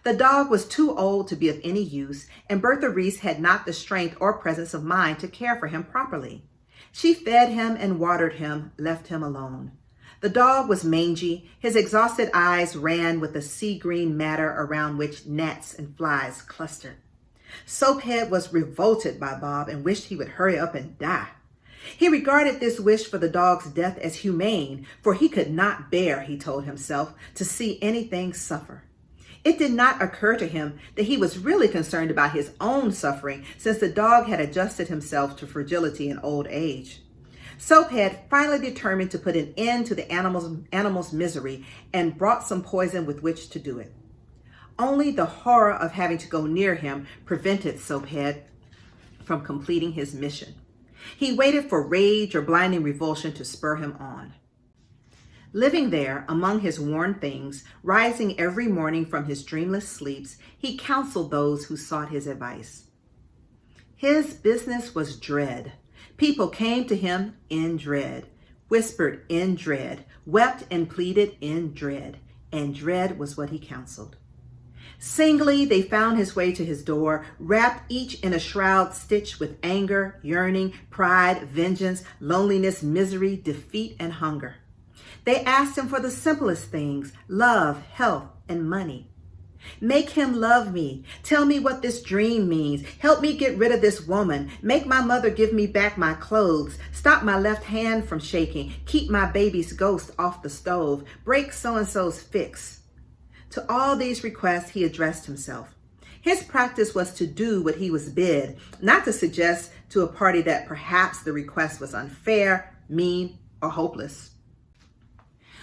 The dog was too old to be of any use, and Bertha Reese had not the strength or presence of mind to care for him properly. She fed him and watered him, left him alone. The dog was mangy. His exhausted eyes ran with the sea green matter around which gnats and flies clustered. Soaphead was revolted by Bob and wished he would hurry up and die. He regarded this wish for the dog's death as humane, for he could not bear, he told himself, to see anything suffer. It did not occur to him that he was really concerned about his own suffering, since the dog had adjusted himself to fragility and old age. Soaphead finally determined to put an end to the animal's misery and brought some poison with which to do it. Only the horror of having to go near him prevented Soaphead from completing his mission. He waited for rage or blinding revulsion to spur him on. Living there among his worn things, rising every morning from his dreamless sleeps, he counseled those who sought his advice. His business was dread. People came to him in dread, whispered in dread, wept and pleaded in dread, and dread was what he counseled. Singly, they found his way to his door, wrapped each in a shroud stitched with anger, yearning, pride, vengeance, loneliness, misery, defeat, and hunger. They asked him for the simplest things: love, health, and money. Make him love me. Tell me what this dream means. Help me get rid of this woman. Make my mother give me back my clothes. Stop my left hand from shaking. Keep my baby's ghost off the stove. Break so-and-so's fix. To all these requests, he addressed himself. His practice was to do what he was bid, not to suggest to a party that perhaps the request was unfair, mean, or hopeless.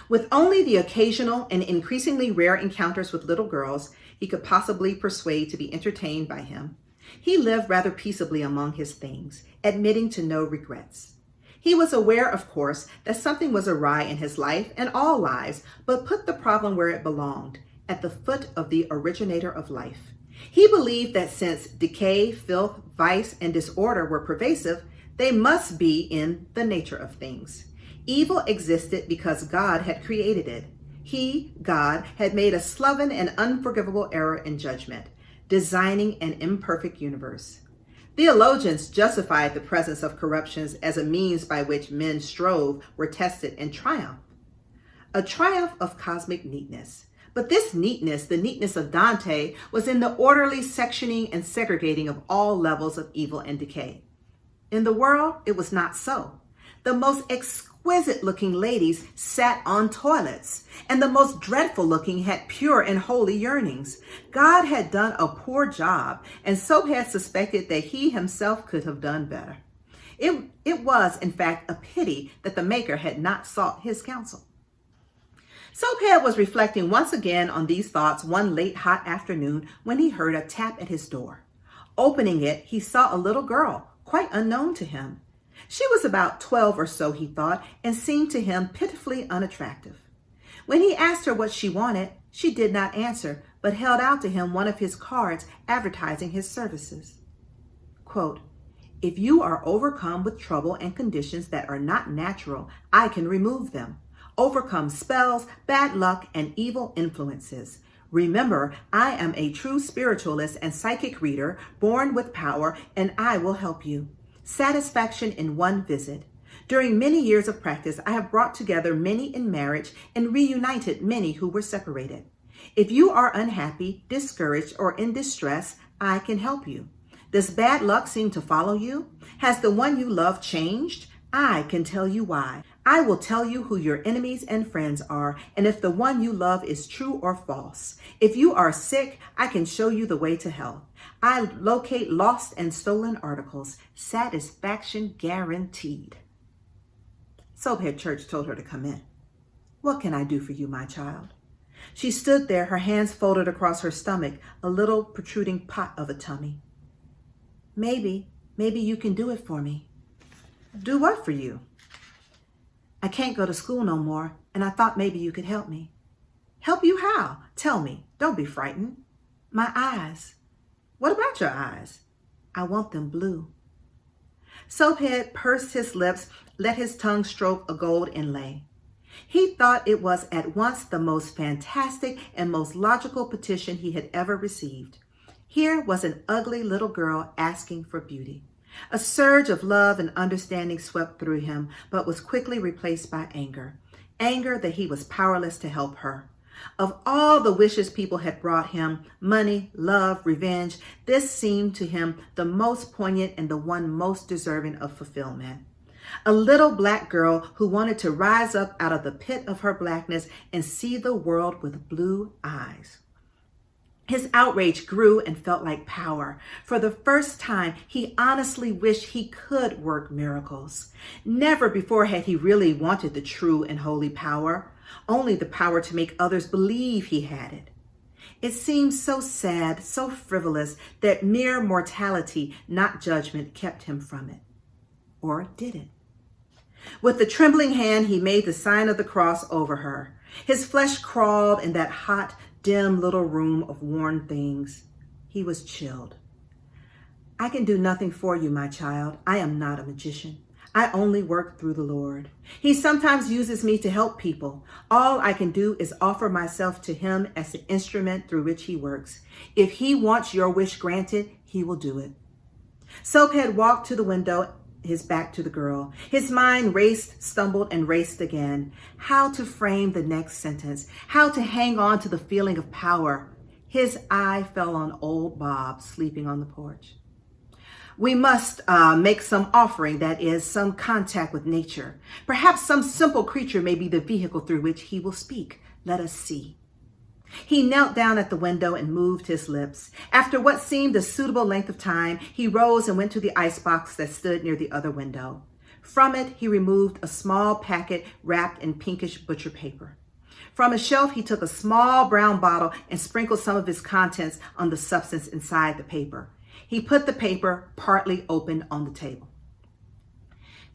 With only the occasional and increasingly rare encounters with little girls he could possibly persuade to be entertained by him, he lived rather peaceably among his things, admitting to no regrets. He was aware, of course, that something was awry in his life and all lives, but put the problem where it belonged, at the foot of the originator of life. He believed that since decay, filth, vice, and disorder were pervasive, they must be in the nature of things. Evil existed because God had created it. He, God, had made a sloven and unforgivable error in judgment, designing an imperfect universe. Theologians justified the presence of corruptions as a means by which men strove, were tested, and triumphed. A triumph of cosmic neatness. But this neatness, the neatness of Dante, was in the orderly sectioning and segregating of all levels of evil and decay. In the world, it was not so. The most exquisite-looking ladies sat on toilets, and the most dreadful-looking had pure and holy yearnings. God had done a poor job, and so had suspected that he himself could have done better. It was, in fact, a pity that the Maker had not sought his counsel. Soaphead was reflecting once again on these thoughts one late hot afternoon when he heard a tap at his door. Opening it, he saw a little girl, quite unknown to him. She was about 12 or so, he thought, and seemed to him pitifully unattractive. When he asked her what she wanted, she did not answer, but held out to him one of his cards advertising his services. Quote, If you are overcome with trouble and conditions that are not natural, I can remove them. Overcome spells, bad luck, and evil influences. Remember, I am a true spiritualist and psychic reader, born with power, and I will help you. Satisfaction in one visit. During many years of practice, I have brought together many in marriage and reunited many who were separated. If you are unhappy, discouraged, or in distress, I can help you. Does bad luck seem to follow you? Has the one you love changed? I can tell you why. I will tell you who your enemies and friends are, and if the one you love is true or false. If you are sick, I can show you the way to health. I locate lost and stolen articles. Satisfaction guaranteed. Soaphead Church told her to come in. What can I do for you, my child? She stood there, her hands folded across her stomach, a little protruding pot of a tummy. Maybe you can do it for me. Do what for you? I can't go to school no more, and I thought maybe you could help me. Help you how? Tell me. Don't be frightened. My eyes. What about your eyes? I want them blue. Soaphead pursed his lips, let his tongue stroke a gold inlay. He thought it was at once the most fantastic and most logical petition he had ever received. Here was an ugly little girl asking for beauty. A surge of love and understanding swept through him, but was quickly replaced by anger. Anger that he was powerless to help her. Of all the wishes people had brought him, money, love, revenge, this seemed to him the most poignant and the one most deserving of fulfillment. A little black girl who wanted to rise up out of the pit of her blackness and see the world with blue eyes. His outrage grew and felt like power. For the first time, he honestly wished he could work miracles. Never before had he really wanted the true and holy power, only the power to make others believe he had it. It seemed so sad, so frivolous, that mere mortality, not judgment, kept him from it. Or did it? With a trembling hand, he made the sign of the cross over her. His flesh crawled in that hot, dim little room of worn things. He was chilled. I can do nothing for you, my child. I am not a magician. I only work through the Lord. He sometimes uses me to help people. All I can do is offer myself to him as the instrument through which he works. If he wants your wish granted, he will do it. Soaphead walked to the window, his back to the girl. His mind raced, stumbled, and raced again. How to frame the next sentence, how to hang on to the feeling of power. His eye fell on old Bob sleeping on the porch. We must make some offering, that is, some contact with nature. Perhaps some simple creature may be the vehicle through which he will speak. Let us see. He knelt down at the window and moved his lips. After what seemed a suitable length of time, he rose and went to the icebox that stood near the other window. From it, he removed a small packet wrapped in pinkish butcher paper. From a shelf, he took a small brown bottle and sprinkled some of its contents on the substance inside the paper. He put the paper, partly open, on the table.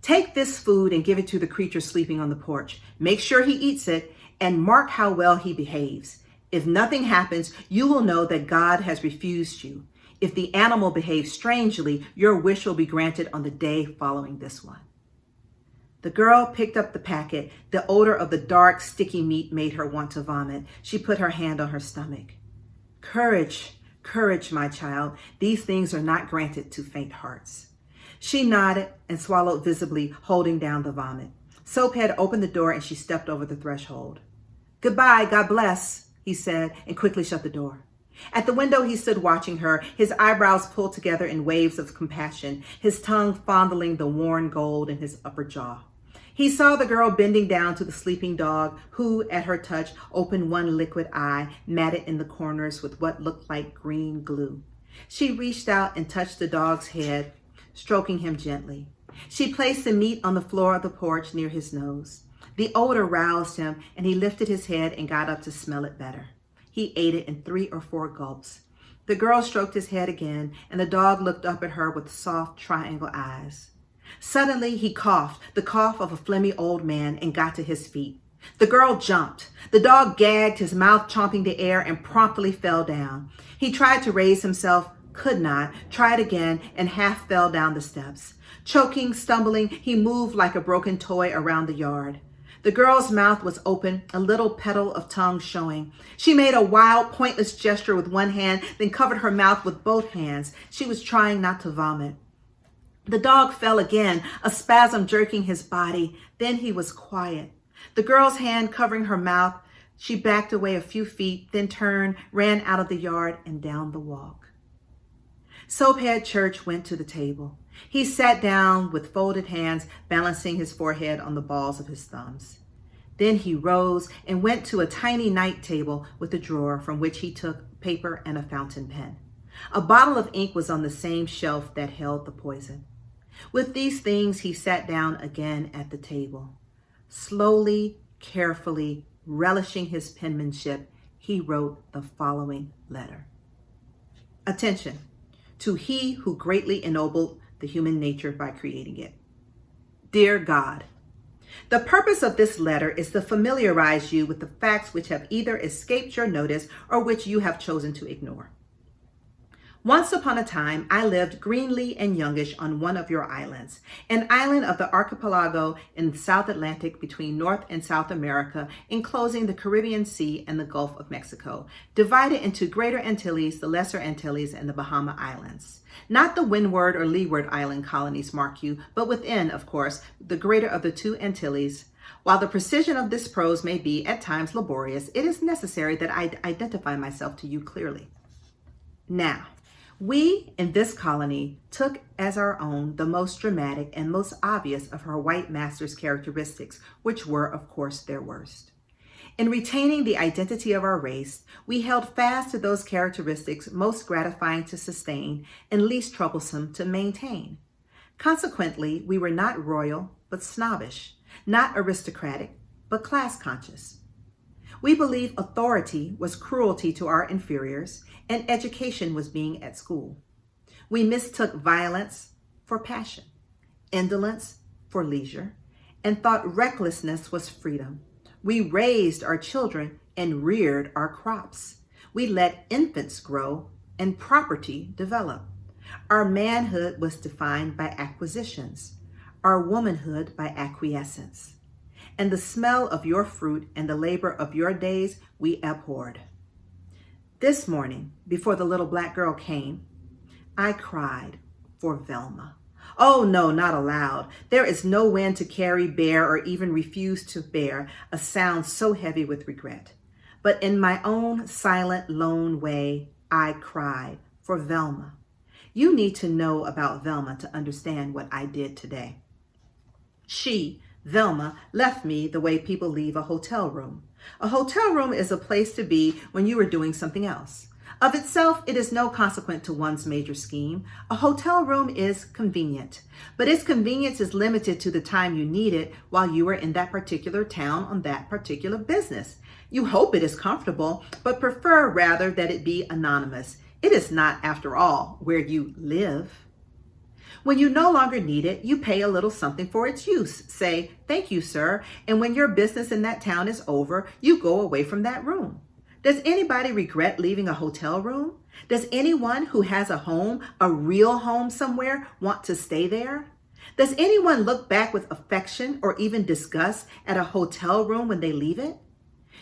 Take this food and give it to the creature sleeping on the porch. Make sure he eats it and mark how well he behaves. If nothing happens, you will know that God has refused you. If the animal behaves strangely, your wish will be granted on the day following this one. The girl picked up the packet. The odor of the dark, sticky meat made her want to vomit. She put her hand on her stomach. Courage, courage, my child. These things are not granted to faint hearts. She nodded and swallowed visibly, holding down the vomit. Soaphead opened the door and she stepped over the threshold. Goodbye, God bless, he said, and quickly shut the door. At the window, he stood watching her, his eyebrows pulled together in waves of compassion, his tongue fondling the worn gold in his upper jaw. He saw the girl bending down to the sleeping dog, who, at her touch, opened one liquid eye, matted in the corners with what looked like green glue. She reached out and touched the dog's head, stroking him gently. She placed the meat on the floor of the porch near his nose. The odor roused him, and he lifted his head and got up to smell it better. He ate it in 3 or 4 gulps. The girl stroked his head again, and the dog looked up at her with soft triangle eyes. Suddenly, he coughed, the cough of a phlegmy old man, and got to his feet. The girl jumped. The dog gagged, his mouth chomping the air, and promptly fell down. He tried to raise himself, could not, tried again, and half fell down the steps. Choking, stumbling, he moved like a broken toy around the yard. The girl's mouth was open, a little petal of tongue showing. She made a wild, pointless gesture with one hand, then covered her mouth with both hands. She was trying not to vomit. The dog fell again, a spasm jerking his body. Then he was quiet. The girl's hand covering her mouth, she backed away a few feet, then turned, ran out of the yard and down the walk. Soaphead Church went to the table. He sat down with folded hands, balancing his forehead on the balls of his thumbs. Then he rose and went to a tiny night table with a drawer from which he took paper and a fountain pen. A bottle of ink was on the same shelf that held the poison. With these things, he sat down again at the table. Slowly, carefully, relishing his penmanship, he wrote the following letter. Attention to he who greatly ennobled the human nature by creating it. Dear God, the purpose of this letter is to familiarize you with the facts which have either escaped your notice or which you have chosen to ignore. Once upon a time, I lived greenly and youngish on one of your islands, an island of the archipelago in the South Atlantic between North and South America, enclosing the Caribbean Sea and the Gulf of Mexico, divided into Greater Antilles, the Lesser Antilles, and the Bahama Islands. Not the Windward or Leeward Island colonies, mark you, but within, of course, the greater of the two Antilles. While the precision of this prose may be at times laborious, it is necessary that I identify myself to you clearly. Now, we in this colony took as our own the most dramatic and most obvious of her white master's characteristics, which were, of course, their worst. In retaining the identity of our race, we held fast to those characteristics most gratifying to sustain and least troublesome to maintain. Consequently, we were not royal, but snobbish, not aristocratic, but class conscious. We believed authority was cruelty to our inferiors, and education was being at school. We mistook violence for passion, indolence for leisure, and thought recklessness was freedom. We raised our children and reared our crops. We let infants grow and property develop. Our manhood was defined by acquisitions, our womanhood by acquiescence. And the smell of your fruit and the labor of your days we abhorred. This morning, before the little black girl came, I cried for Velma. Oh no, not aloud. There is no wind to carry, bear, or even refuse to bear a sound so heavy with regret. But in my own silent, lone way, I cried for Velma. You need to know about Velma to understand what I did today. She, Velma, left me the way people leave a hotel room. A hotel room is a place to be when you are doing something else. Of itself, it is no consequent to one's major scheme. A hotel room is convenient, but its convenience is limited to the time you need it while you are in that particular town on that particular business. You hope it is comfortable, but prefer rather that it be anonymous. It is not, after all, where you live. When you no longer need it, you pay a little something for its use. Say, "Thank you, sir." And when your business in that town is over, you go away from that room. Does anybody regret leaving a hotel room? Does anyone who has a home, a real home somewhere, want to stay there? Does anyone look back with affection or even disgust at a hotel room when they leave it?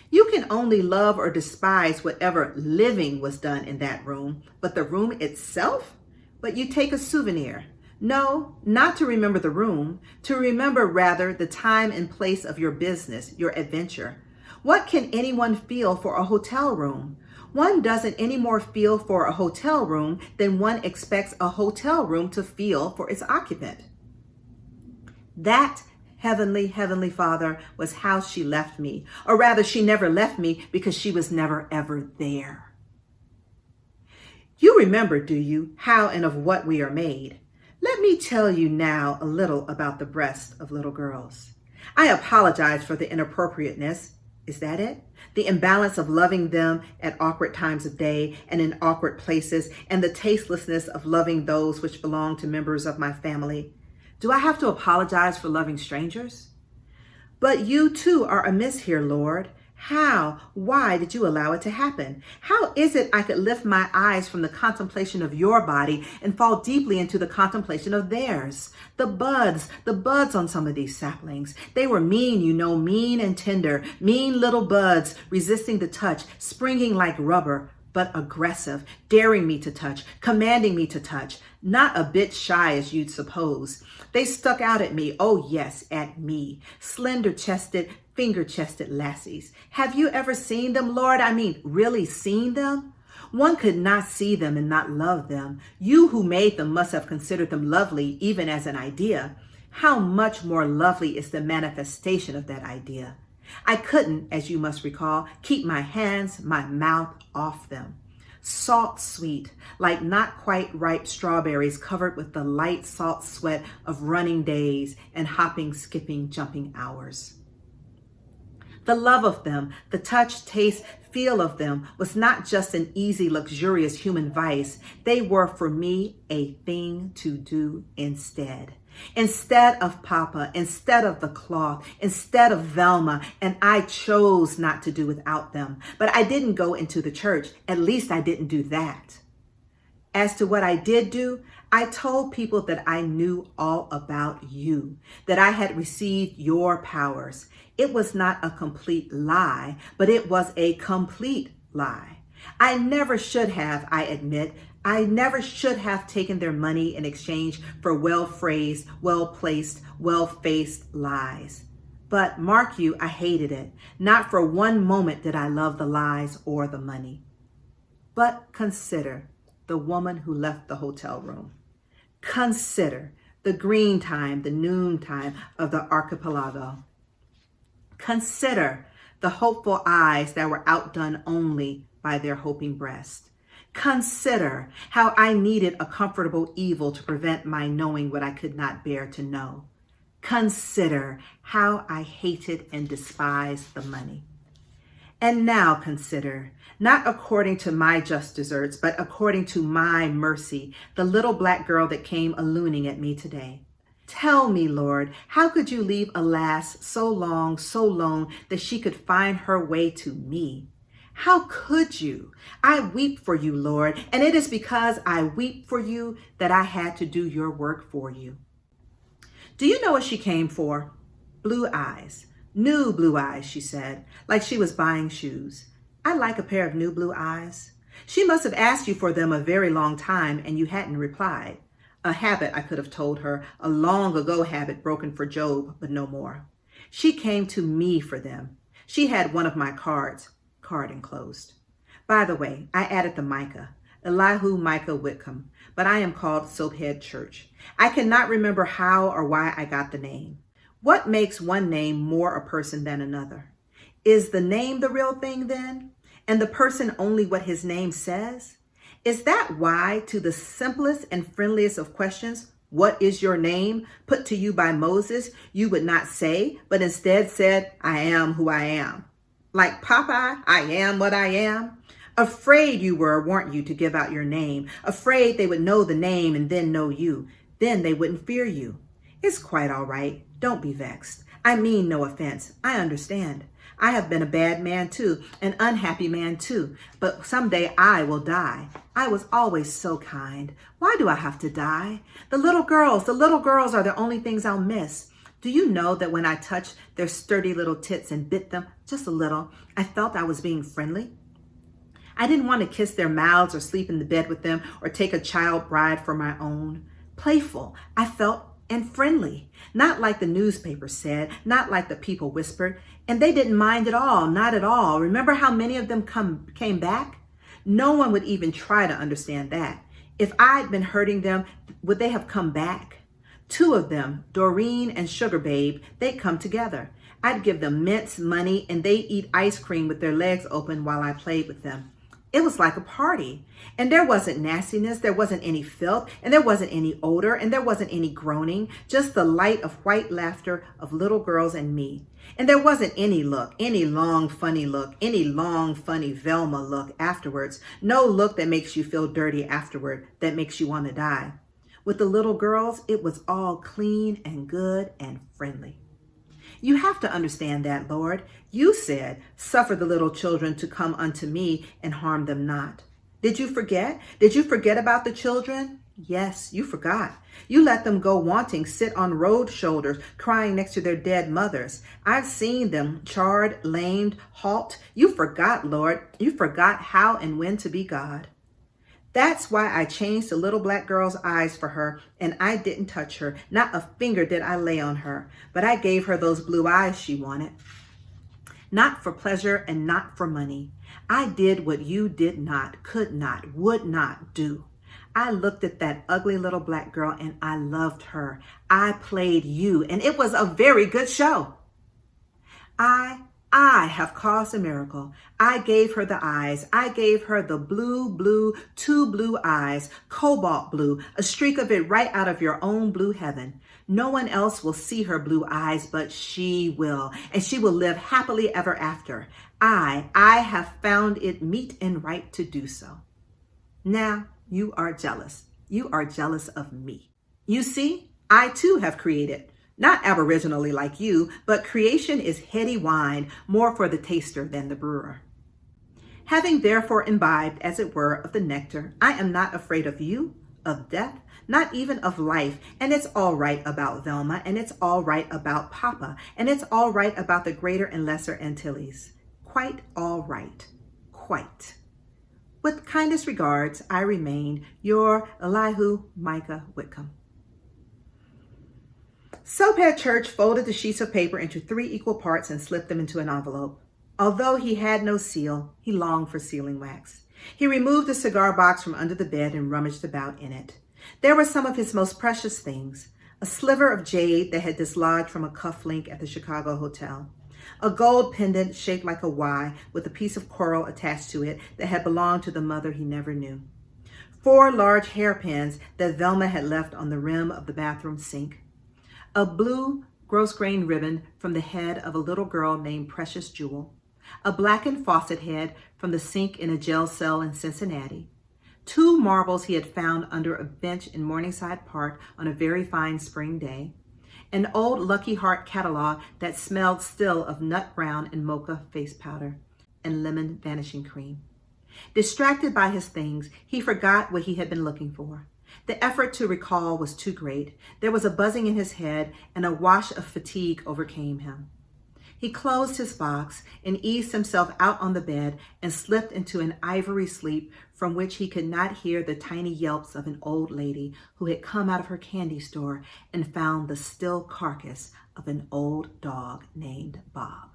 You can only love or despise whatever living was done in that room, but the room itself? But you take a souvenir. No, not to remember the room, to remember rather the time and place of your business, your adventure. What can anyone feel for a hotel room? One doesn't any more feel for a hotel room than one expects a hotel room to feel for its occupant. That Heavenly Father was how she left me, or rather she never left me because she was never ever there. You remember, do you, how and of what we are made? Let me tell you now a little about the breasts of little girls. I apologize for the inappropriateness. Is that it? The imbalance of loving them at awkward times of day and in awkward places, and the tastelessness of loving those which belong to members of my family. Do I have to apologize for loving strangers? But you too are amiss here, Lord. Why did you allow it to happen? How is it I could lift my eyes from the contemplation of your body and fall deeply into the contemplation of theirs? The buds on some of these saplings, they were mean, mean and tender, mean little buds, resisting the touch, springing like rubber, but aggressive, daring me to touch, commanding me to touch, not a bit shy as you'd suppose. They stuck out at me, oh yes, at me, slender-chested, finger-chested lassies. Have you ever seen them, Lord? I mean, really seen them? One could not see them and not love them. You who made them must have considered them lovely, even as an idea. How much more lovely is the manifestation of that idea? I couldn't, as you must recall, keep my hands, my mouth off them. Salt sweet, like not quite ripe strawberries covered with the light salt sweat of running days and hopping, skipping, jumping hours. The love of them, the touch, taste, feel of them was not just an easy, luxurious human vice. They were for me a thing to do instead. Instead of Papa, instead of the cloth, instead of Velma, and I chose not to do without them. But I didn't go into the church. At least I didn't do that. As to what I did do, I told people that I knew all about you, that I had received your powers. It was not a complete lie, but it was a complete lie. I never should have, I admit, I never should have taken their money in exchange for well-phrased, well-placed, well-faced lies. But mark you, I hated it. Not for one moment did I love the lies or the money. But consider the woman who left the hotel room. Consider the green time, the noon time of the archipelago. Consider the hopeful eyes that were outdone only by their hoping breast. Consider how I needed a comfortable evil to prevent my knowing what I could not bear to know. Consider how I hated and despised the money. And now consider, not according to my just deserts, but according to my mercy, the little black girl that came allooning at me today. Tell me, Lord, how could you leave a lass so long, so lone, that she could find her way to me? How could you? I weep for you, Lord, and it is because I weep for you that I had to do your work for you. Do you know what she came for? Blue eyes. New blue eyes, she said, like she was buying shoes. I like a pair of new blue eyes. She must have asked you for them a very long time and you hadn't replied. A habit, I could have told her, a long ago habit broken for Job, but no more. She came to me for them. She had one of my cards. Card enclosed. By the way, I added the Micah, Elihu Micah Whitcomb, but I am called Soaphead Church. I cannot remember how or why I got the name. What makes one name more a person than another? Is the name the real thing then? And the person only what his name says? Is that why, to the simplest and friendliest of questions, what is your name, put to you by Moses, you would not say, but instead said, I am who I am? Like Popeye, I am what I am? Afraid you were, weren't you, to give out your name? Afraid they would know the name and then know you. Then they wouldn't fear you. It's quite all right. Don't be vexed. I mean no offense. I understand. I have been a bad man too, an unhappy man too, but someday I will die. I was always so kind. Why do I have to die? The little girls are the only things I'll miss. Do you know that when I touched their sturdy little tits and bit them just a little, I felt I was being friendly? I didn't want to kiss their mouths or sleep in the bed with them or take a child bride for my own. Playful, I felt, and friendly. Not like the newspaper said, not like the people whispered. And they didn't mind at all, not at all. Remember how many of them came back? No one would even try to understand that. If I'd been hurting them, would they have come back? Two of them, Doreen and Sugar Babe, they'd come together. I'd give them mints, money, and they'd eat ice cream with their legs open while I played with them. It was like a party. And there wasn't nastiness, there wasn't any filth, and there wasn't any odor, and there wasn't any groaning, just the light of white laughter of little girls and me. And there wasn't any look, any long, funny look, any long, funny Velma look afterwards. No look that makes you feel dirty afterward, that makes you want to die. With the little girls, it was all clean and good and friendly. You have to understand that, Lord. You said, suffer the little children to come unto me and harm them not. Did you forget? Did you forget about the children? Yes, you forgot. You let them go wanting, sit on road shoulders, crying next to their dead mothers. I've seen them charred, lamed, halt. You forgot, Lord. You forgot how and when to be God. That's why I changed the little black girl's eyes for her, and I didn't touch her. Not a finger did I lay on her, but I gave her those blue eyes she wanted. Not for pleasure and not for money. I did what you did not, could not, would not do. I looked at that ugly little black girl and I loved her. I played you, and it was a very good show. I have caused a miracle. I gave her the eyes. I gave her the blue, two blue eyes, cobalt blue, a streak of it right out of your own blue heaven. No one else will see her blue eyes, but she will, and she will live happily ever after. I have found it meet and right to do so. Now you are jealous. You are jealous of me. You see, I too have created. Not aboriginally like you, but creation is heady wine, more for the taster than the brewer. Having therefore imbibed, as it were, of the nectar, I am not afraid of you, of death, not even of life. And it's all right about Velma, and it's all right about Papa, and it's all right about the Greater and Lesser Antilles. Quite all right. Quite. With kindest regards, I remain your Elihu Micah Whitcomb. Soaphead Church folded the sheets of paper into 3 equal parts and slipped them into an envelope. Although he had no seal, he longed for sealing wax. He removed the cigar box from under the bed and rummaged about in it. There were some of his most precious things: a sliver of jade that had dislodged from a cufflink at the Chicago hotel, a gold pendant shaped like a Y with a piece of coral attached to it that had belonged to the mother he never knew, 4 large hairpins that Velma had left on the rim of the bathroom sink, a blue gross-grain ribbon from the head of a little girl named Precious Jewel, a blackened faucet head from the sink in a jail cell in Cincinnati, 2 marbles he had found under a bench in Morningside Park on a very fine spring day, an old Lucky Heart catalog that smelled still of nut brown and mocha face powder, and lemon vanishing cream. Distracted by his things, he forgot what he had been looking for. The effort to recall was too great. There was a buzzing in his head, and a wash of fatigue overcame him. He closed his box and eased himself out on the bed and slipped into an ivory sleep from which he could not hear the tiny yelps of an old lady who had come out of her candy store and found the still carcass of an old dog named Bob.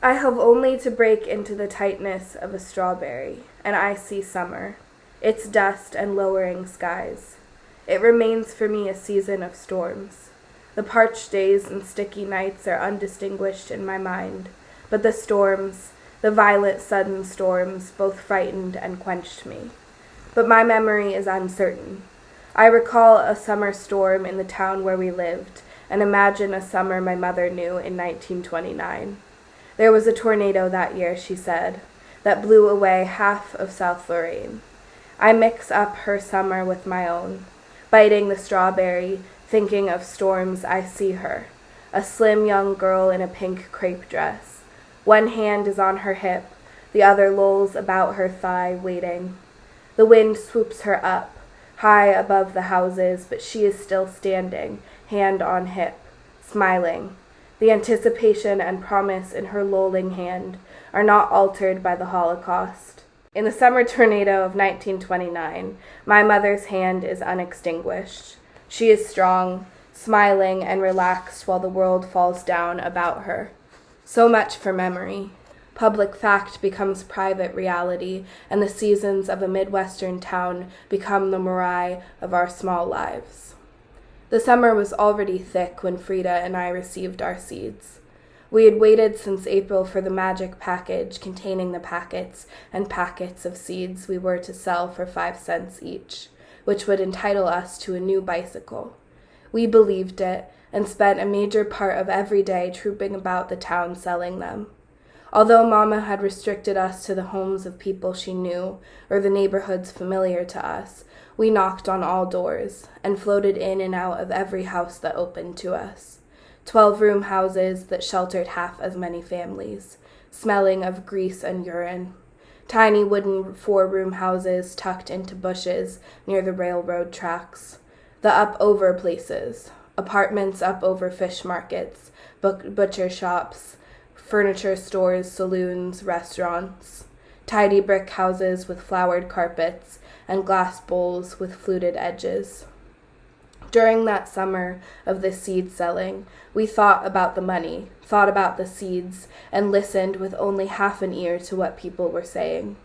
I have only to break into the tightness of a strawberry, and I see summer, its dust and lowering skies. It remains for me a season of storms. The parched days and sticky nights are undistinguished in my mind, but the storms, the violent sudden storms, both frightened and quenched me. But my memory is uncertain. I recall a summer storm in the town where we lived, and imagine a summer my mother knew in 1929. There was a tornado that year, she said, that blew away half of South Lorraine. I mix up her summer with my own. Biting the strawberry, thinking of storms, I see her, a slim young girl in a pink crepe dress. One hand is on her hip, the other lolls about her thigh, waiting. The wind swoops her up, high above the houses, but she is still standing, hand on hip, smiling. The anticipation and promise in her lolling hand are not altered by the Holocaust. In the summer tornado of 1929, my mother's hand is unextinguished. She is strong, smiling and relaxed while the world falls down about her. So much for memory. Public fact becomes private reality, and the seasons of a Midwestern town become the morai of our small lives. The summer was already thick when Frida and I received our seeds. We had waited since April for the magic package containing the packets and packets of seeds we were to sell for 5 cents each, which would entitle us to a new bicycle. We believed it and spent a major part of every day trooping about the town selling them. Although Mama had restricted us to the homes of people she knew or the neighborhoods familiar to us, we knocked on all doors and floated in and out of every house that opened to us. 12-room houses that sheltered half as many families, smelling of grease and urine. Tiny wooden 4-room houses tucked into bushes near the railroad tracks. The up-over places, apartments up over fish markets, butcher shops, furniture stores, saloons, restaurants. Tidy brick houses with flowered carpets and glass bowls with fluted edges. During that summer of the seed selling, we thought about the money, thought about the seeds, and listened with only half an ear to what people were saying.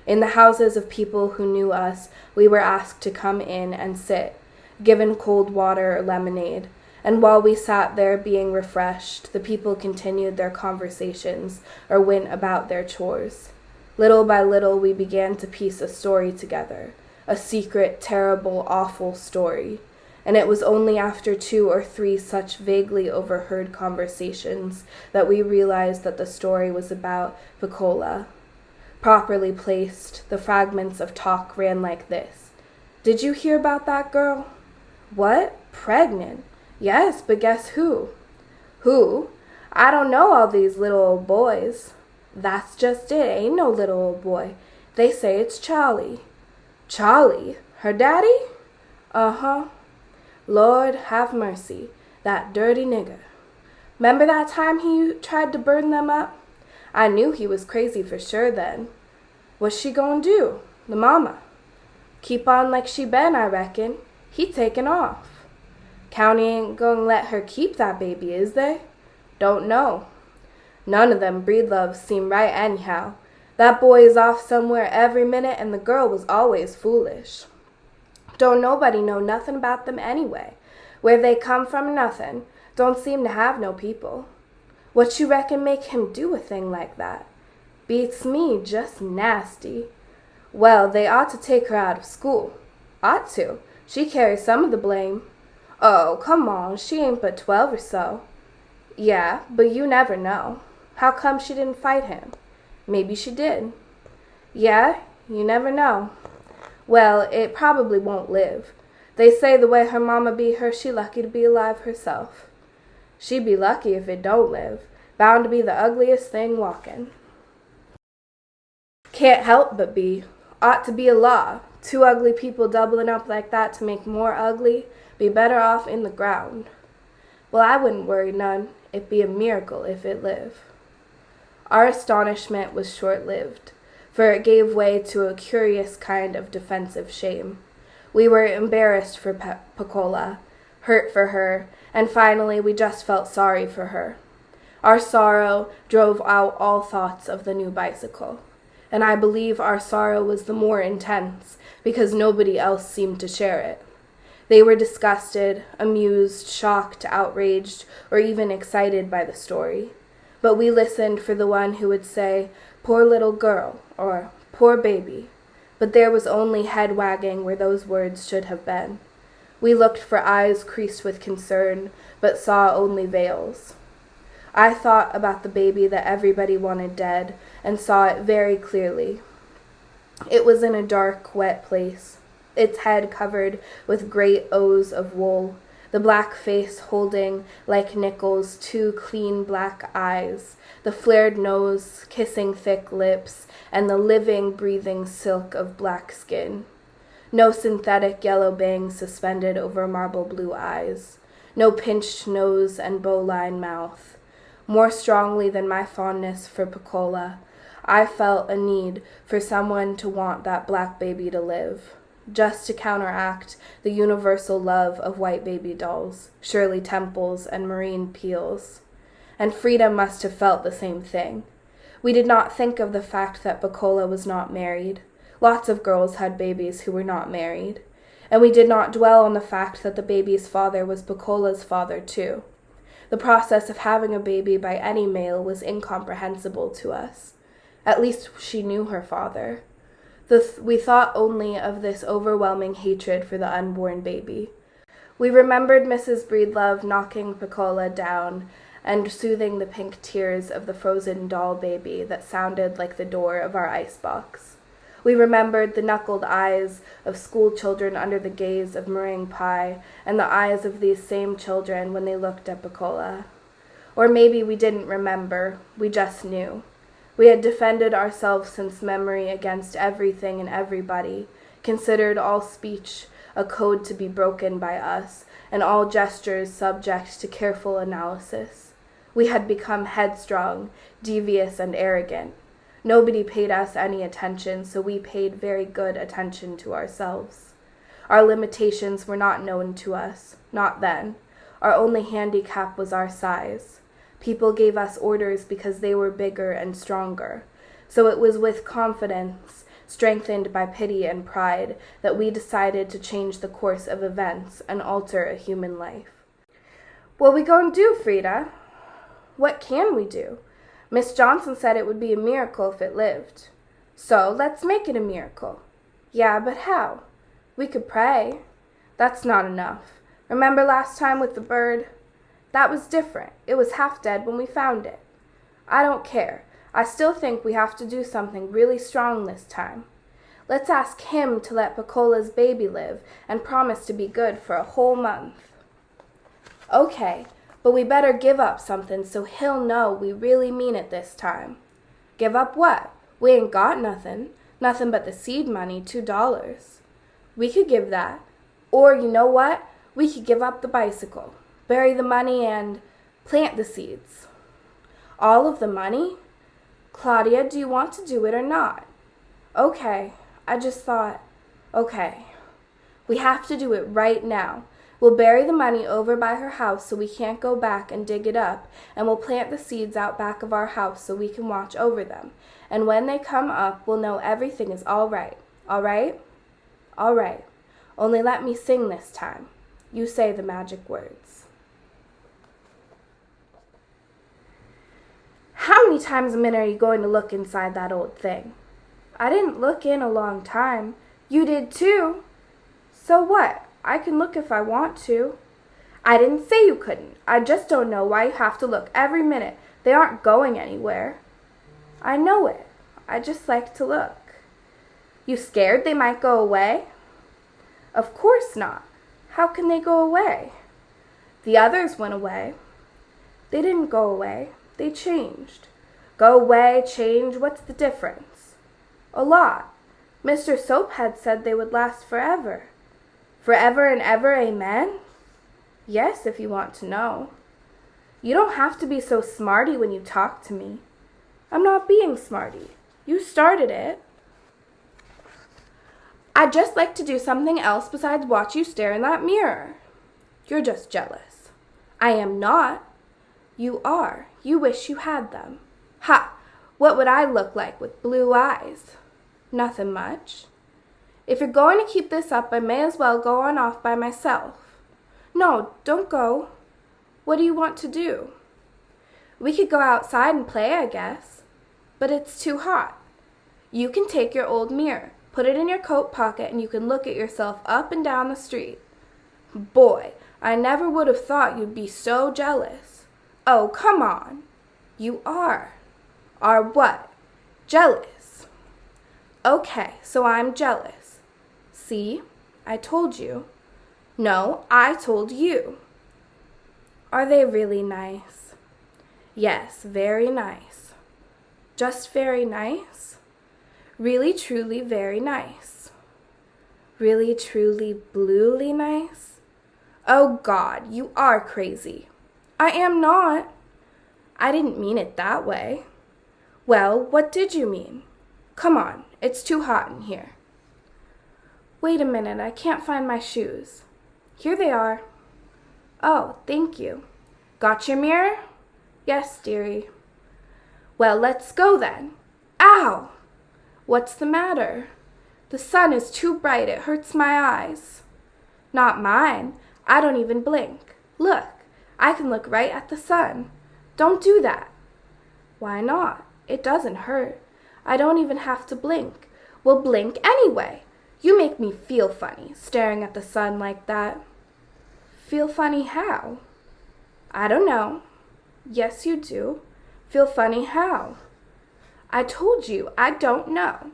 In the houses of people who knew us, we were asked to come in and sit, given cold water or lemonade, and while we sat there being refreshed, the people continued their conversations or went about their chores. Little by little, we began to piece a story together, a secret, terrible, awful story. And it was only after 2 or 3 such vaguely overheard conversations that we realized that the story was about Piccola. Properly placed, the fragments of talk ran like this. Did you hear about that girl? What? Pregnant? Yes, but guess who? Who? I don't know all these little old boys. That's just it, ain't no little old boy. They say it's Charlie. Charlie? Her daddy? Uh-huh. Lord have mercy, that dirty nigger. 'Member that time he tried to burn them up? I knew he was crazy for sure then. What's she gonna do, the mama? Keep on like she been, I reckon. He taken off. County ain't gonna let her keep that baby, is they? Don't know. None of them breedloves seem right anyhow. That boy is off somewhere every minute and the girl was always foolish. Don't nobody know nothing about them anyway. Where they come from, nothing. Don't seem to have no people. What you reckon make him do a thing like that? Beats me, just nasty. Well, they ought to take her out of school. Ought to. She carries some of the blame. Oh, come on, she ain't but 12 or so. Yeah, but you never know. How come she didn't fight him? Maybe she did. Yeah, you never know. Well, it probably won't live. They say the way her mama beat her, she lucky to be alive herself. She be lucky if it don't live. Bound to be the ugliest thing walking. Can't help but be. Ought to be a law. 2 ugly people doubling up like that to make more ugly. Be better off in the ground. Well, I wouldn't worry none. It'd be a miracle if it live. Our astonishment was short-lived, for it gave way to a curious kind of defensive shame. We were embarrassed for Piccola, hurt for her, and finally we just felt sorry for her. Our sorrow drove out all thoughts of the new bicycle, and I believe our sorrow was the more intense because nobody else seemed to share it. They were disgusted, amused, shocked, outraged, or even excited by the story. But we listened for the one who would say, "Poor little girl," or "Poor baby." But there was only head wagging where those words should have been. We looked for eyes creased with concern, but saw only veils. I thought about the baby that everybody wanted dead, and saw it very clearly. It was in a dark, wet place, its head covered with great O's of wool, the black face holding, like nickels, 2 clean black eyes, the flared nose, kissing thick lips, and the living, breathing silk of black skin. No synthetic yellow bangs suspended over marble blue eyes, no pinched nose and bowline mouth. More strongly than my fondness for Piccola, I felt a need for someone to want that black baby to live, just to counteract the universal love of white baby dolls, Shirley Temples, and Maureen Peels. And Frida must have felt the same thing. We did not think of the fact that Piccola was not married. Lots of girls had babies who were not married. And we did not dwell on the fact that the baby's father was Piccola's father too. The process of having a baby by any male was incomprehensible to us. At least she knew her father. We thought only of this overwhelming hatred for the unborn baby. We remembered Mrs. Breedlove knocking Piccola down and soothing the pink tears of the frozen doll baby that sounded like the door of our icebox. We remembered the knuckled eyes of school children under the gaze of meringue pie, and the eyes of these same children when they looked at Piccola. Or maybe we didn't remember, we just knew. We had defended ourselves since memory against everything and everybody, considered all speech a code to be broken by us, and all gestures subject to careful analysis. We had become headstrong, devious, and arrogant. Nobody paid us any attention, so we paid very good attention to ourselves. Our limitations were not known to us, not then. Our only handicap was our size. People gave us orders because they were bigger and stronger. So it was with confidence, strengthened by pity and pride, that we decided to change the course of events and alter a human life. What we gonna do, Frida? What can we do? Miss Johnson said it would be a miracle if it lived. So let's make it a miracle. Yeah, but how? We could pray. That's not enough. Remember last time with the bird? That was different. It was half dead when we found it. I don't care. I still think we have to do something really strong this time. Let's ask him to let Piccola's baby live and promise to be good for a whole month. Okay, but we better give up something so he'll know we really mean it this time. Give up what? We ain't got nothing. Nothing but the seed money, $2. We could give that. Or you know what? We could give up the bicycle, bury the money, and plant the seeds. All of the money? Claudia, do you want to do it or not? Okay, I just thought, okay. We have to do it right now. We'll bury the money over by her house so we can't go back and dig it up, and we'll plant the seeds out back of our house so we can watch over them. And when they come up, we'll know everything is all right. All right? All right. Only let me sing this time. You say the magic words. How many times a minute are you going to look inside that old thing? I didn't look in a long time. You did too. So what? I can look if I want to. I didn't say you couldn't. I just don't know why you have to look every minute. They aren't going anywhere. I know it. I just like to look. You scared they might go away? Of course not. How can they go away? The others went away. They didn't go away. They changed. Go away, change, what's the difference? A lot. Mr. Soaphead said they would last forever. Forever and ever, amen? Yes, if you want to know. You don't have to be so smarty when you talk to me. I'm not being smarty. You started it. I'd just like to do something else besides watch you stare in that mirror. You're just jealous. I am not. You are. You wish you had them. Ha! What would I look like with blue eyes? Nothing much. If you're going to keep this up, I may as well go on off by myself. No, don't go. What do you want to do? We could go outside and play, I guess. But it's too hot. You can take your old mirror, put it in your coat pocket, and you can look at yourself up and down the street. Boy, I never would have thought you'd be so jealous. Oh, come on. You are. Are what? Jealous. Okay, so I'm jealous. See? I told you. No, I told you. Are they really nice? Yes, very nice. Just very nice? Really, truly, very nice. Really, truly, bluely nice? Oh, God, you are crazy. I am not. I didn't mean it that way. Well, what did you mean? Come on, it's too hot in here. Wait a minute, I can't find my shoes. Here they are. Oh, thank you. Got your mirror? Yes, dearie. Well, let's go then. Ow! What's the matter? The sun is too bright, it hurts my eyes. Not mine. I don't even blink. Look, I can look right at the sun. Don't do that. Why not? It doesn't hurt. I don't even have to blink. Well, blink anyway. You make me feel funny, staring at the sun like that. Feel funny how? I don't know. Yes, you do. Feel funny how? I told you, I don't know.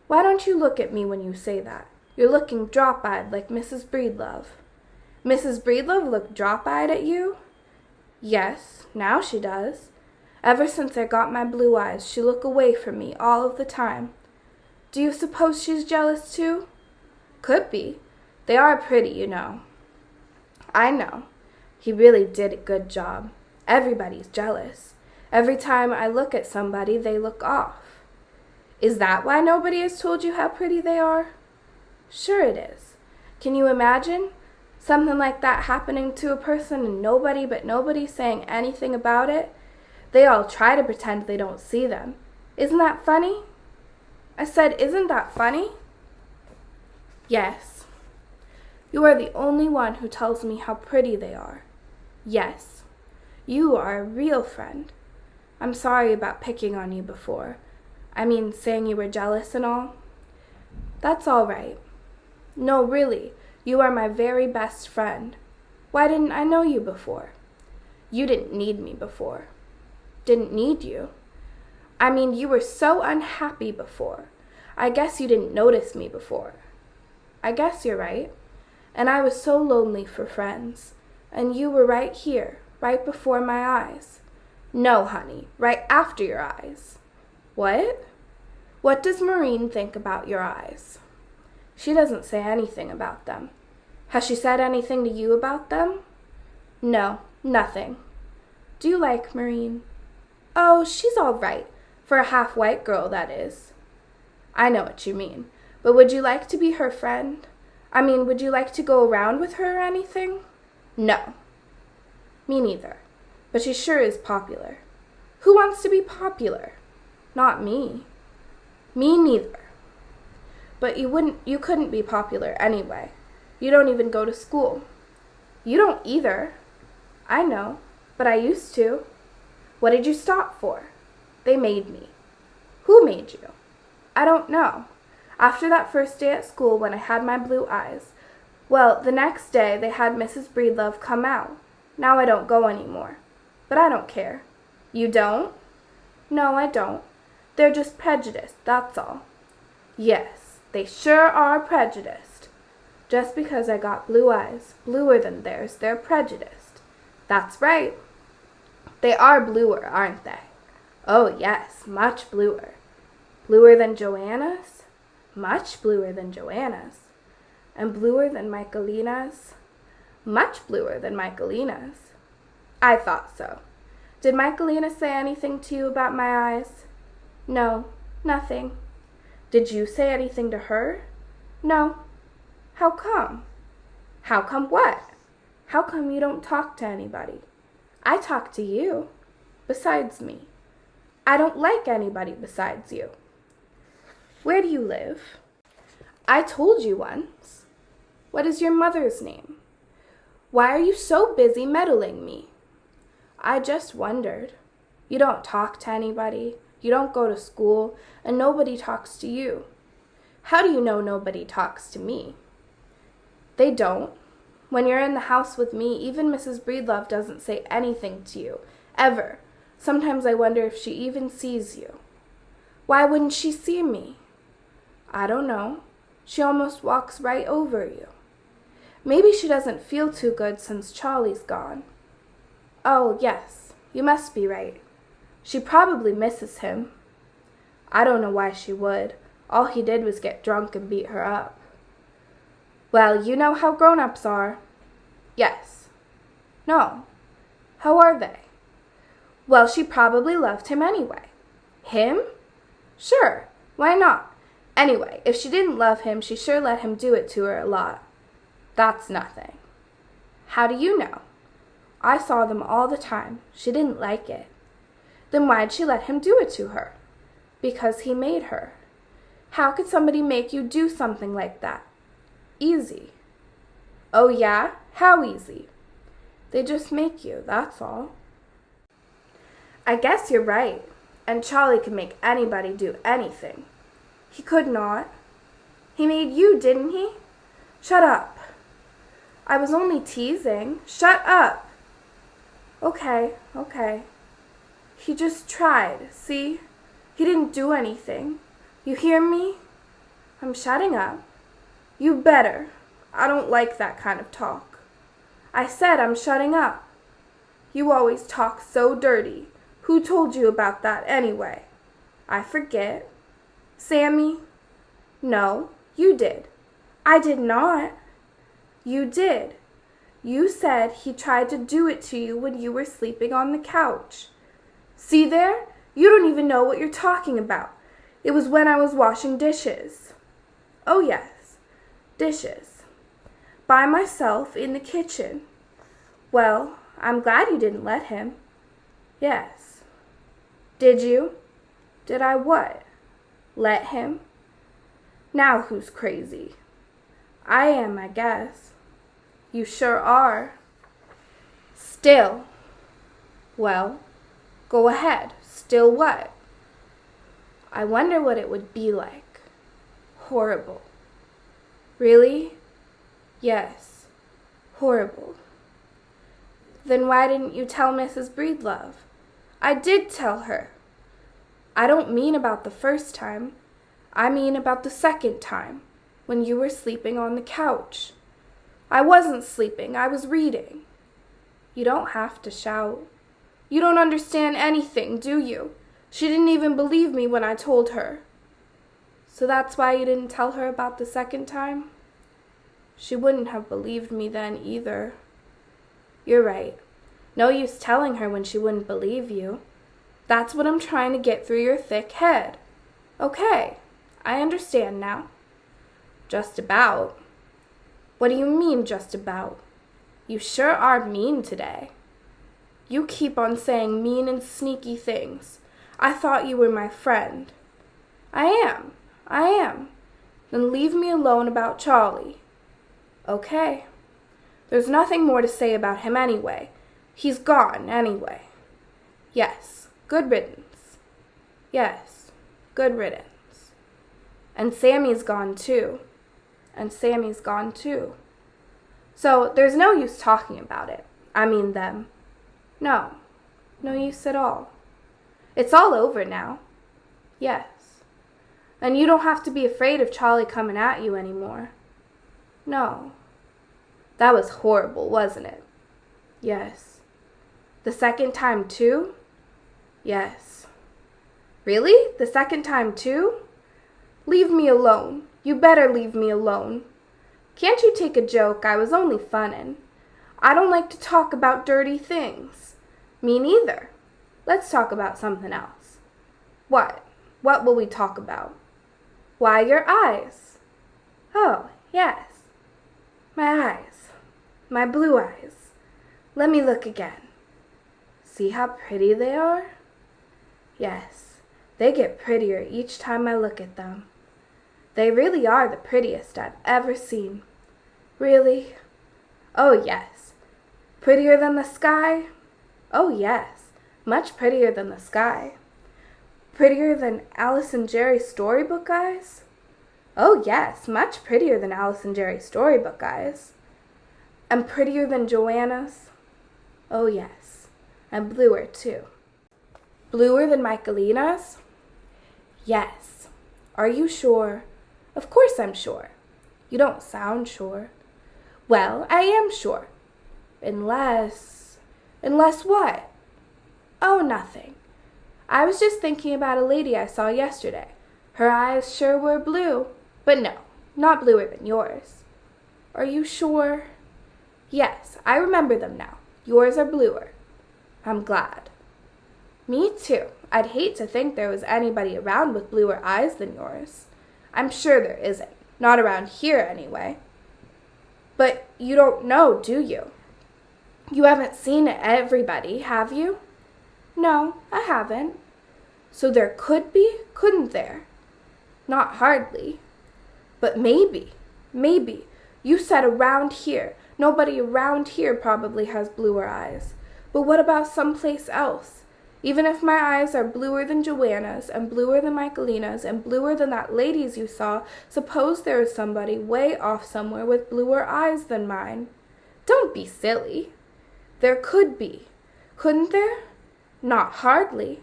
Why don't you look at me when you say that? You're looking drop-eyed like Mrs. Breedlove. Mrs. Breedlove looked drop-eyed at you? Yes, now she does. Ever since I got my blue eyes, she look away from me all of the time. Do you suppose she's jealous too? Could be. They are pretty, you know. I know. He really did a good job. Everybody's jealous. Every time I look at somebody, they look off. Is that why nobody has told you how pretty they are? Sure it is. Can you imagine something like that happening to a person and nobody saying anything about it? They all try to pretend they don't see them. Isn't that funny? I said, isn't that funny? Yes. You are the only one who tells me how pretty they are. Yes. You are a real friend. I'm sorry about picking on you before. I mean, saying you were jealous and all. That's all right. No, really, you are my very best friend. Why didn't I know you before? You didn't need me before. Didn't need you? I mean, you were so unhappy before. I guess you didn't notice me before. I guess you're right. And I was so lonely for friends. And you were right here, right before my eyes. No, honey, right after your eyes. What? What does Maureen think about your eyes? She doesn't say anything about them. Has she said anything to you about them? No, nothing. Do you like Maureen? Oh, she's all right. For a half-white girl, that is. I know what you mean. But would you like to be her friend? I mean, would you like to go around with her or anything? No. Me neither. But she sure is popular. Who wants to be popular? Not me. Me neither. But you couldn't be popular anyway. You don't even go to school. You don't either. I know, but I used to. What did you stop for? They made me. Who made you? I don't know. After that first day at school when I had my blue eyes, well, the next day they had Mrs. Breedlove come out. Now I don't go anymore. But I don't care. You don't? No, I don't. They're just prejudiced, that's all. Yes, they sure are prejudiced. Just because I got blue eyes, bluer than theirs, they're prejudiced. That's right. They are bluer, aren't they? Oh, yes, much bluer. Bluer than Joanna's? Much bluer than Joanna's. And bluer than Michaelina's? Much bluer than Michaelina's. I thought so. Did Michaelina say anything to you about my eyes? No, nothing. Did you say anything to her? No. How come? How come what? How come you don't talk to anybody? I talk to you. Besides me. I don't like anybody besides you. Where do you live? I told you once. What is your mother's name? Why are you so busy meddling me? I just wondered. You don't talk to anybody. You don't go to school, and nobody talks to you. How do you know nobody talks to me? They don't. When you're in the house with me, even Mrs. Breedlove doesn't say anything to you, ever. Sometimes I wonder if she even sees you. Why wouldn't she see me? I don't know. She almost walks right over you. Maybe she doesn't feel too good since Charlie's gone. Oh, yes, you must be right. She probably misses him. I don't know why she would. All he did was get drunk and beat her up. Well, you know how grown-ups are. Yes. No. How are they? Well, she probably loved him anyway. Him? Sure. Why not? Anyway, if she didn't love him, she sure let him do it to her a lot. That's nothing. How do you know? I saw them all the time. She didn't like it. Then why'd she let him do it to her? Because he made her. How could somebody make you do something like that? Easy. Oh yeah? How easy? They just make you, that's all. I guess you're right. And Charlie could make anybody do anything. He could not. He made you, didn't he? Shut up. I was only teasing. Shut up. Okay. He just tried, see? He didn't do anything. You hear me? I'm shutting up. You better. I don't like that kind of talk. I said I'm shutting up. You always talk so dirty. Who told you about that anyway? I forget. Sammy? No, you did. I did not. You did. You said he tried to do it to you when you were sleeping on the couch. See there? You don't even know what you're talking about. It was when I was washing dishes. Oh yes, dishes. By myself in the kitchen. Well, I'm glad you didn't let him. Yes. Did you? Did I what? Let him? Now who's crazy? I am, I guess. You sure are. Still. Well, go ahead. Still what? I wonder what it would be like. Horrible. Really? Yes. Horrible. Then why didn't you tell Mrs. Breedlove? I did tell her. I don't mean about the first time. I mean about the second time, when you were sleeping on the couch. I wasn't sleeping, I was reading. You don't have to shout. You don't understand anything, do you? She didn't even believe me when I told her. So that's why you didn't tell her about the second time? She wouldn't have believed me then either. You're right. No use telling her when she wouldn't believe you. That's what I'm trying to get through your thick head. Okay, I understand now. Just about. What do you mean, just about? You sure are mean today. You keep on saying mean and sneaky things. I thought you were my friend. I am. Then leave me alone about Charlie. Okay. There's nothing more to say about him anyway. He's gone anyway. Yes, good riddance. Yes, good riddance. And Sammy's gone too. So there's no use talking about it. I mean them. No use at all. It's all over now. Yes. And you don't have to be afraid of Charlie coming at you anymore. No. That was horrible, wasn't it? Yes. The second time too? Yes. Really? The second time too? Leave me alone. You better leave me alone. Can't you take a joke? I was only funnin'. I don't like to talk about dirty things. Me neither. Let's talk about something else. What? What will we talk about? Why, your eyes. Oh, yes. My eyes. My blue eyes. Let me look again. See how pretty they are? Yes, they get prettier each time I look at them. They really are the prettiest I've ever seen. Really? Oh, yes. Prettier than the sky? Oh, yes. Much prettier than the sky. Prettier than Alice and Jerry's storybook eyes? Oh, yes. Much prettier than Alice and Jerry's storybook eyes. And prettier than Joanna's? Oh, yes. And bluer, too. Bluer than Michaelina's? Yes. Are you sure? Of course I'm sure. You don't sound sure. Well, I am sure. Unless what? Oh, nothing. I was just thinking about a lady I saw yesterday. Her eyes sure were blue. But no, not bluer than yours. Are you sure? Yes, I remember them now. Yours are bluer. I'm glad. Me too. I'd hate to think there was anybody around with bluer eyes than yours. I'm sure there isn't. Not around here, anyway. But you don't know, do you? You haven't seen everybody, have you? No, I haven't. So there could be, couldn't there? Not hardly. But maybe. You said around here. Nobody around here probably has bluer eyes. But what about someplace else? Even if my eyes are bluer than Joanna's, and bluer than Michaelina's, and bluer than that lady's you saw, suppose there is somebody way off somewhere with bluer eyes than mine. Don't be silly. There could be, couldn't there? Not hardly.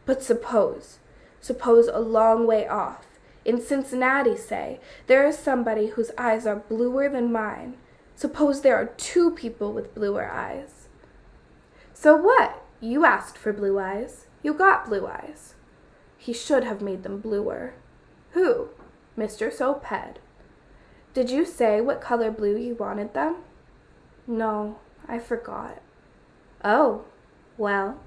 But suppose a long way off, in Cincinnati, say, there is somebody whose eyes are bluer than mine. Suppose there are 2 people with bluer eyes. So what? You asked for blue eyes. You got blue eyes. He should have made them bluer. Who? Mr. Soaphead. Did you say what color blue you wanted them? No, I forgot. Oh, well.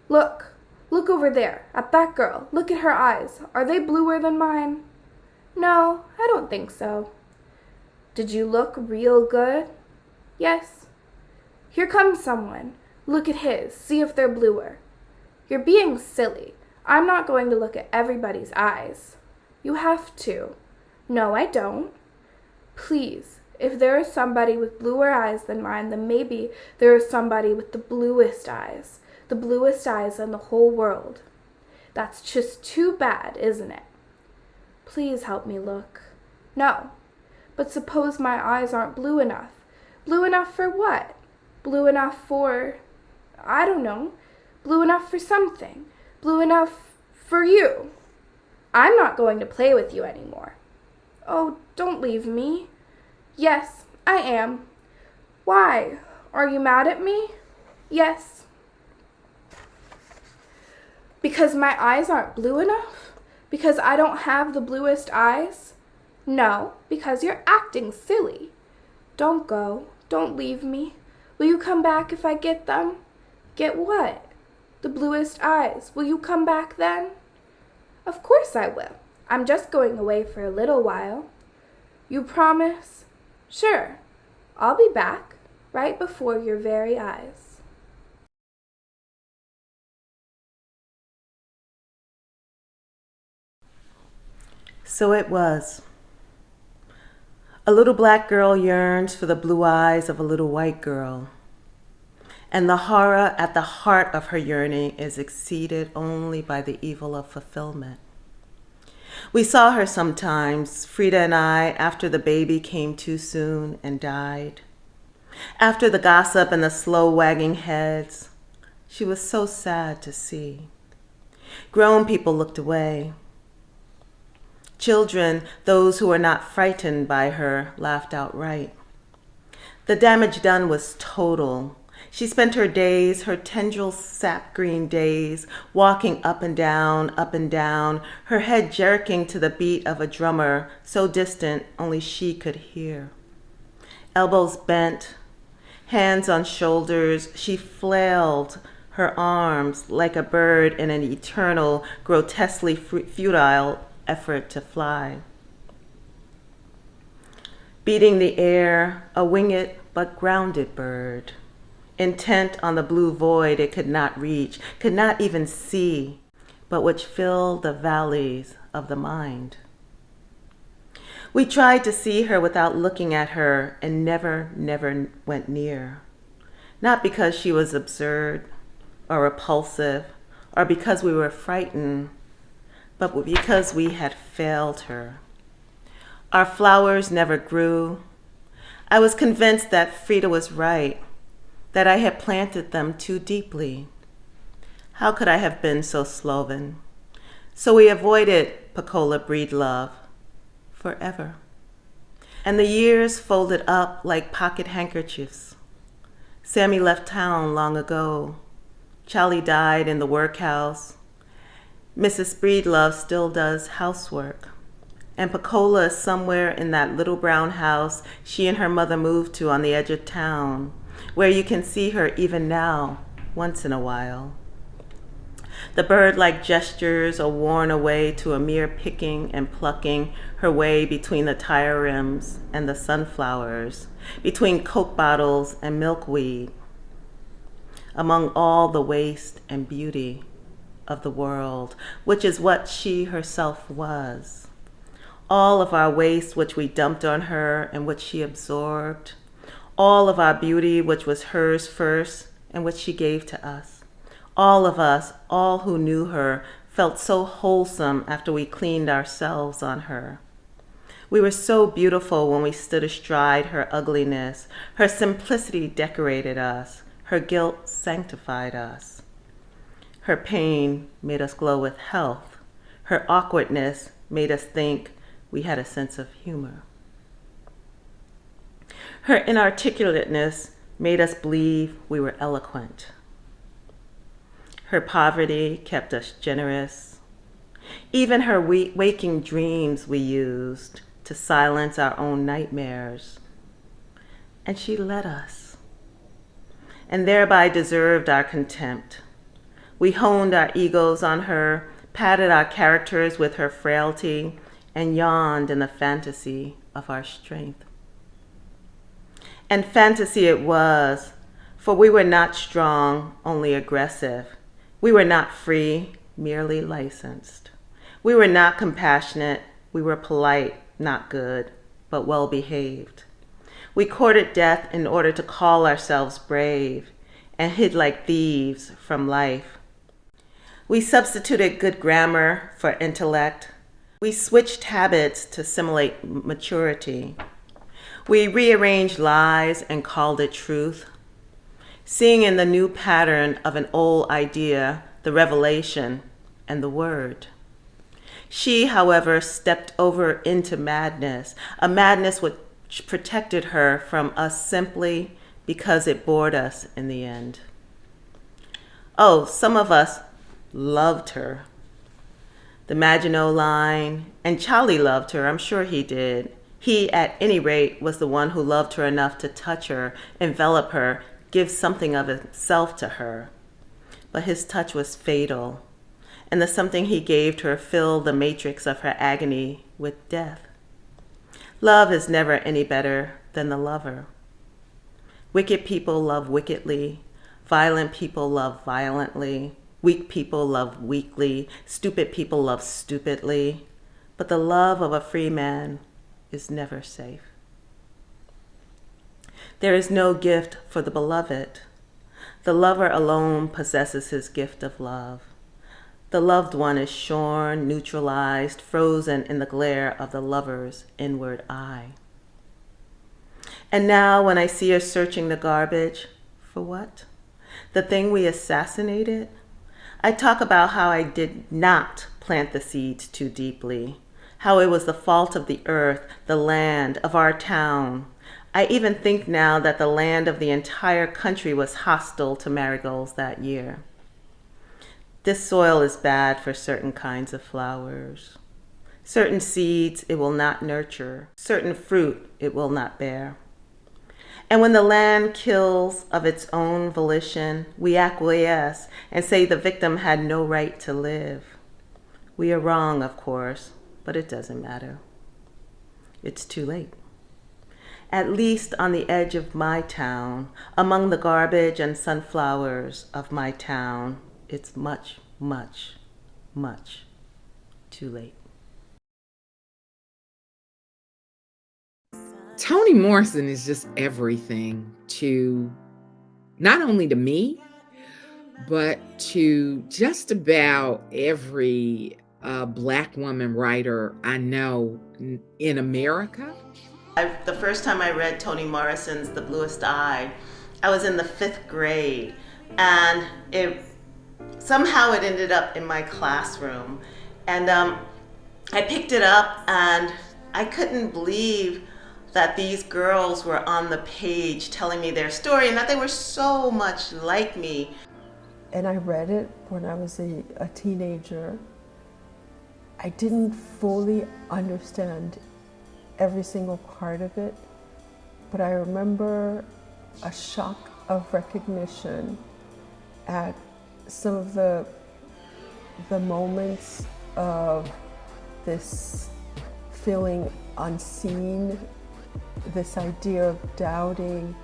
Look over there, at that girl. Look at her eyes. Are they bluer than mine? No, I don't think so. Did you look real good? Yes. Here comes someone. Look at his. See if they're bluer. You're being silly. I'm not going to look at everybody's eyes. You have to. No, I don't. Please, if there is somebody with bluer eyes than mine, then maybe there is somebody with the bluest eyes in the whole world. That's just too bad, isn't it? Please help me look. No, but suppose my eyes aren't blue enough. Blue enough for what? Blue enough for, I don't know, blue enough for something. Blue enough for you. I'm not going to play with you anymore. Oh, don't leave me. Yes, I am. Why? Are you mad at me? Yes. Because my eyes aren't blue enough? Because I don't have the bluest eyes? No, because you're acting silly. Don't go. Don't leave me. Will you come back if I get them? Get what? The bluest eyes. Will you come back then? Of course I will. I'm just going away for a little while. You promise? Sure. I'll be back, right before your very eyes. So it was. A little black girl yearns for the blue eyes of a little white girl. And the horror at the heart of her yearning is exceeded only by the evil of fulfillment. We saw her sometimes, Frida and I, after the baby came too soon and died. After the gossip and the slow wagging heads, she was so sad to see. Grown people looked away. Children, those who were not frightened by her, laughed outright. The damage done was total. She spent her days, her tendril sap-green days, walking up and down, her head jerking to the beat of a drummer so distant only she could hear. Elbows bent, hands on shoulders, she flailed her arms like a bird in an eternal, grotesquely futile effort to fly. Beating the air, a winged but grounded bird, intent on the blue void it could not reach, could not even see, but which filled the valleys of the mind. We tried to see her without looking at her and never went near. Not because she was absurd or repulsive or because we were frightened, but because we had failed her. Our flowers never grew. I was convinced that Frida was right, that I had planted them too deeply. How could I have been so sloven? So we avoided Pecola breedlove forever. And the years folded up like pocket handkerchiefs. Sammy left town long ago. Charlie died in the workhouse. Mrs. Breedlove still does housework. And Pecola is somewhere in that little brown house she and her mother moved to on the edge of town, where you can see her even now, once in a while. The bird-like gestures are worn away to a mere picking and plucking her way between the tire rims and the sunflowers, between Coke bottles and milkweed, among all the waste and beauty of the world, which is what she herself was. All of our waste which we dumped on her and which she absorbed, all of our beauty which was hers first and which she gave to us. All of us, all who knew her, felt so wholesome after we cleaned ourselves on her. We were so beautiful when we stood astride her ugliness. Her simplicity decorated us. Her guilt sanctified us. Her pain made us glow with health. Her awkwardness made us think we had a sense of humor. Her inarticulateness made us believe we were eloquent. Her poverty kept us generous. Even her waking dreams we used to silence our own nightmares. And she let us, and thereby deserved our contempt. We honed our egos on her, padded our characters with her frailty, and yawned in the fantasy of our strength. And fantasy it was, for we were not strong, only aggressive. We were not free, merely licensed. We were not compassionate, we were polite, not good, but well behaved. We courted death in order to call ourselves brave, and hid like thieves from life. We substituted good grammar for intellect. We switched habits to simulate maturity. We rearranged lies and called it truth, seeing in the new pattern of an old idea the revelation and the word. She, however, stepped over into madness, a madness which protected her from us simply because it bored us in the end. Oh, some of us loved her. The Maginot Line, and Charlie loved her, I'm sure he did. He, at any rate, was the one who loved her enough to touch her, envelop her, give something of himself to her. But his touch was fatal, and the something he gave to her filled the matrix of her agony with death. Love is never any better than the lover. Wicked people love wickedly, violent people love violently, weak people love weakly, stupid people love stupidly, but the love of a free man is never safe. There is no gift for the beloved. The lover alone possesses his gift of love. The loved one is shorn, neutralized, frozen in the glare of the lover's inward eye. And now when I see her searching the garbage, for what? The thing we assassinated? I talk about how I did not plant the seeds too deeply, how it was the fault of the earth, the land, of our town. I even think now that the land of the entire country was hostile to marigolds that year. This soil is bad for certain kinds of flowers. Certain seeds it will not nurture, certain fruit it will not bear. And when the land kills of its own volition, we acquiesce and say the victim had no right to live. We are wrong, of course, but it doesn't matter. It's too late. At least on the edge of my town, among the garbage and sunflowers of my town, it's much, much, much too late. Toni Morrison is just everything to not only to me, but to just about every Black woman writer I know in America. The first time I read Toni Morrison's The Bluest Eye, I was in the 5th grade, and somehow it ended up in my classroom. And I picked it up, and I couldn't believe that these girls were on the page telling me their story and that they were so much like me. And I read it when I was a teenager. I didn't fully understand every single part of it, but I remember a shock of recognition at some of the moments of this feeling unseen, this idea of doubting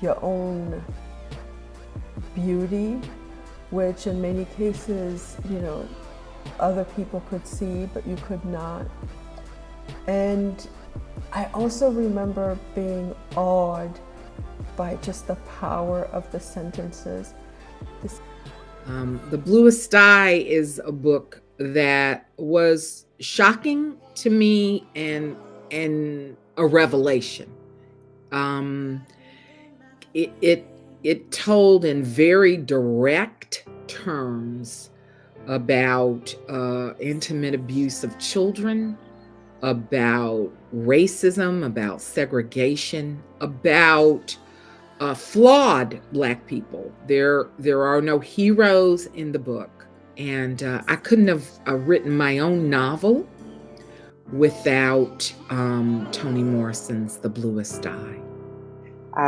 your own beauty, which in many cases, other people could see, but you could not. And I also remember being awed by just the power of the sentences. The Bluest Eye is a book that was shocking to me and and a revelation. It told in very direct terms about intimate abuse of children, about racism, about segregation, about flawed Black people. There are no heroes in the book, and I couldn't have written my own novel without Toni Morrison's The Bluest Eye.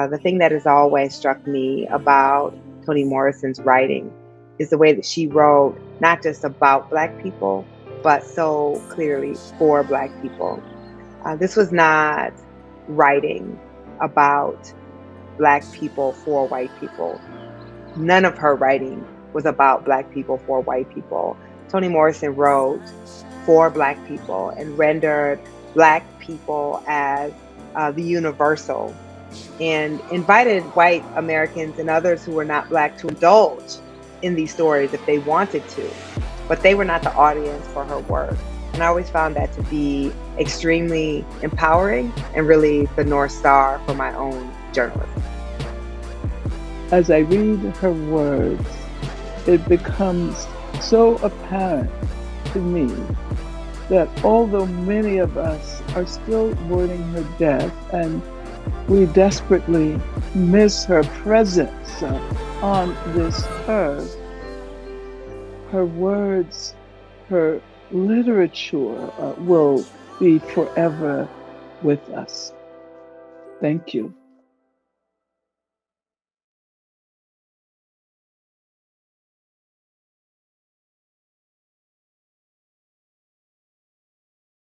The thing that has always struck me about Toni Morrison's writing is the way that she wrote not just about Black people, but so clearly for Black people. This was not writing about Black people for white people. None of her writing was about Black people for white people. Toni Morrison wrote for Black people and rendered Black people as the universal, and invited white Americans and others who were not Black to indulge in these stories if they wanted to, but they were not the audience for her work. And I always found that to be extremely empowering and really the North Star for my own journalism. As I read her words, it becomes so apparent to me that although many of us are still mourning her death and we desperately miss her presence on this earth, her words, her literature will be forever with us. Thank you.